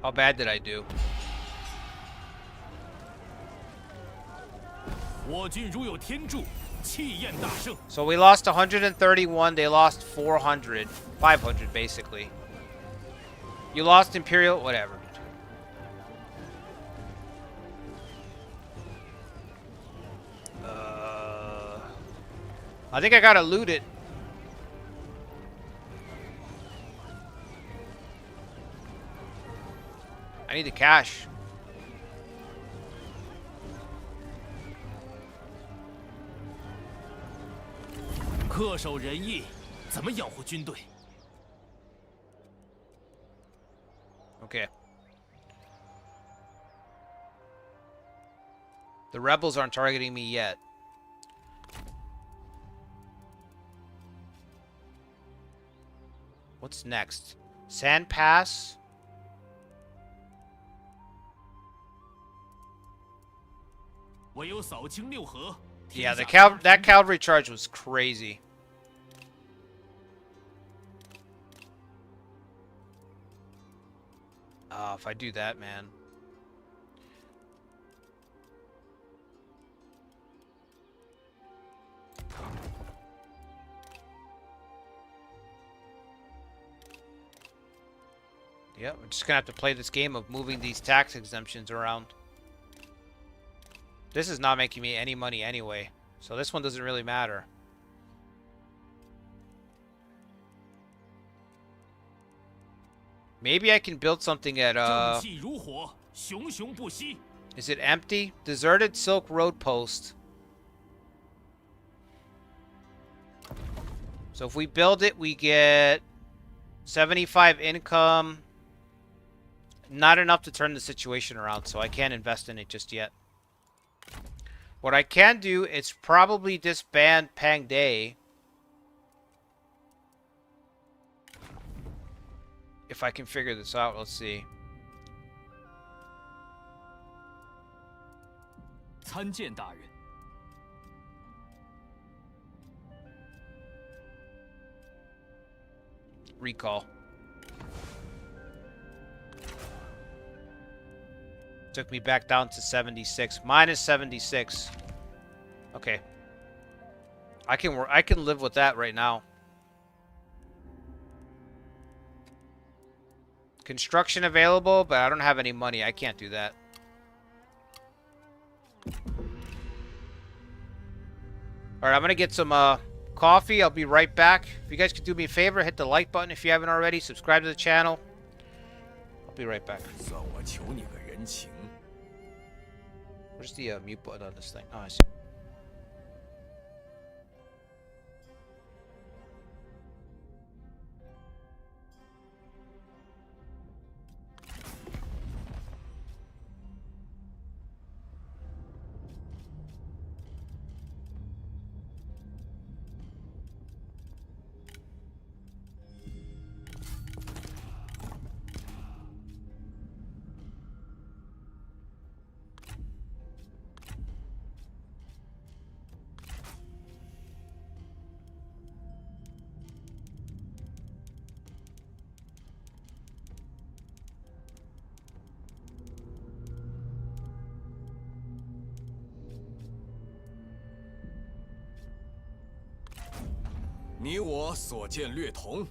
How bad did I do?
我军如有天助，气焰大盛。
So we lost 131, they lost 400. 500, basically. You lost Imperial, whatever. I think I gotta loot it. I need the cash.
恪守仁义，怎么养活军队？
Okay. The rebels aren't targeting me yet. What's next? Sand Pass? Yeah, that cavalry charge was crazy. Oh, if I do that, man. Yep, we're just gonna have to play this game of moving these tax exemptions around. This is not making me any money anyway, so this one doesn't really matter. Maybe I can build something at, is it empty? Deserted Silk Road Post. So if we build it, we get 75 income. Not enough to turn the situation around, so I can't invest in it just yet. What I can do is probably disband Pang Day. If I can figure this out, let's see.
参见大人。
Recall. Took me back down to 76. Minus 76. Okay. I can live with that right now. Construction available, but I don't have any money. I can't do that. Alright, I'm gonna get some coffee. I'll be right back. If you guys could do me a favor, hit the like button if you haven't already. Subscribe to the channel. I'll be right back.
算我求你个人情。
Where's the mute button on this thing? Oh, I see.
"你我所见略同。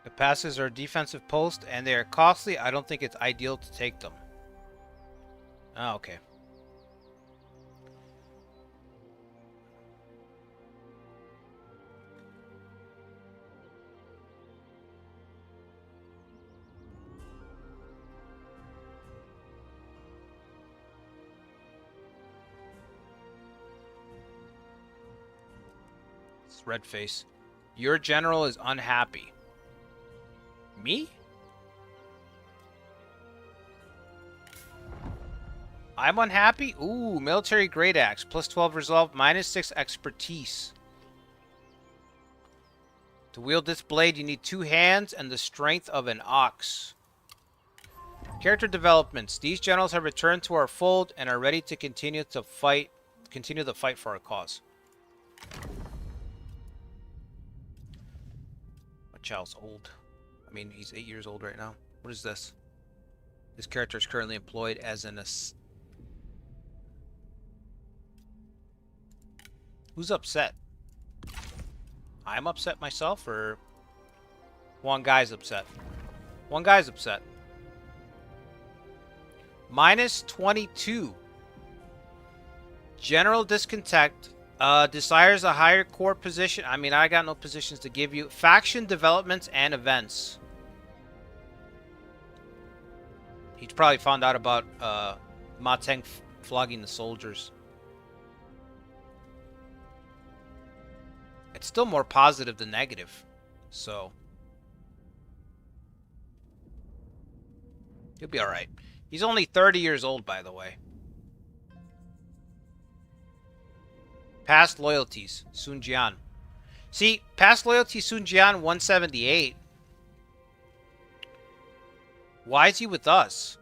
The passes are defensive post and they are costly. I don't think it's ideal to take them. Oh, okay. It's red face. Your general is unhappy. Me? I'm unhappy? Ooh, military great axe. Plus 12 resolve, minus 6 expertise. To wield this blade, you need 2 hands and the strength of an ox. Character developments. These generals have returned to our fold and are ready to continue the fight for our cause. My child's old. I mean, he's 8 years old right now. What is this? This character is currently employed as an Who's upset? I'm upset myself, or one guy's upset? One guy's upset. Minus 22. General discontent. Desires a higher core position. I mean, I got no positions to give you. Faction developments and events. He's probably found out about Teng flogging the soldiers. It's still more positive than negative. So he'll be alright. He's only 30 years old, by the way. Past loyalties, Sun Jian. See, past loyalties, Sun Jian, 178. Why is he with us?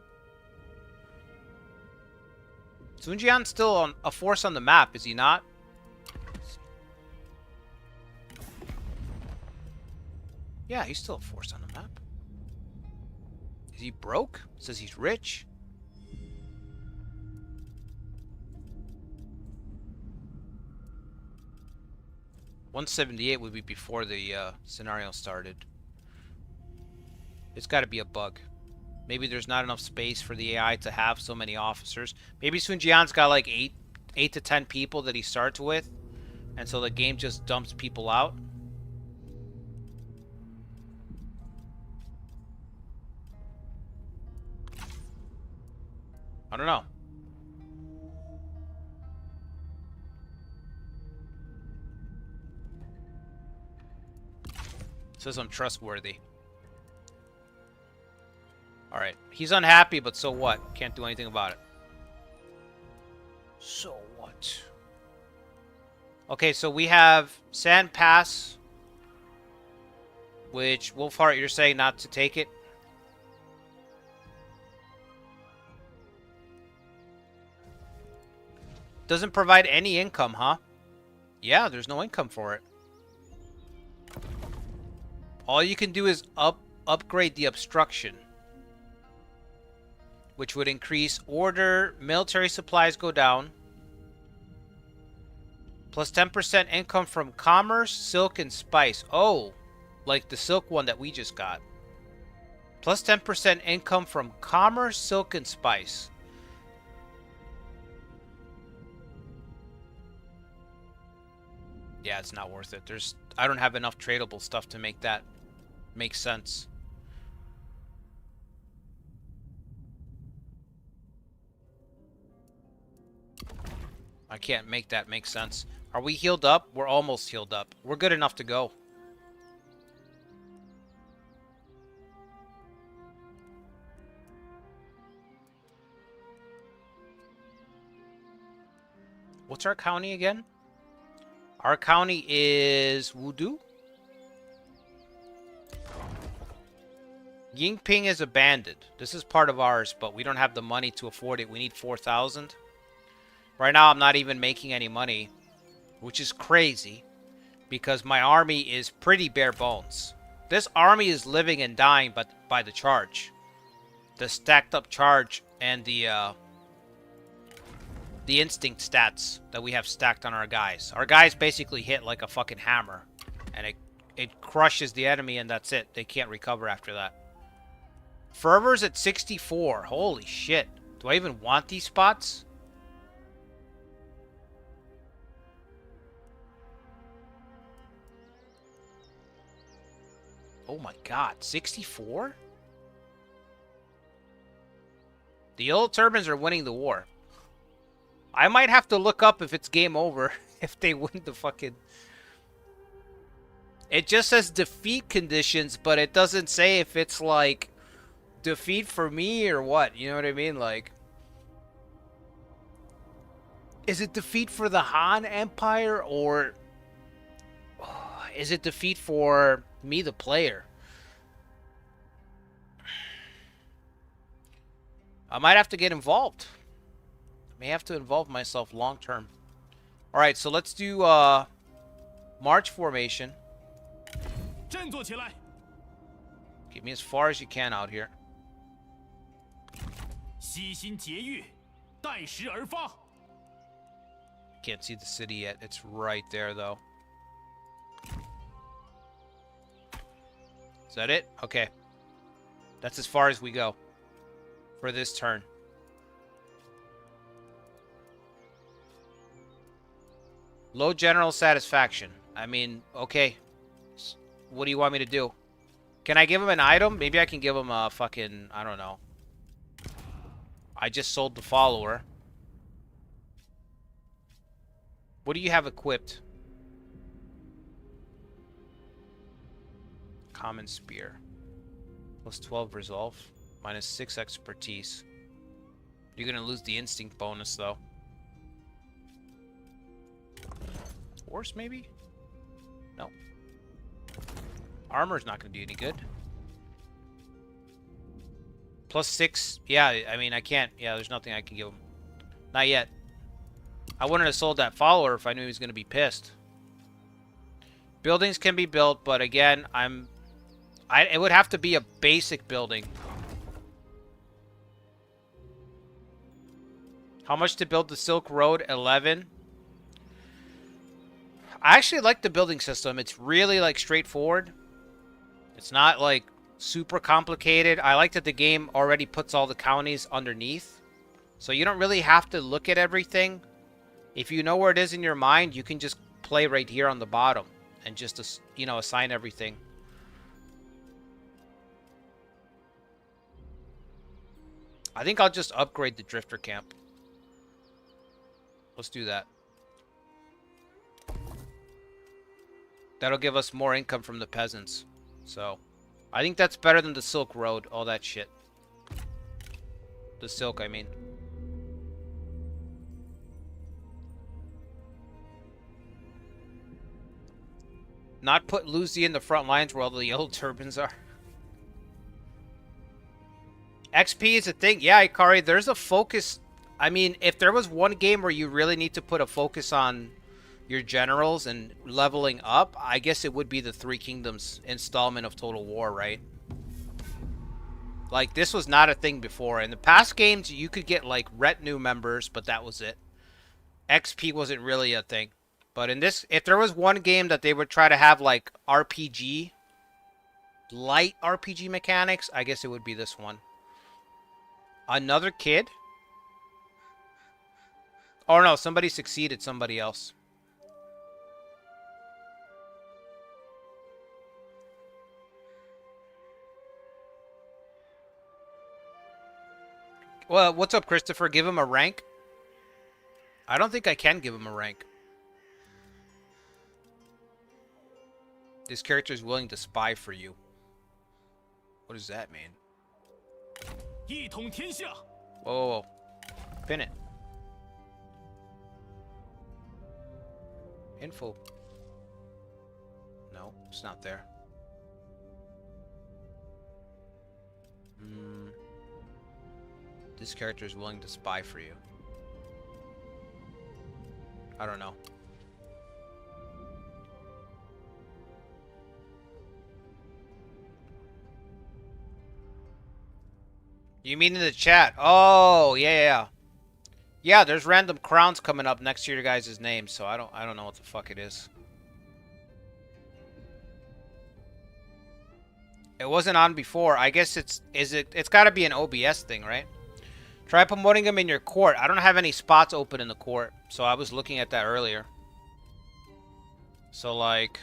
Sun Jian's still a force on the map, is he not? Yeah, he's still a force on the map. Is he broke? Says he's rich. $178 would be before the scenario started. It's got to be a bug. Maybe there's not enough space for the AI to have so many officers. Maybe Sun Jian's got like 8 to 10 people that he starts with, and so the game just dumps people out. I don't know. Says I'm trustworthy. Alright. He's unhappy, but so what? Can't do anything about it. So what? Okay, so we have Sand Pass. Which, Wolfheart, you're saying not to take it? Doesn't provide any income, huh? Yeah, there's no income for it. All you can do is upgrade the obstruction, which would increase order. Military supplies go down. Plus 10% income from commerce, silk, and spice. Oh, like the silk one that we just got. Plus 10% income from commerce, silk, and spice. Yeah, it's not worth it. I don't have enough tradable stuff to make that make sense. I can't make that make sense. Are we healed up? We're almost healed up. We're good enough to go. What's our county again? Our county is Wudu. Yingping is abandoned. This is part of ours, but we don't have the money to afford it. We need 4,000. Right now, I'm not even making any money, which is crazy because my army is pretty bare bones. This army is living and dying by the charge. The stacked up charge and the instinct stats that we have stacked on our guys. Our guys basically hit like a fucking hammer, and it crushes the enemy and that's it. They can't recover after that. Fervor's at 64. Holy shit. Do I even want these spots? Oh my god, 64? The Yellow Turbans are winning the war. I might have to look up if it's game over if they win the fucking... It just says defeat conditions, but it doesn't say if it's like defeat for me or what. You know what I mean? Like, is it defeat for the Han Empire or is it defeat for me, the player? I might have to get involved. I may have to involve myself long term. All right, so let's do march formation.
振作起来！
Get me as far as you can out here.
悉心节欲，待时而发。
Can't see the city yet. It's right there, though. Is that it? Okay. That's as far as we go for this turn. Low general satisfaction. I mean, okay. What do you want me to do? Can I give him an item? Maybe I can give him a fucking... I don't know. I just sold the follower. What do you have equipped? Common spear. Plus 12 resolve. Minus 6 expertise. You're gonna lose the instinct bonus though. Horse maybe? No. Armor's not gonna do any good. Plus 6. Yeah, I mean I can't. Yeah, there's nothing I can give him. Not yet. I wouldn't have sold that follower if I knew he was going to be pissed. Buildings can be built, but again, it would have to be a basic building. How much to build the Silk Road? 11. I actually like the building system. It's really like straightforward. It's not like super complicated. I like that the game already puts all the counties underneath. So you don't really have to look at everything. If you know where it is in your mind, you can just play right here on the bottom and just, you know, assign everything. I think I'll just upgrade the Drifter Camp. Let's do that. That'll give us more income from the peasants. So, I think that's better than the Silk Road, all that shit. The silk, I mean. Not put Lucy in the front lines where all the yellow turbans are. XP is a thing. Yeah, Ikari, there's a focus. I mean, if there was one game where you really need to put a focus on your generals and leveling up, I guess it would be the Three Kingdoms installment of Total War, right? Like, this was not a thing before. In the past games, you could get, like, retinue members, but that was it. XP wasn't really a thing. But in this, if there was one game that they would try to have, like, RPG, light RPG mechanics, I guess it would be this one. Another kid? Oh, no, somebody succeeded somebody else. Well, what's up, Christopher? Give him a rank? I don't think I can give him a rank. This character is willing to spy for you. What does that mean?
一统天下.
Whoa, whoa, whoa. Pin it. Info. No, it's not there. This character is willing to spy for you. I don't know. You mean in the chat? Oh, yeah. Yeah, there's random crowns coming up next to your guys' names, so I don't know what the fuck it is. It wasn't on before. I guess it's got to be an OBS thing, right? Try promoting him in your court. I don't have any spots open in the court, so I was looking at that earlier. So like,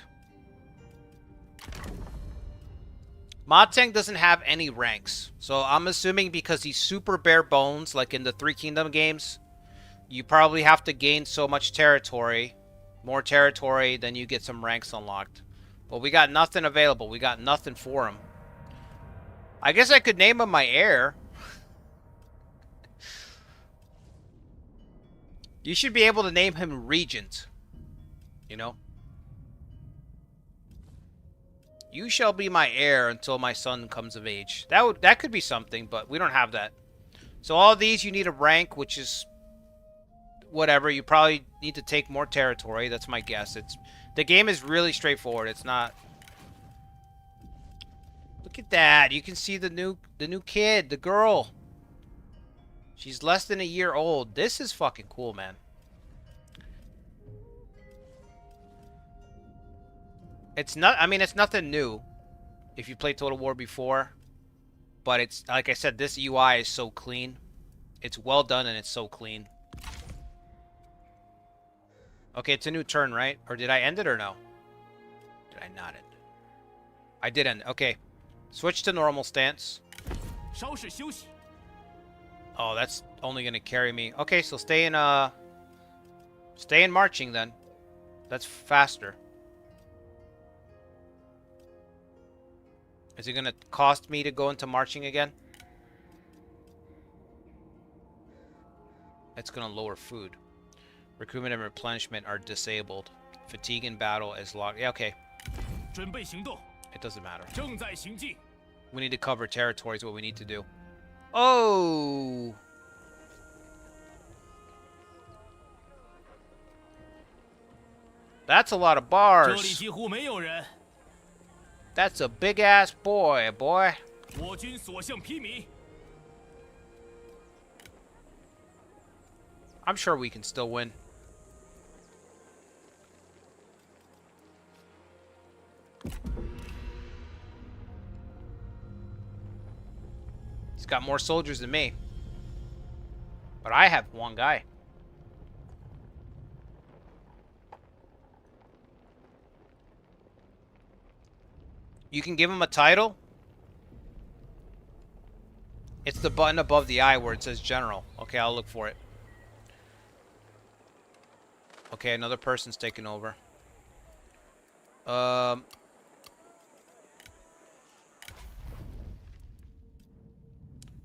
Teng doesn't have any ranks, so I'm assuming because he's super bare bones, like in the Three Kingdom games, you probably have to gain so much territory, more territory, then you get some ranks unlocked. But we got nothing available. We got nothing for him. I guess I could name him my heir. You should be able to name him Regent. You know? You shall be my heir until my son comes of age. That could be something, but we don't have that. So all these you need a rank, which is whatever. You probably need to take more territory. That's my guess. The game is really straightforward. It's not. Look at that. You can see the new kid, the girl. She's less than a year old. This is fucking cool, man. It's not, I mean, it's nothing new if you played Total War before. But it's, like I said, this UI is so clean. It's well done and it's so clean. Okay, it's a new turn, right? Or did I end it or no? Did I not end it? I did end it. Okay. Switch to normal stance. Oh, that's only going to carry me. Okay, so stay in marching then. That's faster. Is it going to cost me to go into marching again? It's going to lower food. Recruitment and replenishment are disabled. Fatigue in battle is locked. Yeah, okay. It doesn't matter. We need to cover territory is what we need to do. Oh! That's a lot of bars. That's a big-ass boy. I'm sure we can still win. He's got more soldiers than me. But I have one guy. You can give him a title. It's the button above the eye where it says general. Okay, I'll look for it. Okay, another person's taking over.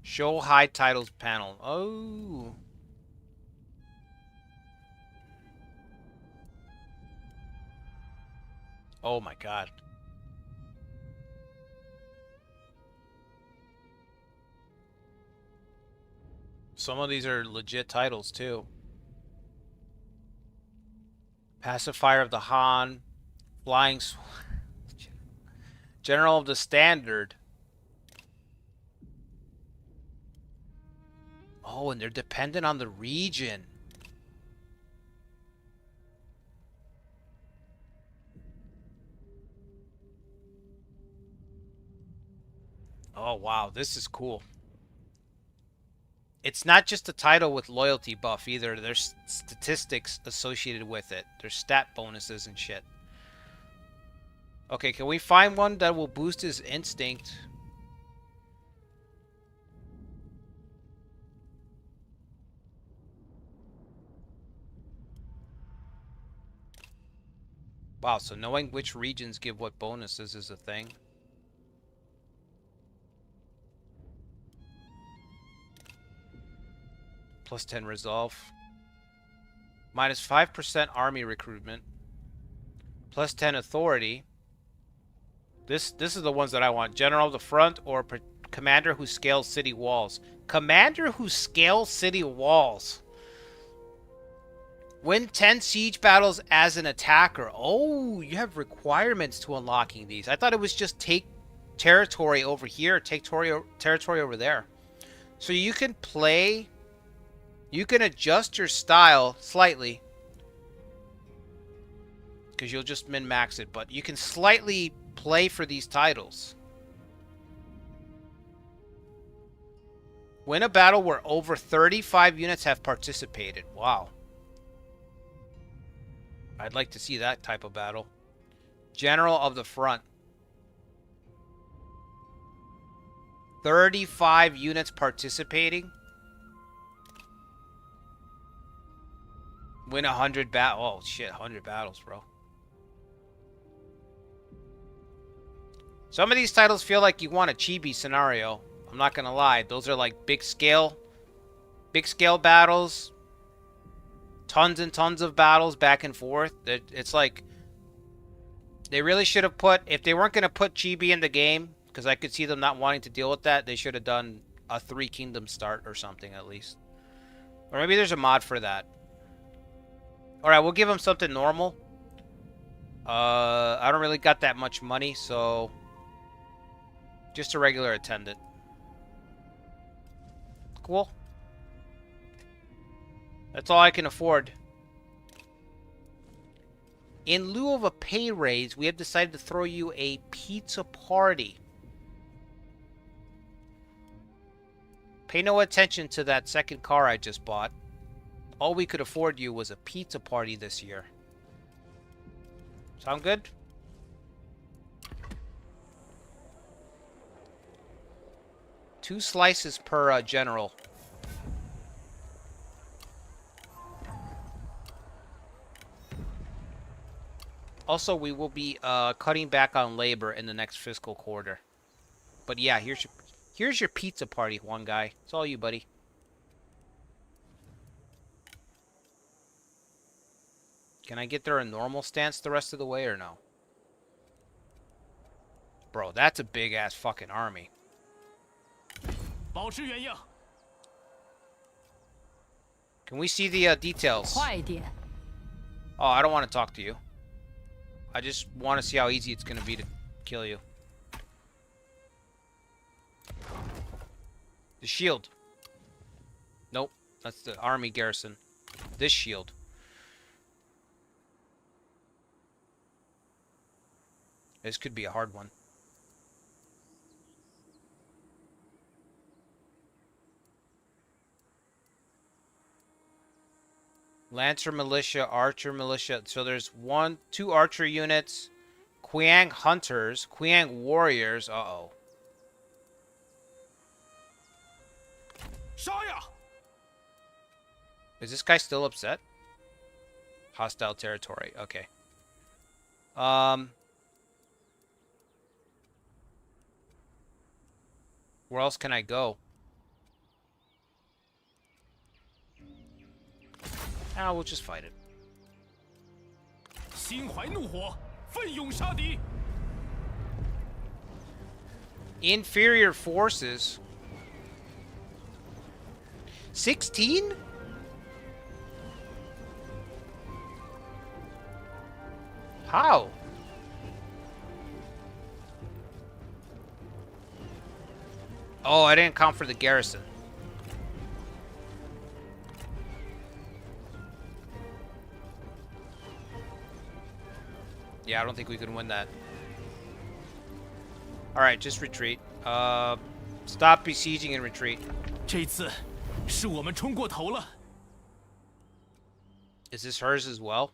Show high titles panel. Oh. Oh my god. Some of these are legit titles too. Pacifier of the Han, Flying General of the Standard. Oh, and they're dependent on the region. Oh, wow, this is cool. It's not just a title with loyalty buff either. There's statistics associated with it. There's stat bonuses and shit. Okay, can we find one that will boost his instinct? Wow, so knowing which regions give what bonuses is a thing. Plus 10 resolve. Minus 5% army recruitment. Plus 10 authority. This is the ones that I want. General of the front or commander who scales city walls. Commander who scales city walls. Win 10 siege battles as an attacker. Oh, you have requirements to unlocking these. I thought it was just take territory over here, take territory over there. So you can play... You can adjust your style slightly. Because you'll just min-max it. But you can slightly play for these titles. Win a battle where over 35 units have participated. Wow. I'd like to see that type of battle. General of the front. 35 units participating. Win 100 battles. Oh, shit. 100 battles, bro. Some of these titles feel like you want a chibi scenario. I'm not going to lie. Those are like big scale battles. Tons and tons of battles back and forth. It's like they really should have put, if they weren't going to put chibi in the game, because I could see them not wanting to deal with that, they should have done a 3 kingdom start or something at least. Or maybe there's a mod for that. Alright, we'll give them something normal. I don't really got that much money, so just a regular attendant. Cool. That's all I can afford. In lieu of a pay raise, we have decided to throw you a pizza party. Pay no attention to that second car I just bought. All we could afford you was a pizza party this year. Sound good? Two slices per general. Also, we will be cutting back on labor in the next fiscal quarter. But yeah, here's your pizza party, one guy. It's all you, buddy. Can I get there in normal stance the rest of the way or no? Bro, that's a big-ass fucking army.
保持原样。
Can we see the details?
快一点！
Oh, I don't want to talk to you. I just want to see how easy it's going to be to kill you. The shield. Nope. That's the army garrison. This shield. This could be a hard one. Lancer militia, archer militia. So there's 2 archer units, Qiang hunters, Qiang warriors. Uh-oh.
杀呀！
Is this guy still upset? Hostile territory. Okay. Where else can I go? Ah, we'll just fight it.
心怀怒火，奋勇杀敌。
Inferior forces. 16? How? Oh, I didn't count for the garrison. Yeah, I don't think we can win that. Alright, just retreat. Stop besieging and retreat.
这次是我们冲过头了。
Is this hers as well?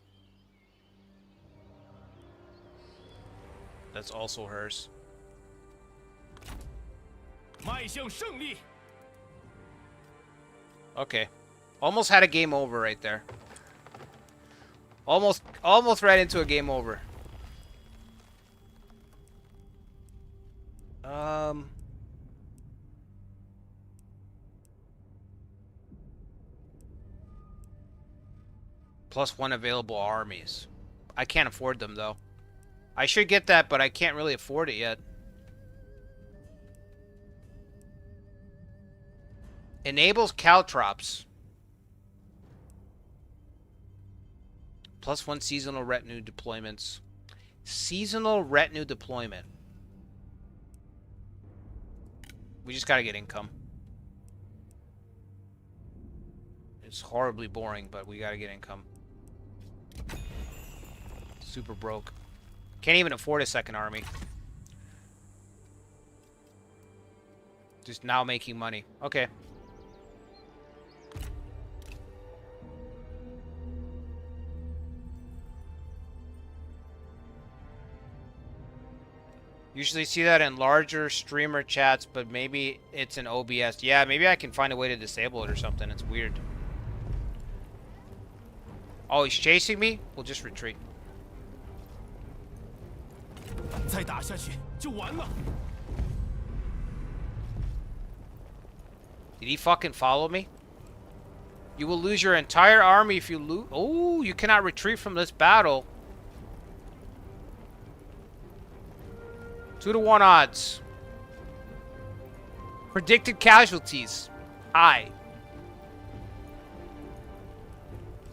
That's also hers.
迈向胜利。
Okay. Almost had a game over right there. Almost right into a game over. +1 available armies. I can't afford them though. I should get that, but I can't really afford it yet. Enables caltrops. +1 seasonal retinue deployments. Seasonal retinue deployment. We just gotta get income. It's horribly boring, but we gotta get income. Super broke. Can't even afford a second army. Just now making money. Okay. Usually see that in larger streamer chats, but maybe it's in OBS. Yeah, maybe I can find a way to disable it or something. It's weird. Oh, he's chasing me? We'll just retreat.
再打下去就完了。
Did he fucking follow me? You will lose your entire army if you lose. Oh, you cannot retreat from this battle. 2-to-1 odds. Predicted casualties. High.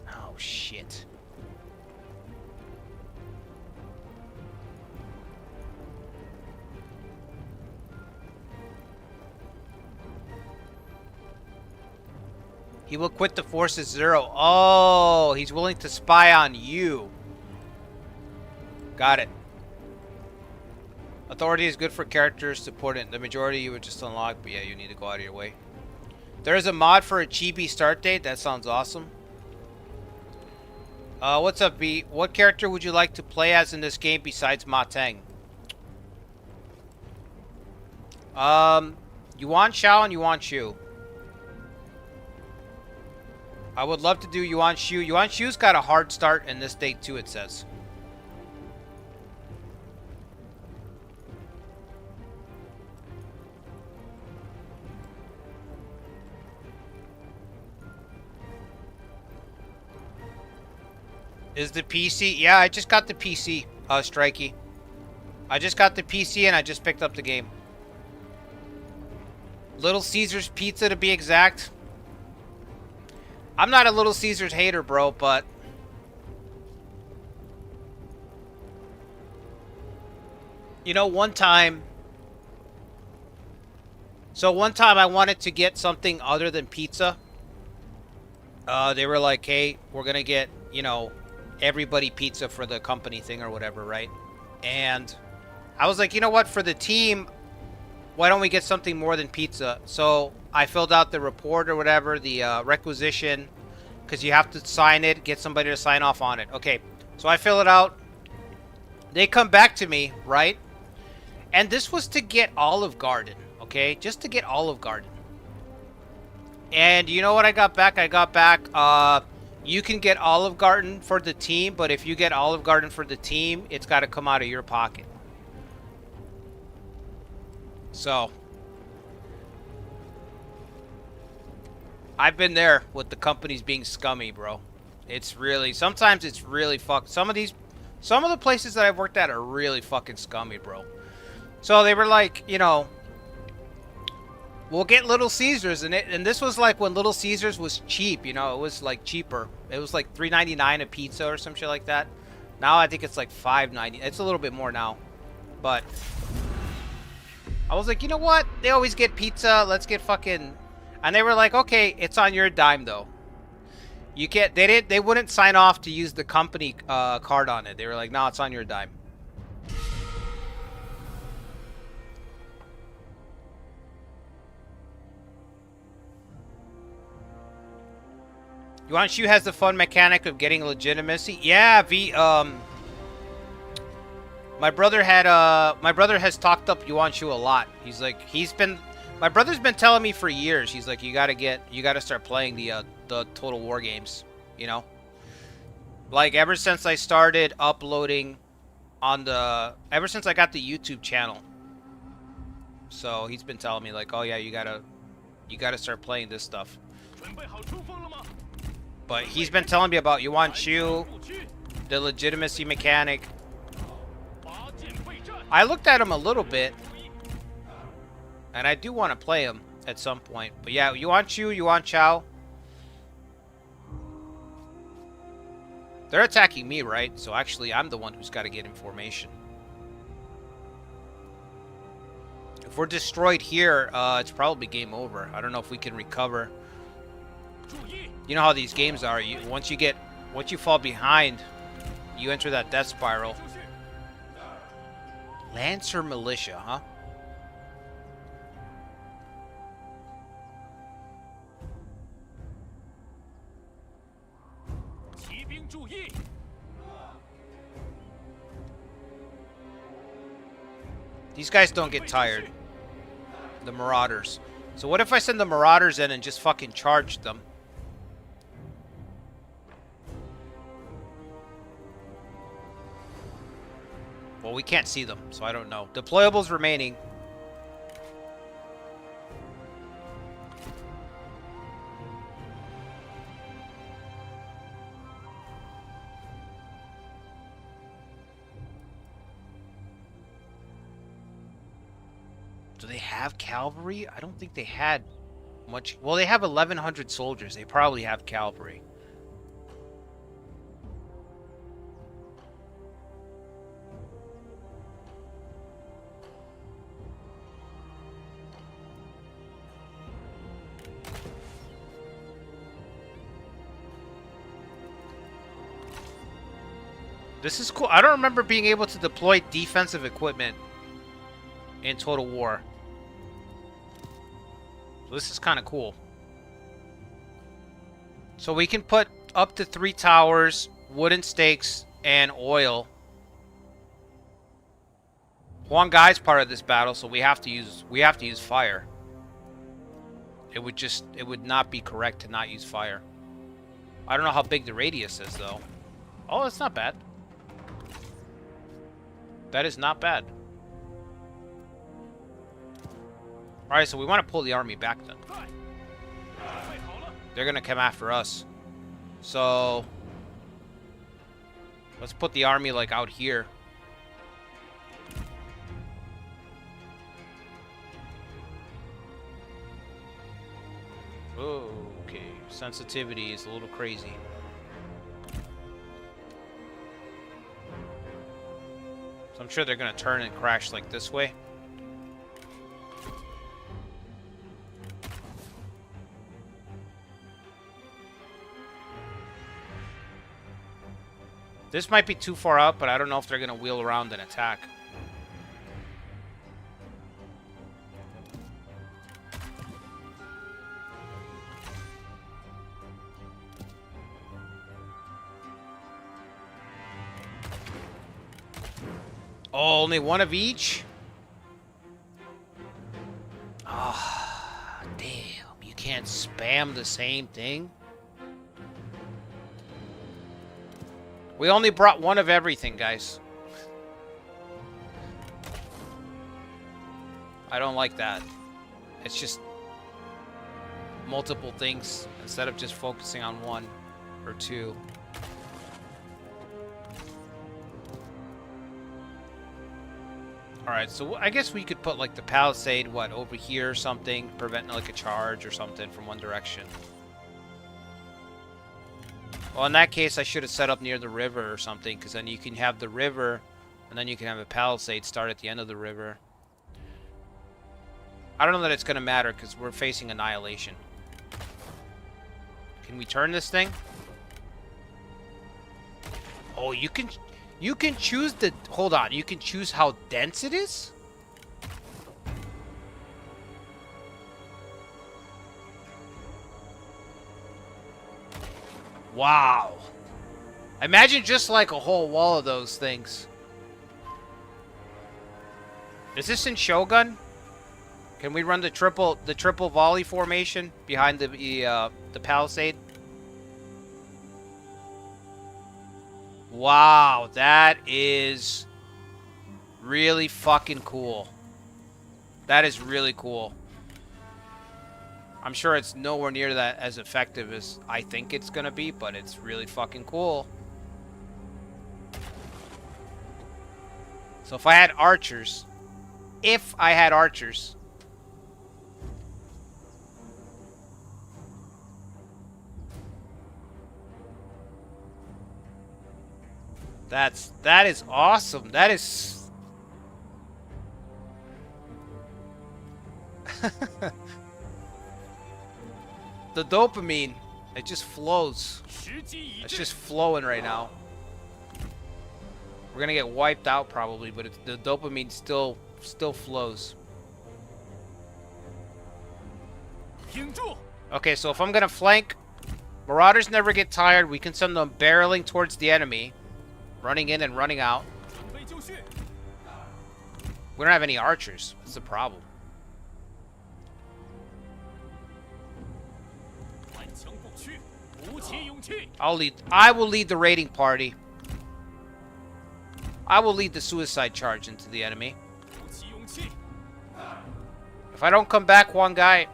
Oh, shit. He will quit the forces 0. Oh, he's willing to spy on you. Got it. Authority is good for characters supporting. The majority you would just unlock, but yeah, you need to go out of your way. There is a mod for a chibi start date. That sounds awesome. What's up, B? What character would you like to play as in this game besides Teng? Yuan Shao and Yuan Shu. I would love to do Yuan Shu. Yuan Shu's got a hard start in this date too, it says. Is the PC? Yeah, I just got the PC, Strikey. I just got the PC and I just picked up the game. Little Caesars Pizza to be exact. I'm not a Little Caesars hater, bro, but... You know, one time... So one time I wanted to get something other than pizza. They were like, hey, we're going to get, you know, everybody pizza for the company thing or whatever, right? And I was like, you know what, for the team, why don't we get something more than pizza? So I filled out the report or whatever, the requisition, because you have to sign it, get somebody to sign off on it. Okay, so I fill it out. They come back to me, right? And this was to get Olive Garden, okay? Just to get Olive Garden. And you know what I got back? I got back, you can get Olive Garden for the team, but if you get Olive Garden for the team, it's got to come out of your pocket. So, I've been there with the companies being scummy, bro. It's really, sometimes it's really some of the places that I've worked at are really fucking scummy, bro. So they were like, you know, we'll get Little Caesars, and this was like when Little Caesars was cheap, you know, it was like cheaper. It was like $3.99 a pizza or some shit like that. Now I think it's like $5.90. It's a little bit more now, but I was like, you know what? They always get pizza. Let's get fucking... And they were like, okay, it's on your dime, though. You can't... They wouldn't sign off to use the company card on it. They were like, no, it's on your dime. Yuan Shu has the fun mechanic of getting legitimacy. Yeah, my brother has talked up Yuan Shu a lot. He's like, my brother's been telling me for years. He's like, you gotta start playing the Total War games, you know? Like, ever since I started uploading ever since I got the YouTube channel. So, he's been telling me like, oh yeah, you gotta start playing this stuff. But he's been telling me about Yuan Shu, the legitimacy mechanic. I looked at him a little bit, and I do want to play him at some point. But yeah, Yuan Shu, Yuan Chao. They're attacking me, right? So actually, I'm the one who's got to get information. If we're destroyed here, it's probably game over. I don't know if we can recover. You know how these games are. Once you fall behind, you enter that death spiral. Lancer militia, huh? These guys don't get tired. The Marauders. So what if I send the Marauders in and just fucking charge them? Well, we can't see them, so I don't know. Deployables remaining. Do they have cavalry? I don't think they had much. Well, they have 1,100 soldiers. They probably have cavalry. This is cool. I don't remember being able to deploy defensive equipment in Total War. So this is kind of cool. So we can put up to 3 towers, wooden stakes, and oil. Huang Gai's part of this battle, so we have to use fire. It would not be correct to not use fire. I don't know how big the radius is though. Oh, that's not bad. That is not bad. Alright, so we want to pull the army back then. They're going to come after us. So let's put the army like out here. Oh, okay. Sensitivity is a little crazy. So I'm sure they're going to turn and crash like this way. This might be too far out, but I don't know if they're going to wheel around and attack. Oh, only one of each? Ah, damn. You can't spam the same thing? We only brought one of everything, guys. I don't like that. It's just multiple things instead of just focusing on one or two. Alright, so I guess we could put like the palisade, what, over here or something, prevent like a charge or something from one direction. Well, in that case, I should have set up near the river or something, because then you can have the river, and then you can have a palisade start at the end of the river. I don't know that it's going to matter, because we're facing annihilation. Can we turn this thing? Oh, you can choose the... Hold on, you can choose how dense it is? Wow. Imagine just like a whole wall of those things. Is this in Shogun? Can we run the triple volley formation behind the palisade? Wow, that is really fucking cool. That is really cool. I'm sure it's nowhere near that as effective as I think it's gonna be, but it's really fucking cool. So if I had archers, that is awesome. That is the dopamine, it just flows. It's just flowing right now. We're gonna get wiped out probably, but the dopamine still flows. Okay, so if I'm gonna flank, Marauders never get tired. We can send them barreling towards the enemy, running in and running out. We don't have any archers. That's the problem.
顽强不屈，鼓起勇气。
I will lead the raiding party. I will lead the suicide charge into the enemy.
鼓起勇气。
If I don't come back, one guy,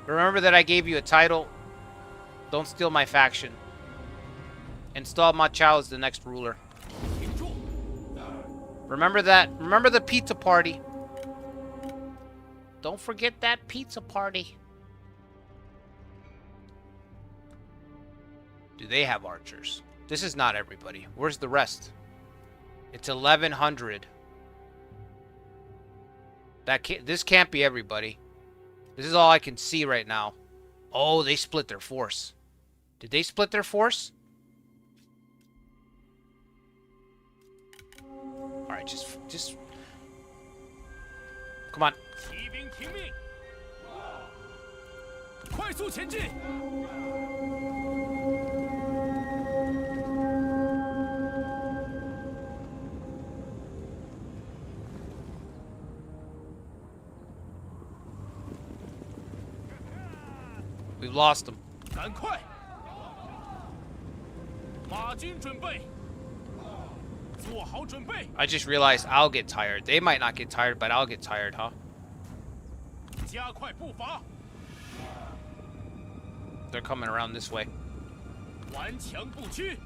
remember that I gave you a title. Don't steal my faction. Install Machao as the next ruler.
挺住！
Remember that. Remember the pizza party. Don't forget that pizza party. Do they have archers? This is not everybody. Where's the rest? It's 1100. This can't be everybody. This is all I can see right now. Oh, they split their force. Did they split their force? Alright, just... Come on.
骑兵听命，快速前进！
We've lost them.
赶快！马军准备，做好准备，
I just realized I'll get tired. They might not get tired, but I'll get tired, huh?
加快步伐，
They're coming around this way.
顽强不屈，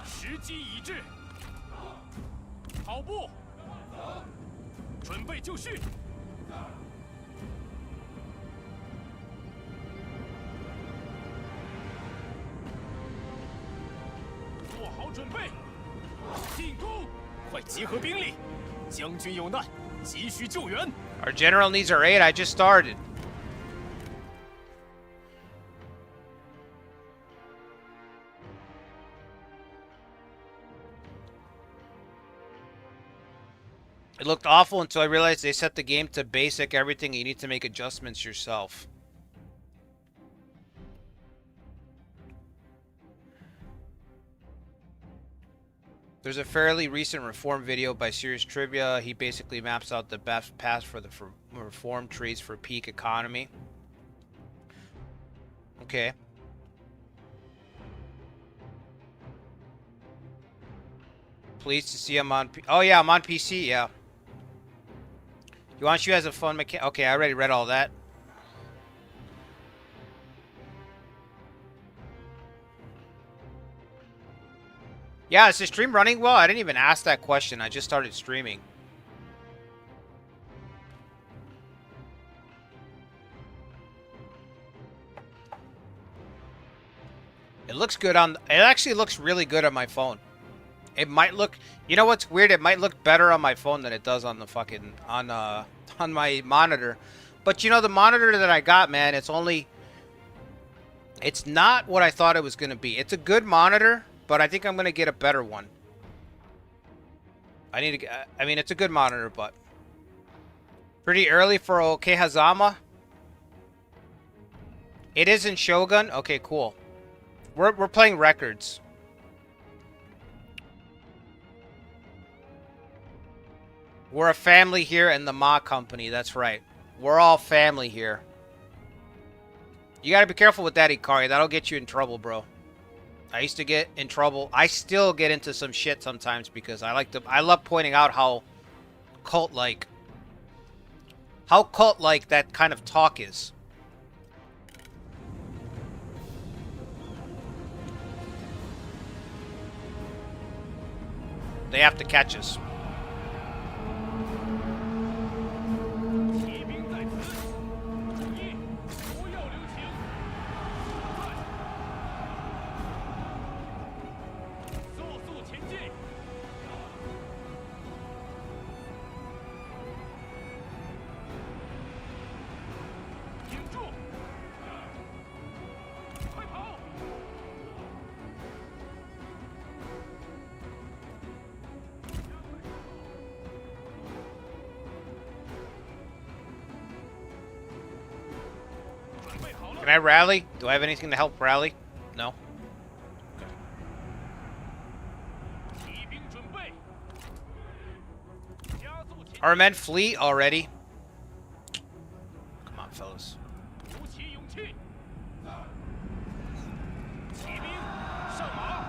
时机已至，跑步，准备就绪。 做好准备，进攻！快集合兵力，将军有难，急需救援。
Our general needs our aid. I just started. It looked awful until I realized they set the game to basic everything. You need to make adjustments yourself. There's a fairly recent reform video by Serious Trivia. He basically maps out the best path for the reform trees for peak economy. Okay. Pleased to see I'm on oh yeah, I'm on PC, yeah. You want you as a fun mechanic? Okay, I already read all that. Yeah, is the stream running well? I didn't even ask that question. I just started streaming. It looks good on... It actually looks really good on my phone. It might look... You know what's weird? It might look better on my phone than it does on the fucking... On my monitor. But you know, the monitor that I got, man, it's only... It's not what I thought it was going to be. It's a good monitor, but I think I'm going to get a better one. I need to... I mean, it's a good monitor, but... Pretty early for OK Hazama. It is in Shogun? Okay, cool. We're playing records. We're a family here in the Ma Company. That's right. We're all family here. You gotta be careful with that, Ikari. That'll get you in trouble, bro. I used to get in trouble. I still get into some shit sometimes because I love pointing out how cult-like that kind of talk is. They have to catch us.
骑兵在此，注意，不要留情。快，速速前进。挺住，快跑！
Can I rally? Do I have anything to help rally? No.
骑兵准备，加速前
Our men flee already. Come on, fellas.
鼓起勇气，骑兵上马，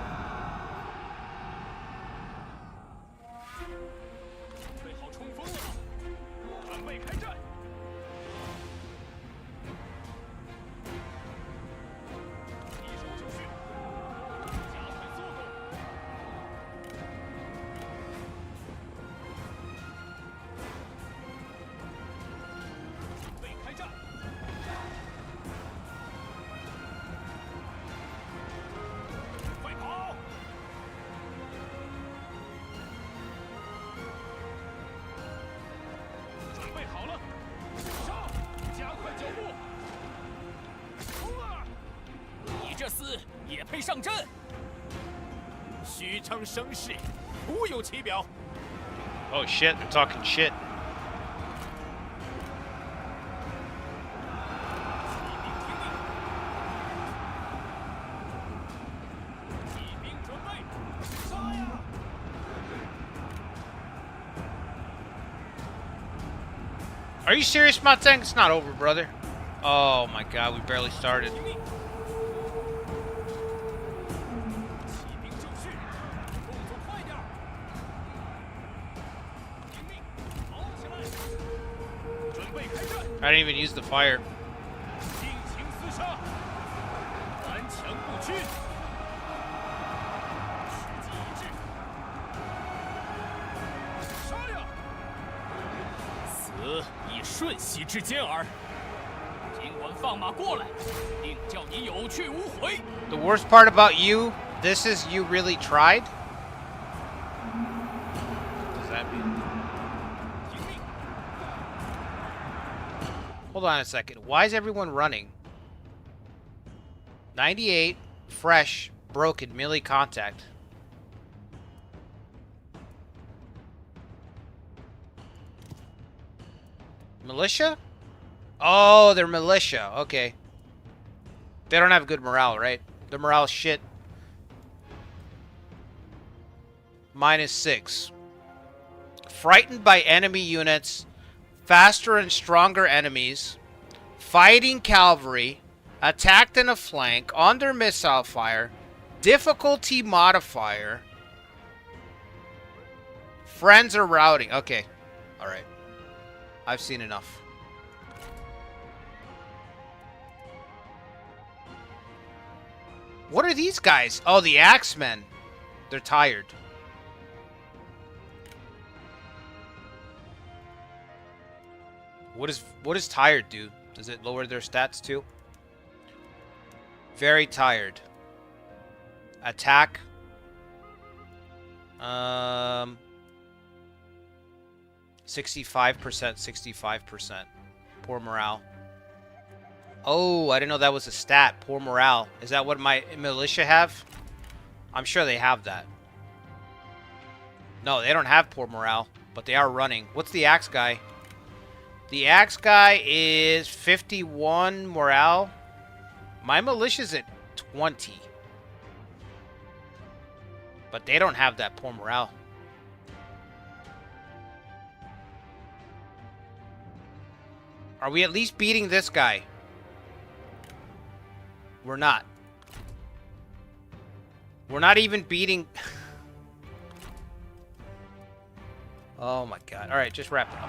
准备好冲锋了吗？准备开战。一手就绪，加快速度。准备开战。快跑！准备好了，上！加快脚步！冲啊！你这厮也配上阵？虚称声势，徒有其表。
Oh shit, they're talking shit.
骑兵准备，杀呀！
Are you serious, Teng? It's not over, brother. Oh my god, we barely started.
骑兵就绪，动作快点儿！听命，跑起来！准备开战，
I didn't even use the fire.
尽情厮杀，顽强不屈，时机一致，杀呀！死以瞬息之间耳。尽管放马过来，定叫你有去无回。
The worst part about you, this is you really tried? What does that mean?
听命，
Hold on a second. Why is everyone running? 98, fresh, broken, melee contact. Militia? Oh, they're militia. Okay. They don't have good morale, right? Their morale's shit. -6. Frightened by enemy units, faster and stronger enemies, fighting cavalry, attacked in a flank, under missile fire, difficulty modifier, friends are routing. Okay. Alright. I've seen enough. What are these guys? Oh, the Axemen. They're tired. What is tired do? Does it lower their stats too? Very tired. Attack. 65%, 65%. Poor morale. Oh, I didn't know that was a stat. Poor morale. Is that what my militia have? I'm sure they have that. No, they don't have poor morale, but they are running. What's the axe guy? The axe guy is 51 morale. My militia's at 20. But they don't have that poor morale. Are we at least beating this guy? We're not. We're not even beating... Oh my god. Alright, just wrap it up.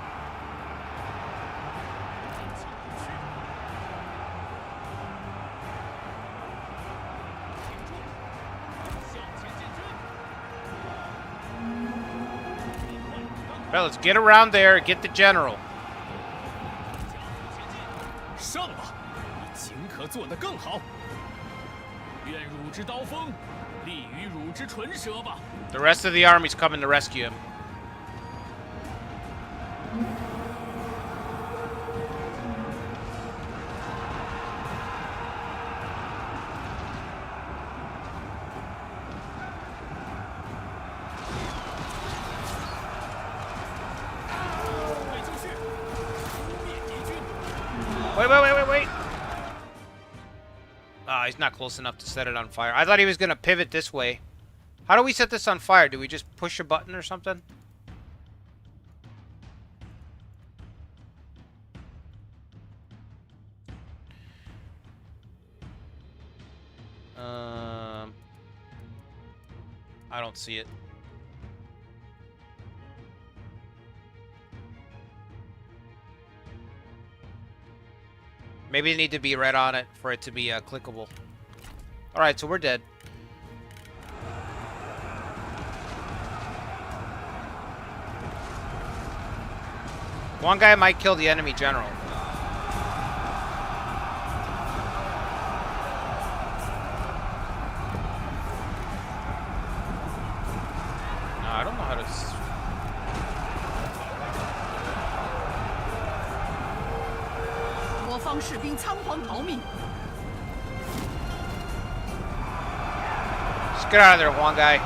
Well, let's get around there, get the general.
上吧，你尽可做得更好。愿汝之刀锋利于汝之唇舌吧。
The rest of the army's coming to rescue him. Wait. Ah, he's not close enough to set it on fire. I thought he was going to pivot this way. How do we set this on fire? Do we just push a button or something? I don't see it. Maybe they need to be red on it for it to be clickable. Alright, so we're dead. One guy might kill the enemy general. No, I don't know how to... Just get out of there, one guy.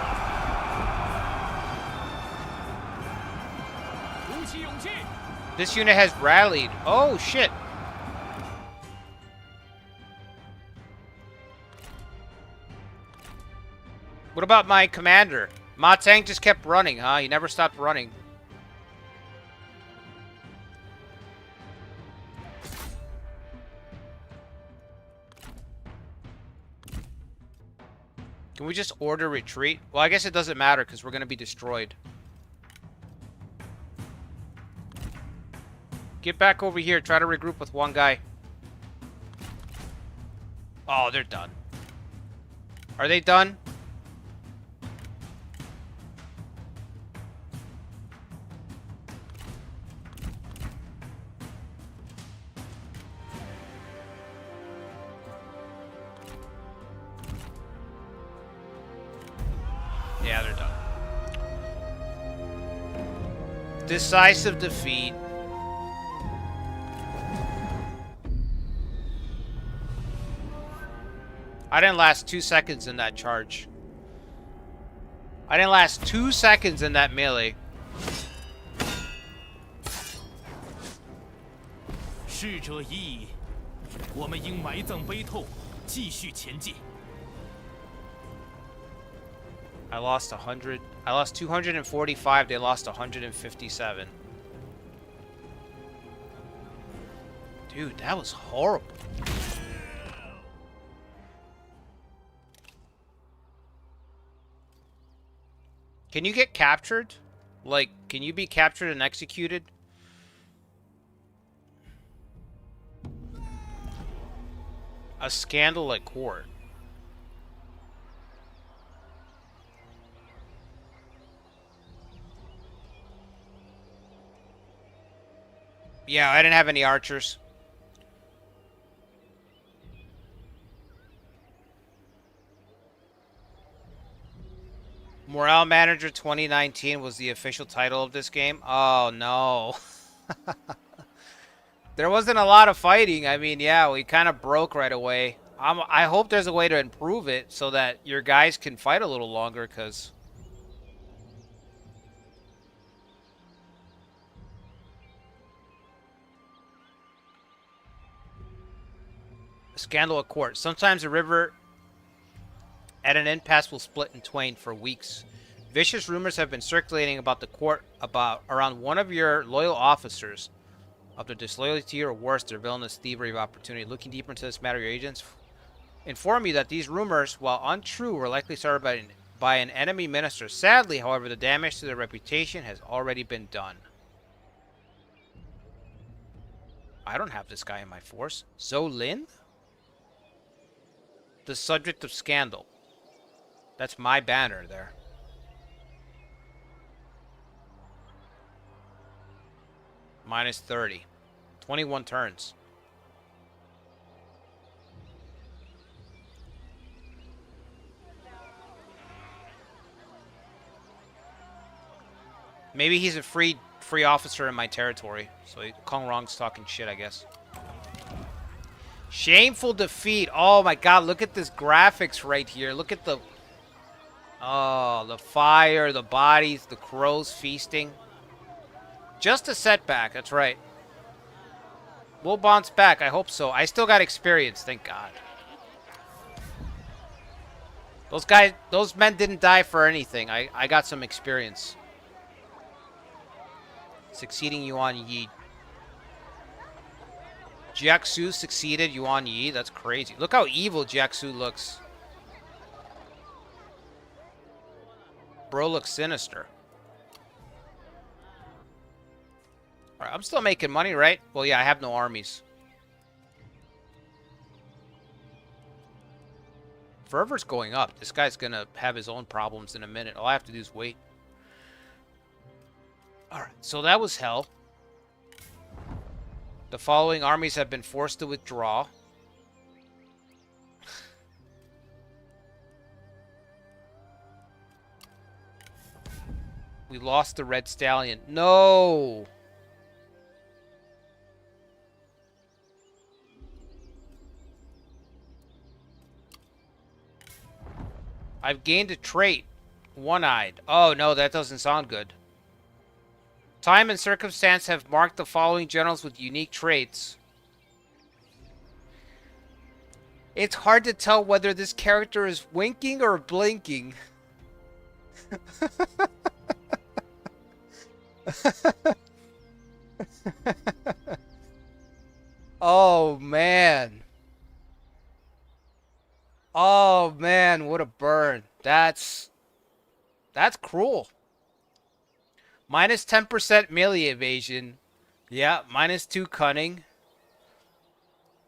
This unit has rallied. Oh, shit. What about my commander? Ma Teng just kept running, huh? He never stopped running. Can we just order retreat? Well, I guess it doesn't matter because we're going to be destroyed. Get back over here. Try to regroup with one guy. Oh, they're done. Are they done? Yeah, they're done. Decisive defeat. I didn't last 2 seconds in that charge. I didn't last 2 seconds in that melee.
逝者已矣，我们应埋葬悲痛，继续前进。
I lost 100. I lost 245. They lost 157. Dude, that was horrible. Can you get captured? Like, can you be captured and executed? A scandal at court. Yeah, I didn't have any archers. Morale Manager 2019 was the official title of this game. Oh, no. There wasn't a lot of fighting. I mean, yeah, we kind of broke right away. I hope there's a way to improve it so that your guys can fight a little longer, because... Scandal at court. Sometimes a river at an impasse will split in twain for weeks. Vicious rumors have been circulating about the court around one of your loyal officers of their disloyalty or worse, their villainous thievery of opportunity. Looking deeper into this matter, your agents inform you that these rumors, while untrue, were likely started by an enemy minister. Sadly, however, the damage to their reputation has already been done. I don't have this guy in my force. Zolin? The subject of scandal. That's my banner there. Minus 30. 21 turns. Maybe he's a free officer in my territory. So Kong Rong's talking shit, I guess. Shameful defeat. Oh my god, look at this graphics right here. Look at the... Oh, the fire, the bodies, the crows feasting. Just a setback, that's right. We'll bounce back, I hope so. I still got experience, thank god. Those men didn't die for anything. I got some experience. Succeeding Yuan Yi. Jiaxu succeeded Yuan Yi. That's crazy. Look how evil Jiaxu looks. Bro looks sinister. Alright, I'm still making money, right? Well, yeah, I have no armies. Fervor's going up. This guy's gonna have his own problems in a minute. All I have to do is wait. Alright, so that was hell. The following armies have been forced to withdraw. We lost the Red Stallion. No! I've gained a trait. One-eyed. Oh, no, that doesn't sound good. Time and circumstance have marked the following generals with unique traits. It's hard to tell whether this character is winking or blinking. Oh, man. Oh, man, what a burn. That's cruel. Minus 10% melee evasion. Yeah, minus 2 cunning.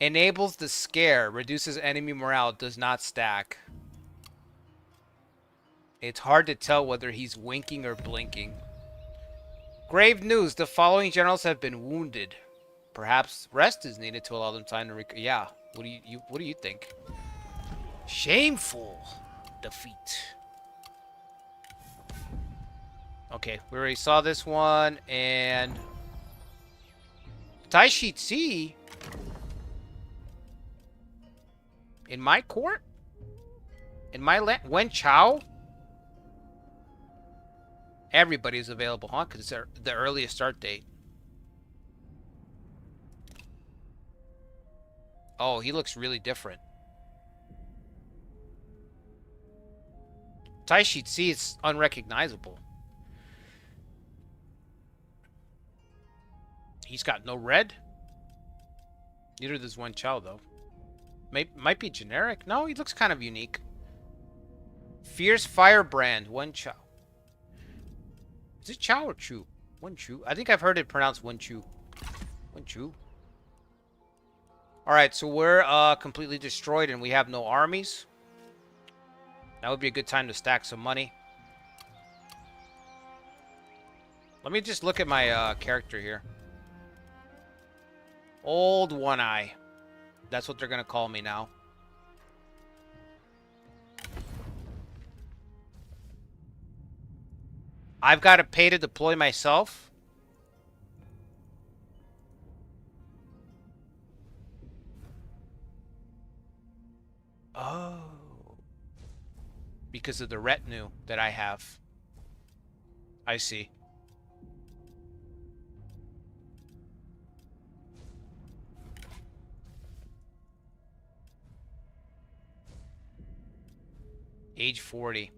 Enables the scare. Reduces enemy morale. Does not stack. It's hard to tell whether he's winking or blinking. Grave news. The following generals have been wounded. Perhaps rest is needed to allow them time to recover. Yeah. What do you think? Shameful defeat. Okay, we already saw this one, and Taishi Tsi in my court? In my land? Wen Chao? Everybody's available, huh? Because it's the earliest start date. Oh, he looks really different. Taishi Tsi is unrecognizable. He's got no red. Neither does Wen Chao, though. Might be generic. No, he looks kind of unique. Fierce Firebrand, Wen Chao. Is it Chao or Chu? Wen Chu. I think I've heard it pronounced Wen Chu. Wen Chu. Alright, so we're completely destroyed and we have no armies. That would be a good time to stack some money. Let me just look at my character here. Old One Eye. That's what they're going to call me now. I've got to pay to deploy myself. Oh. Because of the retinue that I have. I see. Age 40.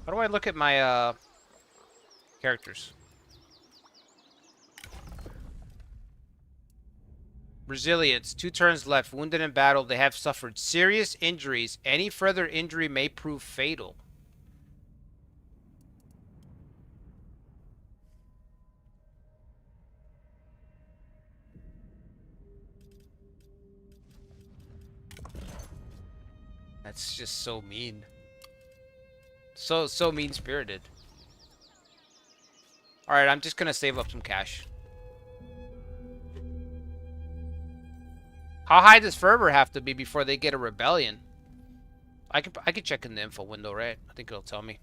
How do I look at my characters? Resilience. 2 turns left. Wounded in battle. They have suffered serious injuries. Any further injury may prove fatal. That's just so mean. So mean-spirited. Alright, I'm just gonna save up some cash. How high does fervor have to be before they get a rebellion? I could check in the info window, right? I think it'll tell me.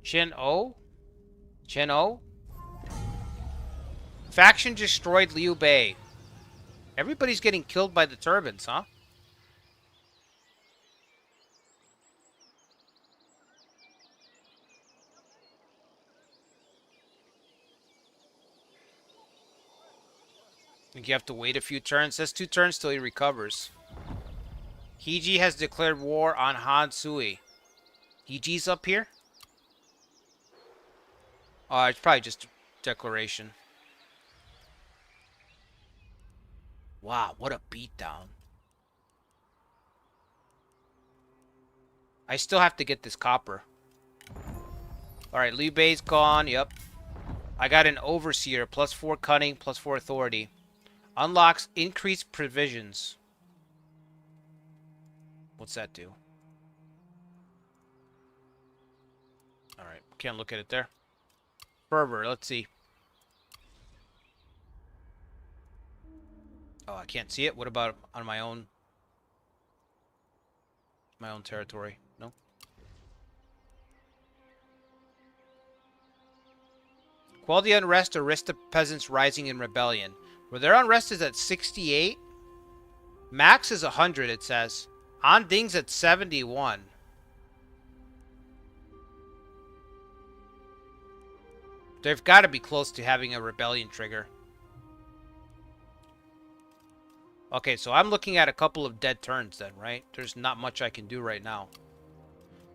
Chen O? Chen O? Faction destroyed Liu Bei. Everybody's getting killed by the turbans, huh? Think you have to wait a few turns? That's 2 turns till he recovers. Hiji has declared war on Han Sui. Hiji's up here? It's probably just a declaration. Wow, what a beatdown. I still have to get this copper. Alright, Liu Bei's gone. Yep. I got an overseer. +4 cunning, +4 authority. Unlocks increased provisions. What's that do? Alright, can't look at it there. Fervor, let's see. Oh, I can't see it. What about on my own territory? No. Quality unrest or risk the peasants rising in rebellion. Where their unrest is at 68. Max is 100, it says. Anding's at 71. They've got to be close to having a rebellion trigger. Okay, so I'm looking at a couple of dead turns then, right? There's not much I can do right now.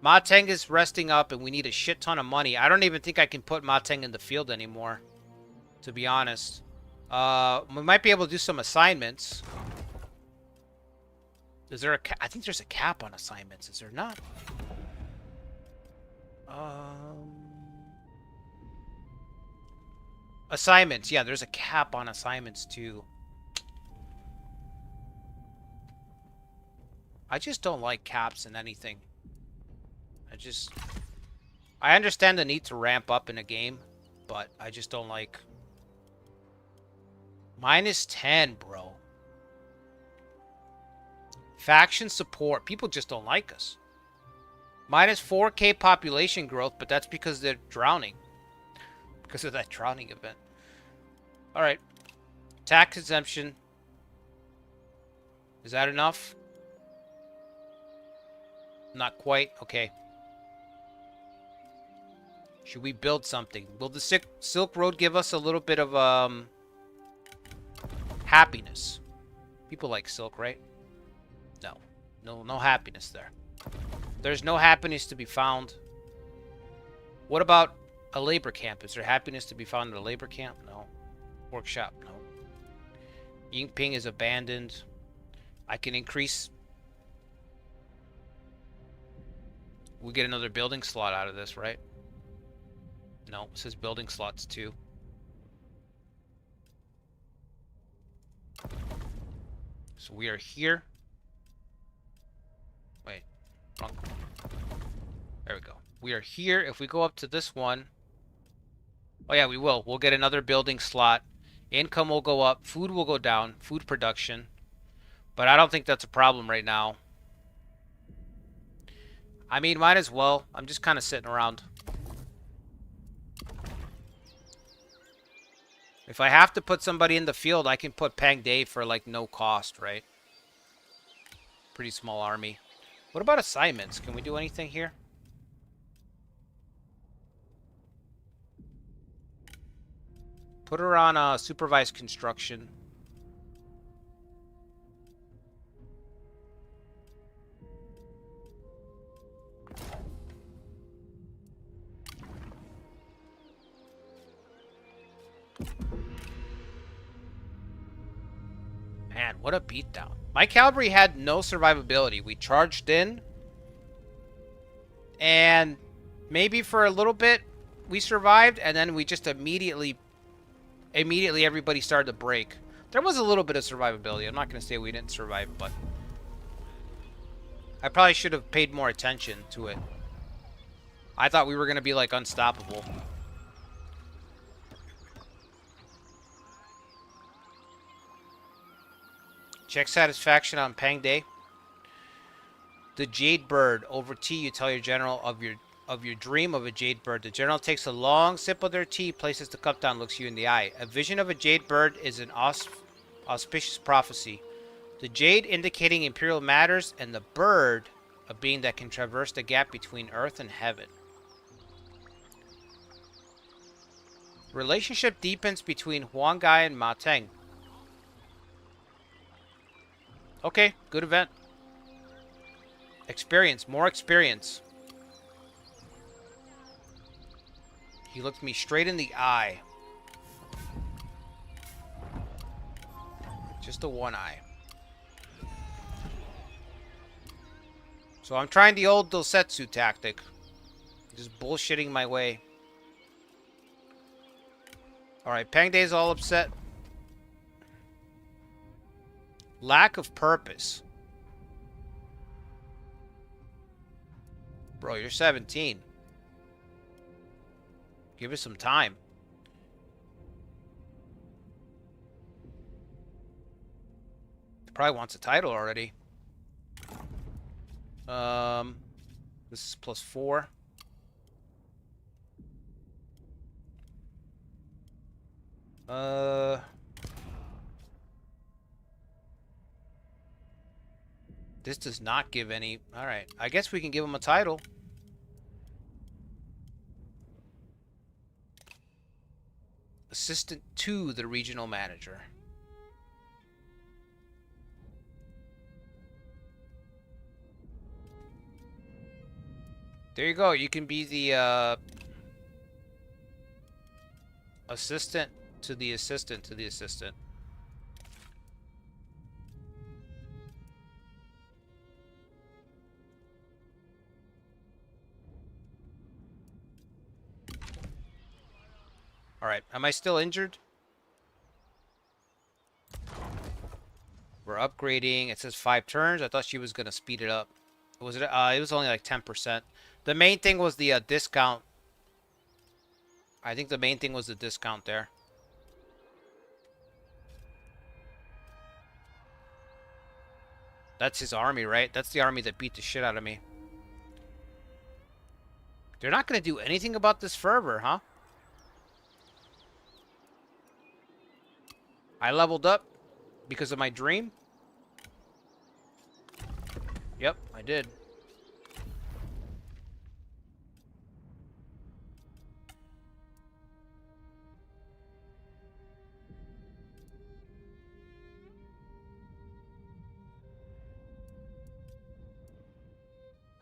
Ma Teng is resting up and we need a shit ton of money. I don't even think I can put Ma Teng in the field anymore, to be honest. We might be able to do some assignments. Is there a I think there's a cap on assignments, is there not? Assignments, yeah, there's a cap on assignments too. I just don't like caps in anything. I understand the need to ramp up in a game, but I just don't like... -10, bro. Faction support. People just don't like us. -4K population growth, but that's because they're drowning. Because of that drowning event. Alright. Tax exemption. Is that enough? Not quite. Okay. Should we build something? Will the Silk Road give us a little bit of happiness? People like silk, right? No. No happiness there. There's no happiness to be found. What about a labor camp? Is there happiness to be found in a labor camp? No. Workshop? No. Yingping is abandoned. I can increase... We get another building slot out of this, right? No, it says building slots too. So we are here. Wait. Wrong. There we go. We are here. If we go up to this one... Oh yeah, we will. We'll get another building slot. Income will go up. Food will go down. Food production. But I don't think that's a problem right now. I mean, might as well. I'm just kind of sitting around. If I have to put somebody in the field, I can put Pang Day for, like, no cost, right? Pretty small army. What about assignments? Can we do anything here? Put her on supervised construction. Man, what a beatdown. My cavalry had no survivability. We charged in. And maybe for a little bit we survived. And then we just immediately everybody started to break. There was a little bit of survivability. I'm not going to say we didn't survive, but... I probably should have paid more attention to it. I thought we were going to be, like, unstoppable. Check satisfaction on Pang Day. The Jade Bird. Over tea, you tell your general of your dream of a jade bird. The general takes a long sip of their tea, places the cup down, looks you in the eye. A vision of a jade bird is an auspicious prophecy. The jade indicating imperial matters, and the bird a being that can traverse the gap between earth and heaven. Relationship deepens between Huang Gai and Ma Teng. Okay, good event. Experience, more experience. He looked me straight in the eye. Just the one eye. So I'm trying the old Dosetsu tactic. Just bullshitting my way. Alright, Pangde's all upset. Lack of purpose. Bro, you're 17. Give us some time. Probably wants a title already. This is +4. This does not give any. All right, I guess we can give him a title. Assistant to the regional manager. There you go. You can be the assistant to the assistant to the assistant. All right. Am I still injured? We're upgrading. It says 5 turns. I thought she was gonna speed it up. Was it? It was only like 10%. The main thing was the discount. I think the main thing was the discount there. That's his army, right? That's the army that beat the shit out of me. They're not going to do anything about this fervor, huh? I leveled up because of my dream. Yep, I did.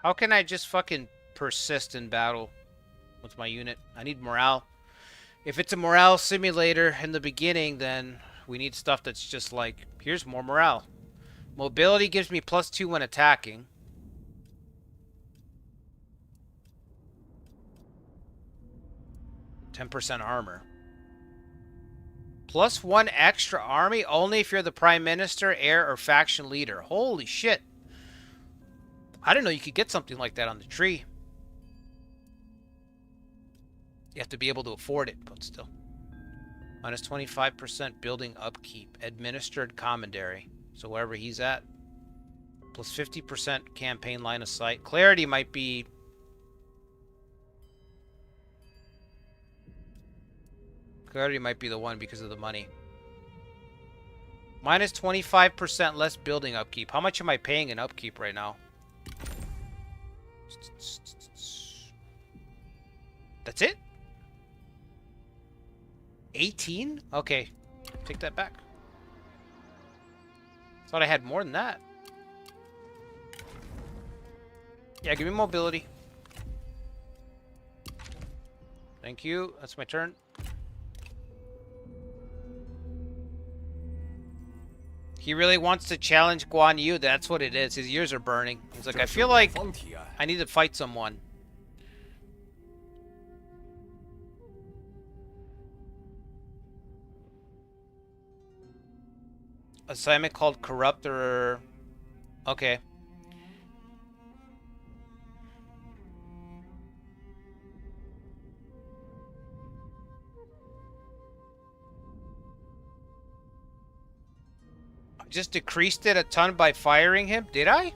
How can I just fucking persist in battle with my unit? I need morale. If it's a morale simulator in the beginning, then we need stuff that's just like, here's more morale. Mobility gives me +2 when attacking. +10% armor. +1 extra army only if you're the prime minister, heir, or faction leader. Holy shit. I didn't know you could get something like that on the tree. You have to be able to afford it, but still. -25% building upkeep. Administered commandery. So wherever he's at. +50% campaign line of sight. Clarity might be... Clarity might be the one because of the money. -25% less building upkeep. How much am I paying in upkeep right now? That's it? 18? Okay. Take that back. Thought I had more than that. Yeah, give me mobility. Thank you. That's my turn. He really wants to challenge Guan Yu. That's what it is. His ears are burning. He's like, I feel like I need to fight someone. Assignment called Corrupt or... Okay. I just decreased it a ton by firing him? Did I?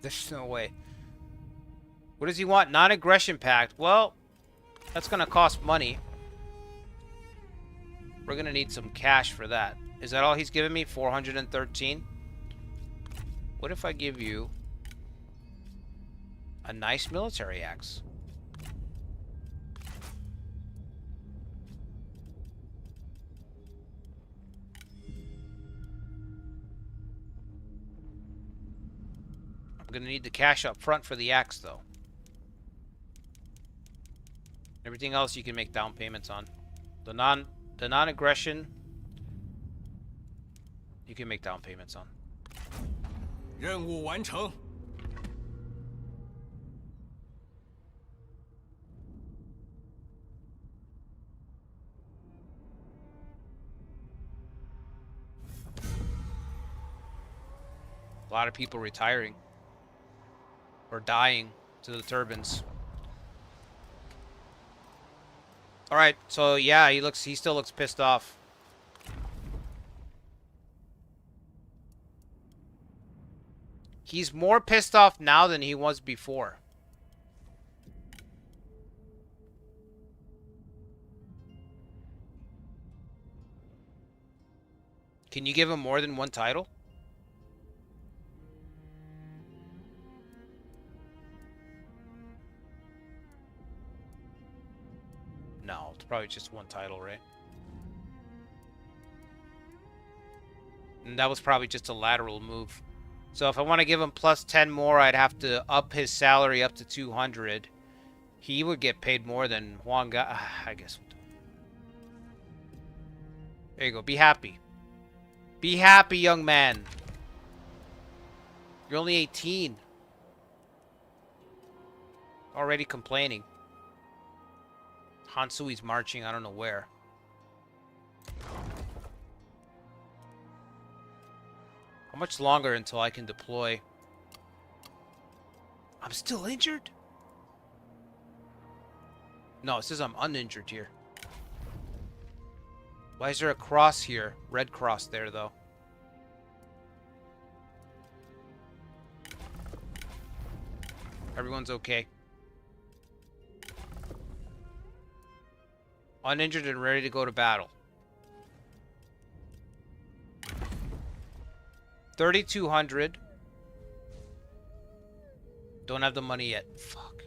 There's no way. What does he want? Non-aggression pact. Well, that's going to cost money. We're going to need some cash for that. Is that all he's giving me? 413? What if I give you a nice military axe? I'm going to need the cash up front for the axe, though. Everything else you can make down payments on. The non-aggression... You can make down payments on.
任务完成。
A lot of people retiring. Or dying to the turbines. Alright, so yeah, he still looks pissed off. He's more pissed off now than he was before. Can you give him more than one title? No, it's probably just one title, right? And that was probably just a lateral move. So if I want to give him plus 10 more, I'd have to up his salary up to 200. He would get paid more than Juan got. I guess. There you go. Be happy. Be happy, young man. You're only 18. Already complaining. Hansui's marching, I don't know where. How much longer until I can deploy? I'm still injured? No, it says I'm uninjured here. Why is there a cross here? Red cross there, though. Everyone's okay. Uninjured and ready to go to battle. 3,200. Don't have the money yet. Fuck.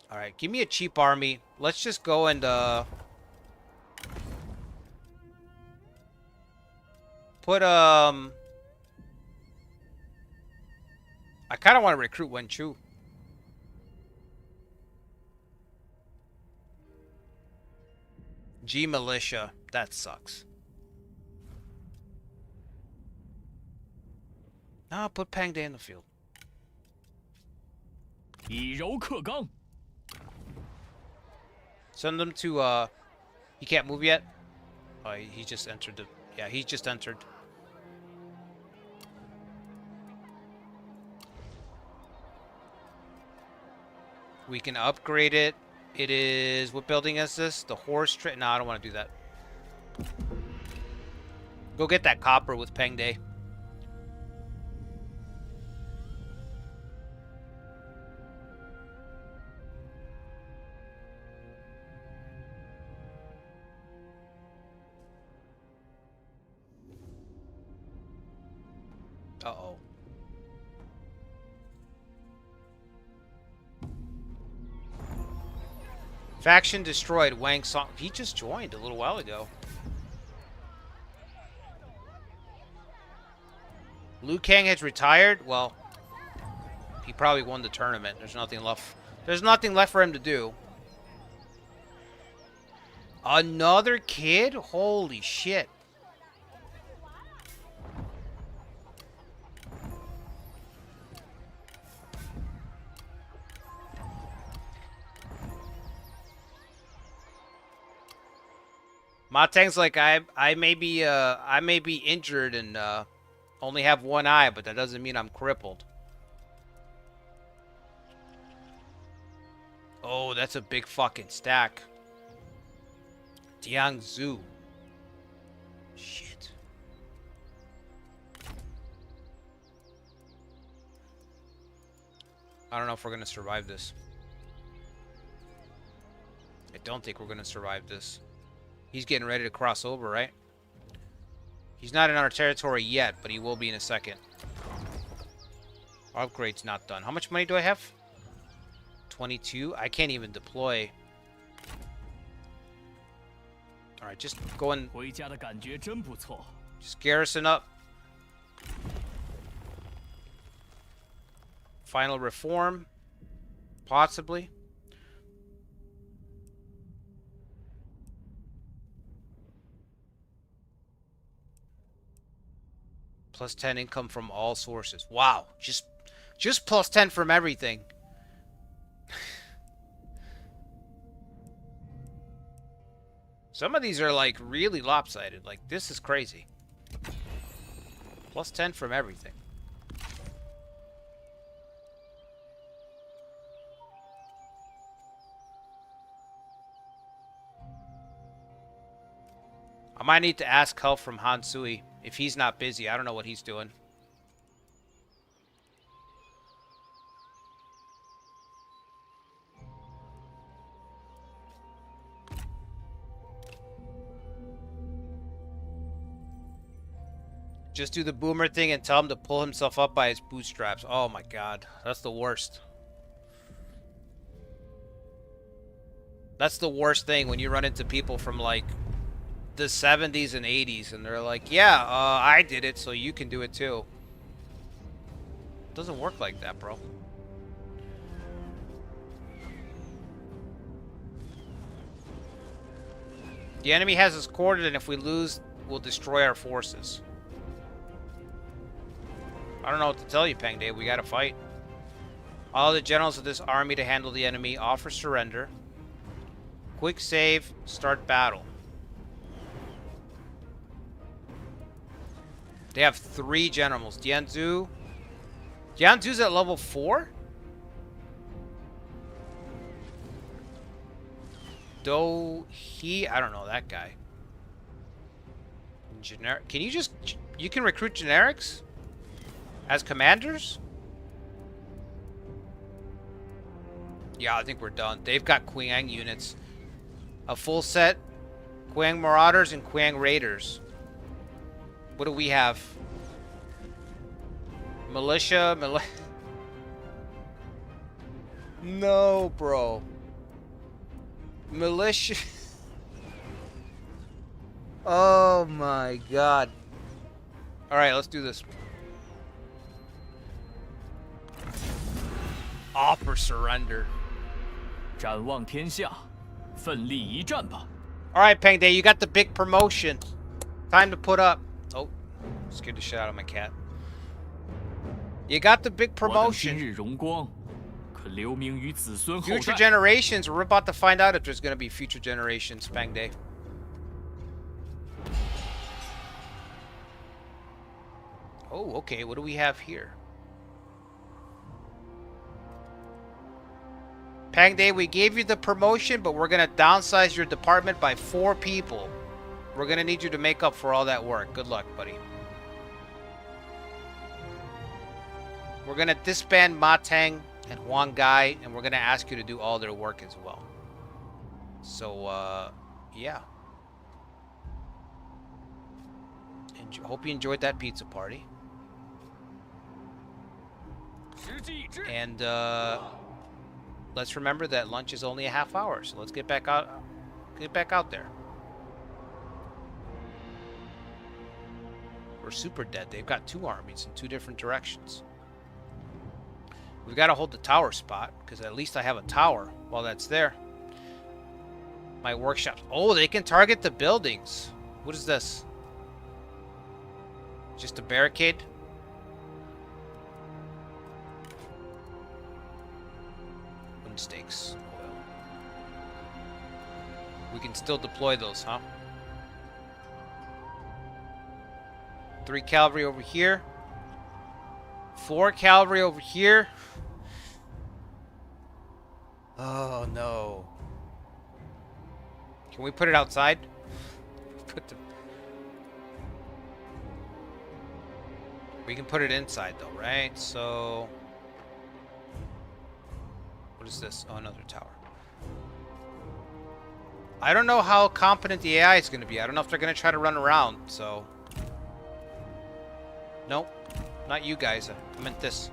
Alright, give me a cheap army. Let's just go and, put, I kind of want to recruit Wen Chu. G Militia. That sucks. No, put Pang Day in the field.
以柔克刚。
Send them to, he can't move yet? Oh, he just entered the, yeah, he just entered. We can upgrade it. It is, what building is this? The horse train? No, I don't want to do that. Go get that copper with Peng Day. Uh-oh. Faction destroyed. Wang Song. He just joined a little while ago. Liu Kang has retired. Well, he probably won the tournament. There's nothing left. There's nothing left for him to do. Another kid? Holy shit. Ma Teng's like, I may be injured and only have one eye, but that doesn't mean I'm crippled. Oh, that's a big fucking stack. Jiangsu. Shit. I don't know if we're gonna survive this. I don't think we're gonna survive this. He's getting ready to cross over, right? He's not in our territory yet, but he will be in a second. Our upgrade's not done. How much money do I have? 22? I can't even deploy. Alright, just go and...
回家的感觉真不错。
Just garrison up. Final reform. Possibly. Plus 10 income from all sources. Wow. Just plus 10 from everything. Some of these are like really lopsided. Like, this is crazy. Plus 10 from everything. I might need to ask help from Hansui if he's not busy. I don't know what he's doing. Just do the boomer thing and tell him to pull himself up by his bootstraps. Oh my god. That's the worst. That's the worst thing when you run into people from like the 70s and 80s and they're like, yeah, I did it, so you can do it too. It doesn't work like that, bro. The enemy has us cornered, and if we lose, we'll destroy our forces. I don't know what to tell you, Peng Day. We gotta fight. All the generals of this army to handle the enemy. Offer surrender. Quick save. Start battle. They have 3 generals. Dianzu. Dianzu's at level 4? I don't know that guy. Generic. Can you just... You can recruit generics? As commanders? Yeah, I think we're done. They've got Qiang units. A full set. Qiang Marauders and Qiang Raiders. What do we have? Militia. No, bro. Militia. Oh my god. Alright, let's do this. Offer surrender.
展望天下，奋力一战吧。
Alright, Peng Day, you got the big promotion. Time to put up. Oh, scared the shit out of my cat. You got the big
我等今
promotion.
日荣光，可留名于子孙后
Future
代。
generations. We're about to find out if there's going to be future generations, Peng Day. Oh, okay. What do we have here? Peng Day, we gave you the promotion, but we're going to downsize your department by 4 people. We're going to need you to make up for all that work. Good luck, buddy. We're going to disband Ma Teng and Huang Gai, and we're going to ask you to do all their work as well. So, yeah. Hope you enjoyed that pizza party.
时机已至。
And, let's remember that lunch is only a half hour, so let's get back out there. We're super dead. They've got 2 armies in 2 different directions. We've got to hold the tower spot, because at least I have a tower while that's there. My workshops. Oh, they can target the buildings. What is this? Just a barricade? Wooden stakes. Oil. We can still deploy those, huh? 3 cavalry over here. 4 cavalry over here. Oh no. Can we put it outside? We can put it inside though, right? So what is this? Oh, another tower. I don't know how competent the AI is going to be. I don't know if they're going to try to run around, so nope. Not you guys. I meant this.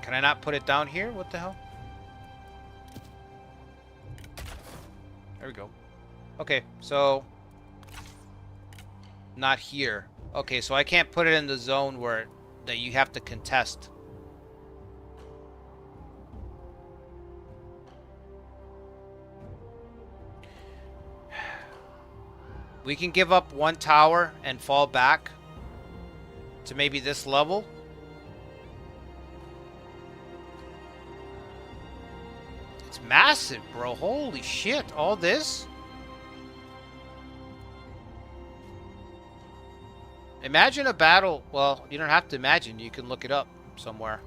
Can I not put it down here? What the hell? There we go. Okay, so not here. Okay, so I can't put it in the zone where that you have to contest. We can give up 1 tower and fall back to maybe this level. It's massive, bro. Holy shit. All this? Imagine a battle. Well, you don't have to imagine. You can look it up somewhere.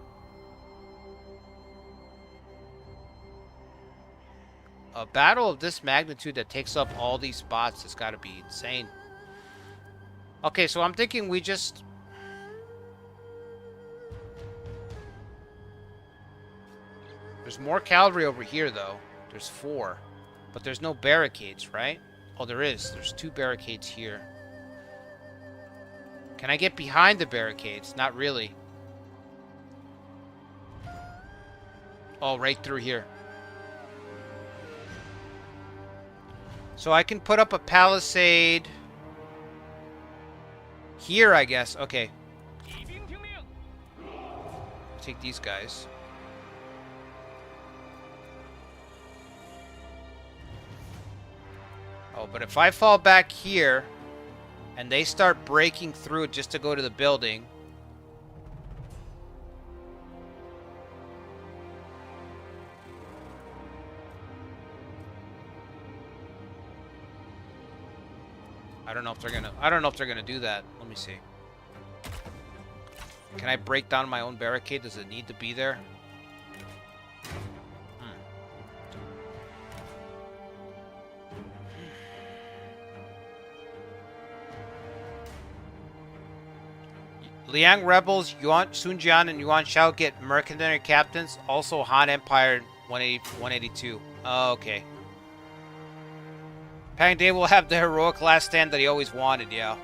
A battle of this magnitude that takes up all these spots has got to be insane. Okay, so I'm thinking we just... There's more cavalry over here, though. There's 4. But there's no barricades, right? Oh, there is. There's 2 barricades here. Can I get behind the barricades? Not really. Oh, right through here. So I can put up a palisade here, I guess. Okay. Take these guys. Oh, but if I fall back here and they start breaking through just to go to the building, I don't know if they're gonna do that. Let me see. Can I break down my own barricade? Does it need to be there? Liang rebels, Sun Jian and Yuan Shao get mercenary captains. Also Han Empire 182. Oh, okay. Pang Day will have the heroic last stand that he always wanted, yeah.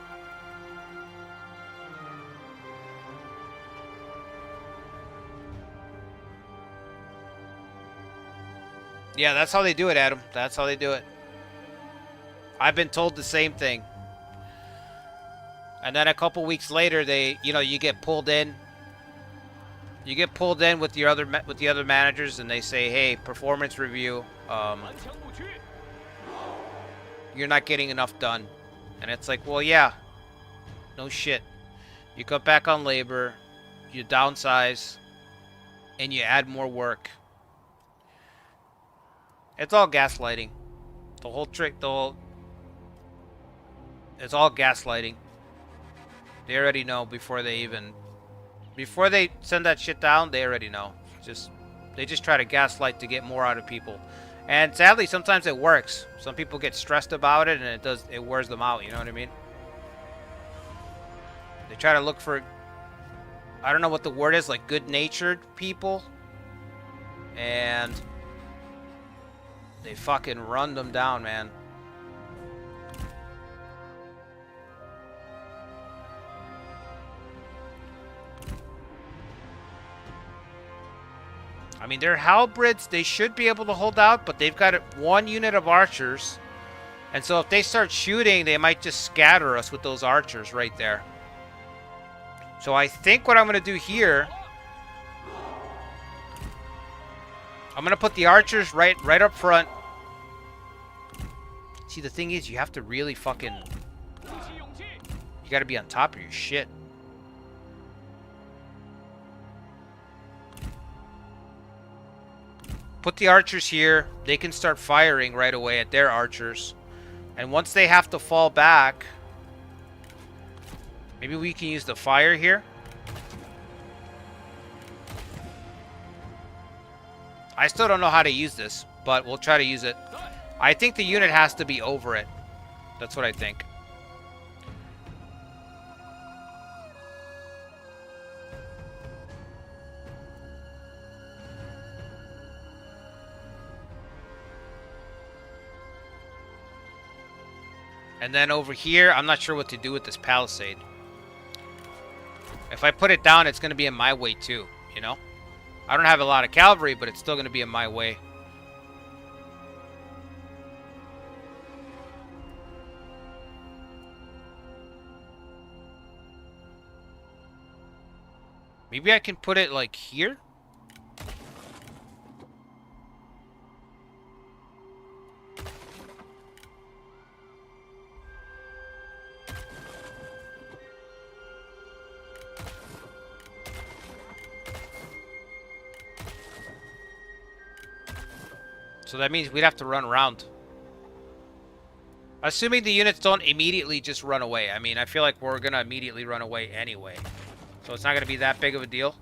Yeah, that's how they do it, Adam. That's how they do it. I've been told the same thing. And then a couple weeks later, you get pulled in. You get pulled in with the other managers, and they say, "Hey, performance review. You're not getting enough done." And it's like, well, yeah, no shit. You cut back on labor, you downsize, and you add more work. It's all gaslighting. The whole trick, it's all gaslighting. They already know before they send that shit down, they already know. They just try to gaslight to get more out of people. And sadly, sometimes it works. Some people get stressed about it, and it wears them out, you know what I mean? They try to look for, I don't know what the word is, like good-natured people. And they fucking run them down, man. I mean, they're halberds. They should be able to hold out, but they've got 1 unit of archers. And so if they start shooting, they might just scatter us with those archers right there. So I think what I'm going to do here, I'm going to put the archers right up front. See, the thing is, you have to really fucking... You got to be on top of your shit. Put the archers here. They can start firing right away at their archers. And once they have to fall back, maybe we can use the fire here. I still don't know how to use this, but we'll try to use it. I think the unit has to be over it. That's what I think. And then over here, I'm not sure what to do with this palisade. If I put it down, it's going to be in my way too, you know? I don't have a lot of cavalry, but it's still going to be in my way. Maybe I can put it like here? So that means we'd have to run around. Assuming the units don't immediately just run away. I mean, I feel like we're gonna immediately run away anyway. So it's not gonna be that big of a deal.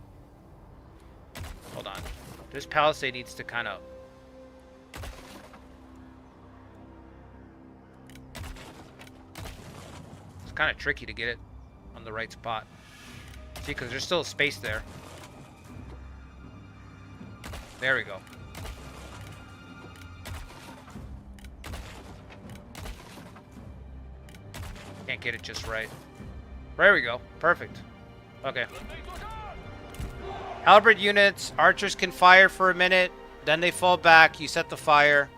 Hold on. This palisade needs to kind of... It's kind of tricky to get it on the right spot. See, because there's still space there. There we go. Can't get it just right. There we go. Perfect. Okay. Halberd units. Archers can fire for a minute. Then they fall back. You set the fire.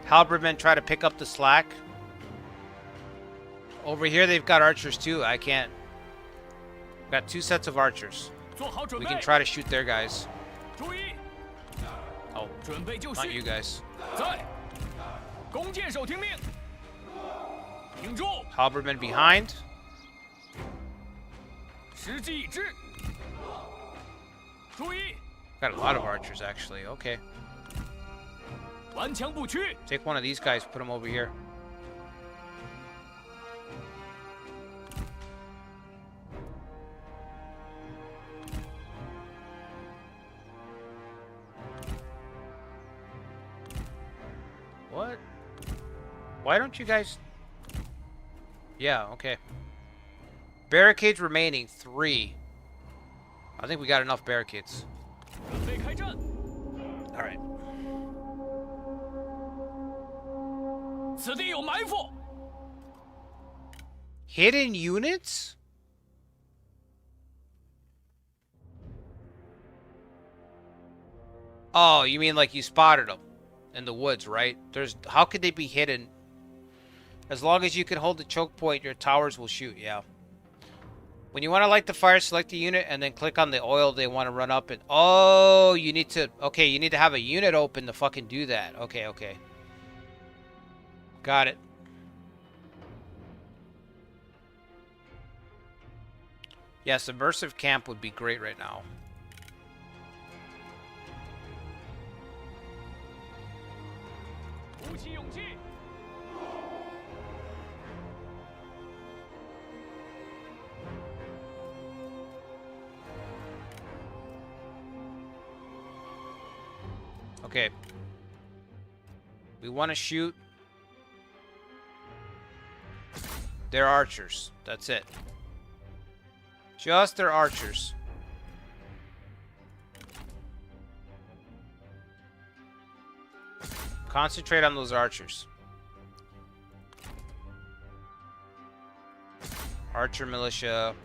Halberdmen try to pick up the slack. Over here, they've got archers too. I can't. Got 2 sets of archers. We can try to shoot their guys. Oh, not you guys. Halberdmen behind. Got a lot of archers, actually. Okay. Take one of these guys, put them over here. What? Why don't you guys... Yeah, okay. Barricades remaining, 3. I think we got enough barricades. Alright. Hidden units? Oh, you mean like you spotted them in the woods, right? How could they be hidden? As long as you can hold the choke point, your towers will shoot, yeah. When you want to light the fire, select the unit and then click on the oil they want to run up and... Oh, you need to... Okay, you need to have a unit open to fucking do that. Okay, okay. Got it. Yeah, subversive camp would be great right now. Okay. We want to shoot their archers. That's it. Just their archers. Concentrate on those archers. Archer militia.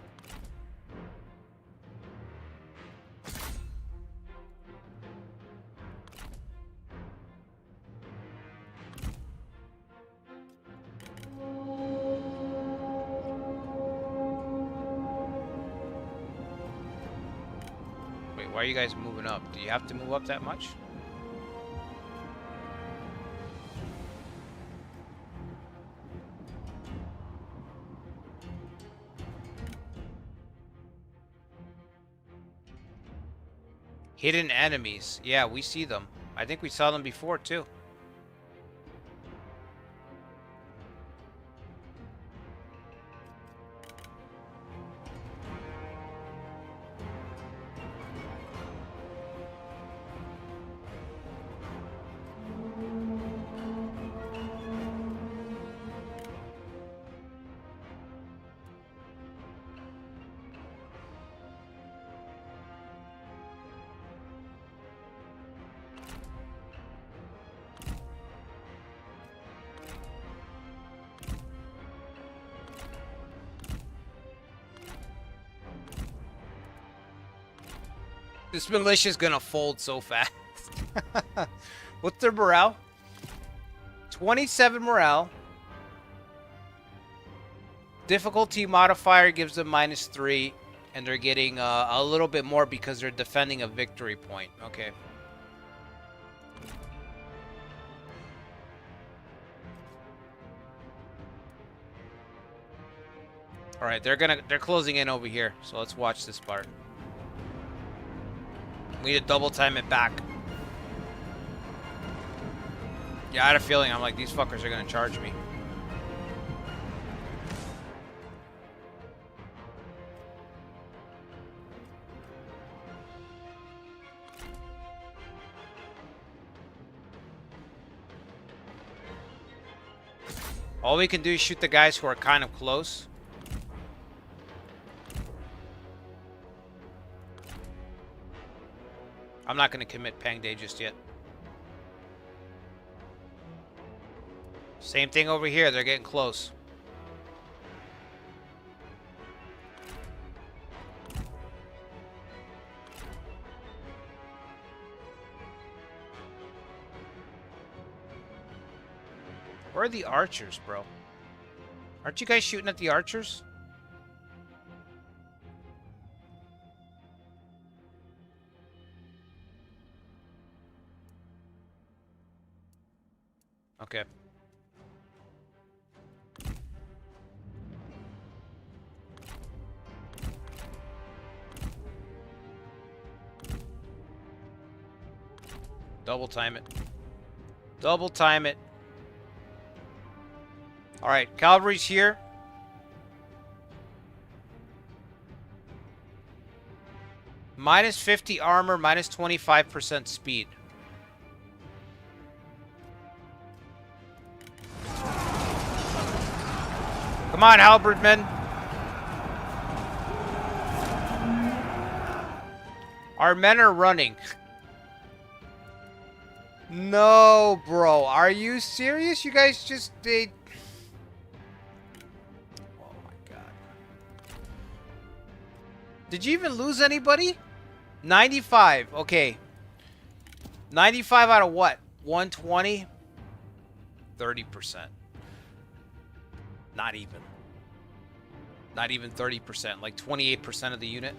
Wait, why are you guys moving up? Do you have to move up that much? Hidden enemies. Yeah, we see them. I think we saw them before, too. This militia is gonna fold so fast. What's their morale? 27 morale. Difficulty modifier gives them -3, and they're getting a little bit more because they're defending a victory point. Okay. All right, they're closing in over here. So let's watch this part. We need to double time it back. Yeah, I had a feeling. I'm like, these fuckers are gonna charge me. All we can do is shoot the guys who are kind of close. I'm not going to commit Pang Day just yet. Same thing over here. They're getting close. Where are the archers, bro? Aren't you guys shooting at the archers? Okay. Double time it. Double time it. All right, cavalry's here. Minus 50 armor, minus 25% speed. Come on, halberdmen. Our men are running. No, bro. Are you serious? You guys just... they... Oh, my God. Did you even lose anybody? 95. Okay. 95 out of what? 120? 30%. Not even. Not even 30%. Like 28% of the unit.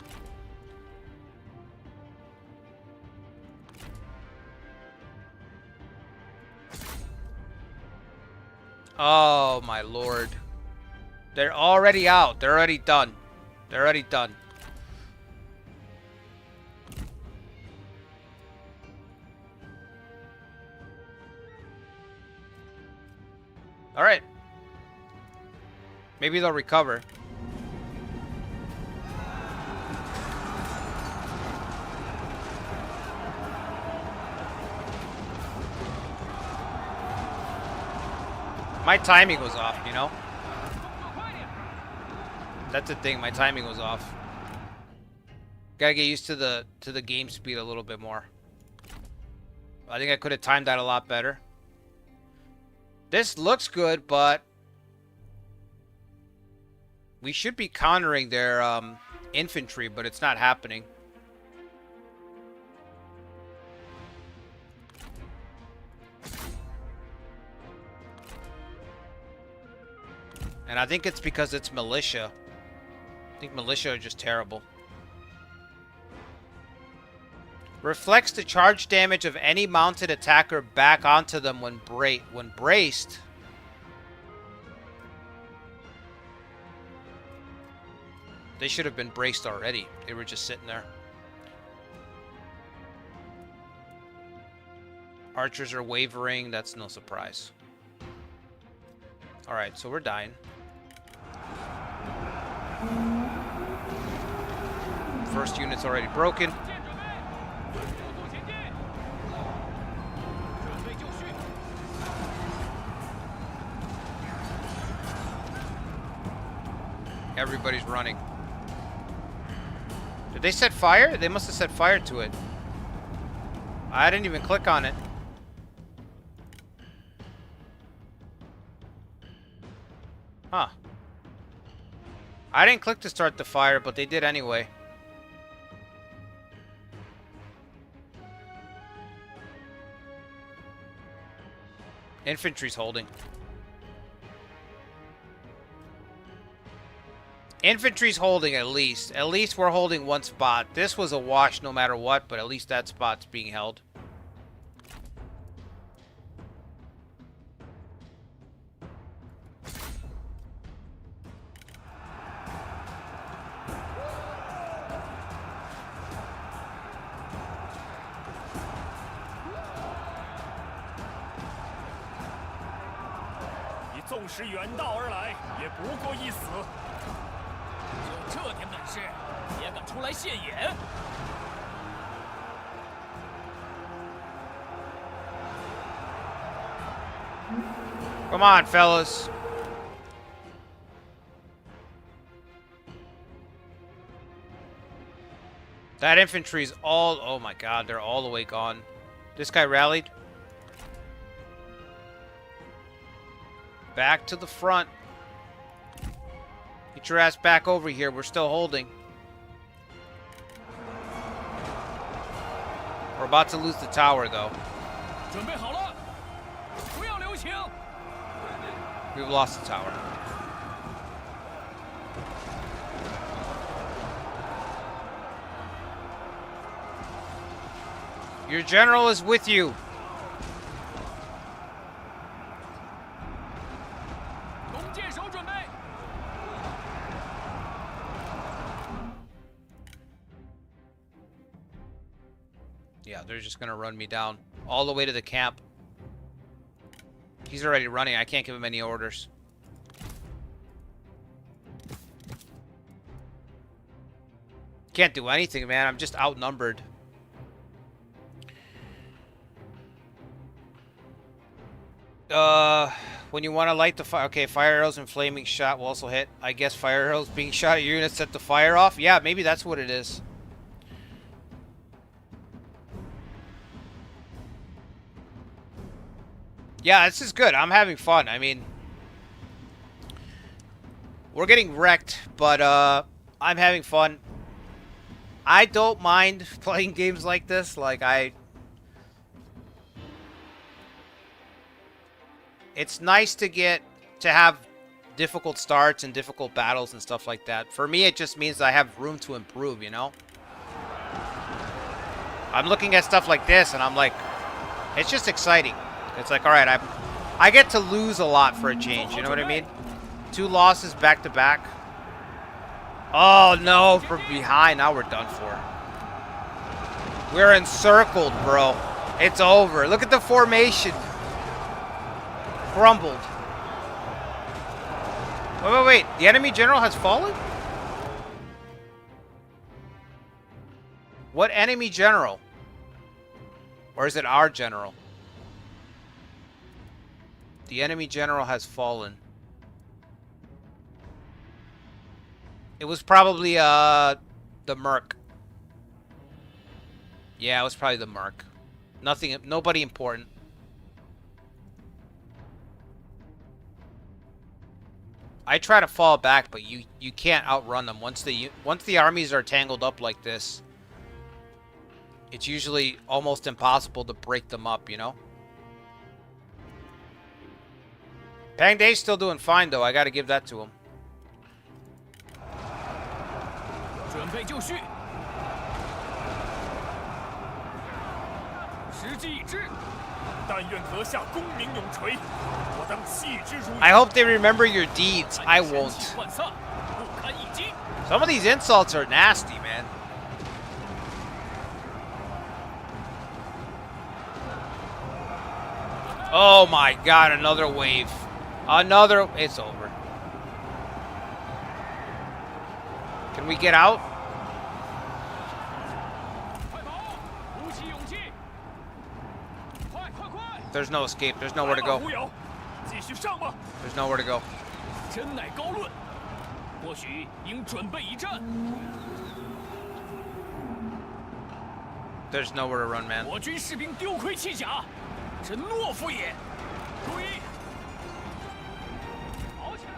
Oh, my lord. They're already out. They're already done. They're already done. All right. Maybe they'll recover. My timing was off, you know? That's the thing, my timing was off. Gotta get used to the game speed a little bit more. I think I could have timed that a lot better. This looks good, but we should be countering their infantry, but it's not happening. And I think it's because it's militia. I think militia are just terrible. Reflects the charge damage of any mounted attacker back onto them when braced. They should have been braced already. They were just sitting there. Archers are wavering. That's no surprise. Alright, so we're dying. First unit's already broken. Everybody's running. Did they set fire? They must have set fire to it. I didn't even click on it. Huh. I didn't click to start the fire, but they did anyway. Infantry's holding. Infantry's holding at least. At least we're holding one spot. This was a wash no matter what, but at least that spot's being held.
纵使远道而来，也不过一死。就这点本事，也敢出来现眼？
Come on, fellas. That infantry's all... Oh my god, they're all the way gone. This guy rallied. Back to the front. Get your ass back over here. We're still holding. We're about to lose the tower, though.
准备好了，不要留情。
We've lost the tower. Your general is with you.
弓箭手准备。
Yeah, they're just gonna run me down all the way to the camp. He's already running. I can't give him any orders. Can't do anything, man. I'm just outnumbered. When you want to light the fire... Okay, fire arrows and flaming shot will also hit. I guess fire arrows being shot at your unit set the fire off? Yeah, maybe that's what it is. Yeah, this is good. I'm having fun. I mean, we're getting wrecked, but I'm having fun. I don't mind playing games like this. Like, it's nice to have difficult starts and difficult battles and stuff like that. For me, it just means I have room to improve, you know? I'm looking at stuff like this, and I'm like, it's just exciting. It's like, all right, I get to lose a lot for a change. You know what I mean? 2 losses back to back. Oh no, from behind. Now we're done for. We're encircled, bro. It's over. Look at the formation. Crumbled. Wait. The enemy general has fallen? What enemy general? Or is it our general? The enemy general has fallen. It was probably the Merc. Yeah, it was probably the Merc. Nobody important. I try to fall back, but you can't outrun them. Once the armies are tangled up like this, it's usually almost impossible to break them up, you know? Pang Day's still doing fine, though. I gotta give that to him.
准备就绪，时机已至，但愿阁下功名永垂，我当弃之如。
I hope they remember your deeds. I
神
won't.
气涣散，不堪一击。
Some of these insults are nasty, man. Oh my god, another wave. Another... It's over. Can we get out?
快跑，鼓起勇气，快快快！
There's no escape. There's nowhere to go.
忽悠，继续上吧。
There's nowhere to go.
真乃高论，或许应准备一战。
There's nowhere to run, man.
我军士兵丢盔弃甲，真懦夫也。注意，跑起来！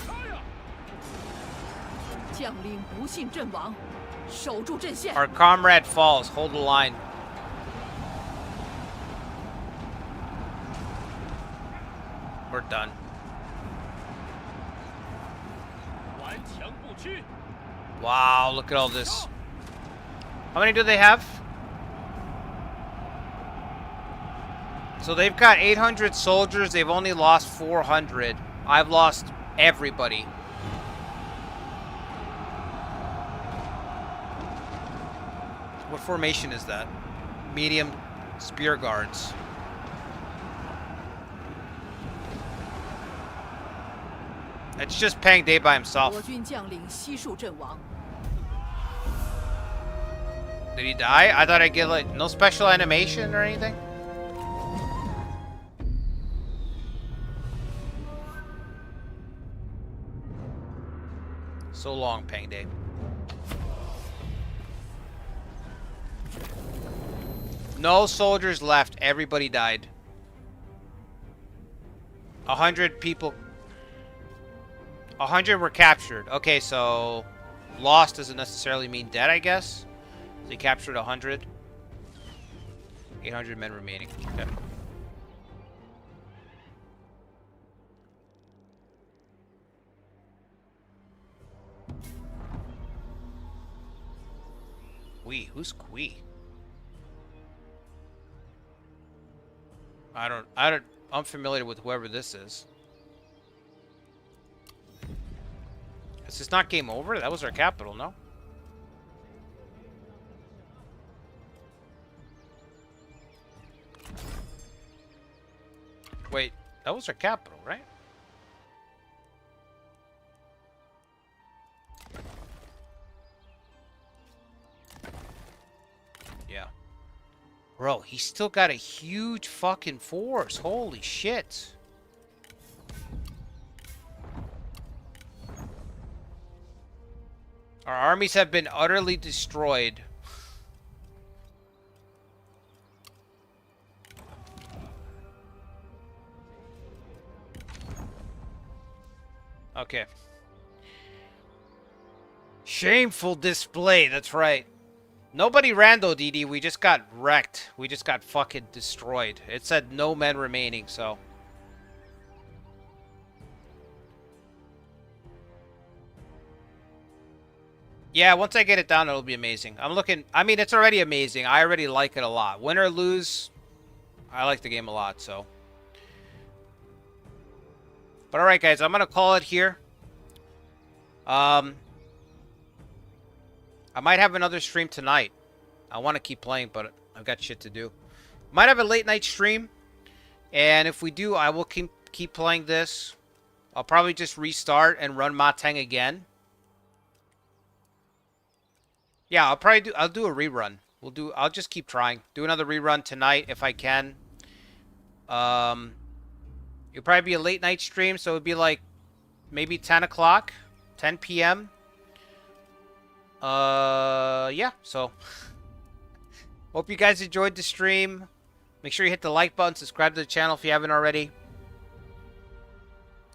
杀呀！
将领不幸阵亡，守住阵线。
Our comrade falls. Hold the line. We're done.
顽强不屈。
Wow, look at all this. How many do they have? So they've got 800 soldiers. They've only lost 400. I've lost everybody. What formation is that? Medium spear guards. It's just Pang Day by himself.
我军将领悉数阵亡。
Did he die? I thought I'd get like no special animation or anything. So long, Pang Day. No soldiers left. Everybody died. 100 people. 100 were captured. Okay, so lost doesn't necessarily mean dead, I guess. They captured 100. 800 men remaining. Okay. Who's Kui? I'm familiar with whoever this is. Is this not game over? That was our capital, no? Wait, that was our capital, right? Yeah. Bro, he's still got a huge fucking force. Holy shit. Our armies have been utterly destroyed. Okay. Shameful display, that's right. Nobody ran though, DD. We just got wrecked. We just got fucking destroyed. It said no men remaining, so. Yeah, once I get it down, it'll be amazing. I'm looking... I mean, it's already amazing. I already like it a lot. Win or lose, I like the game a lot, so. But alright, guys. I'm going to call it here. I might have another stream tonight. I want to keep playing, but I've got shit to do. Might have a late night stream. And if we do, I will keep playing this. I'll probably just restart and run Ma Teng again. Yeah, I'll do a rerun. I'll just keep trying. Do another rerun tonight if I can. It'll probably be a late night stream, so it'd be like maybe 10 o'clock, 10 p.m. Yeah, so hope you guys enjoyed the stream. Make sure you hit the like button, subscribe to the channel if you haven't already.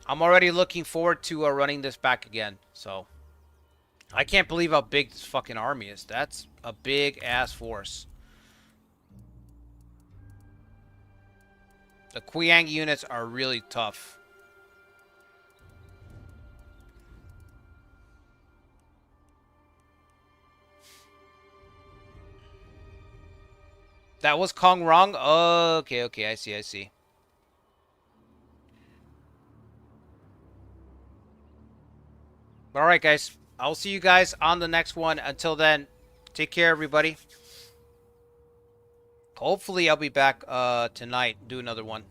I'm already looking forward to running this back again, so. I can't believe how big this fucking army is. That's a big-ass force. The Qiang units are really tough. That was Kong Rong? Okay, I see. Alright, guys. I'll see you guys on the next one. Until then, take care, everybody. Hopefully, I'll be back tonight. Do another one.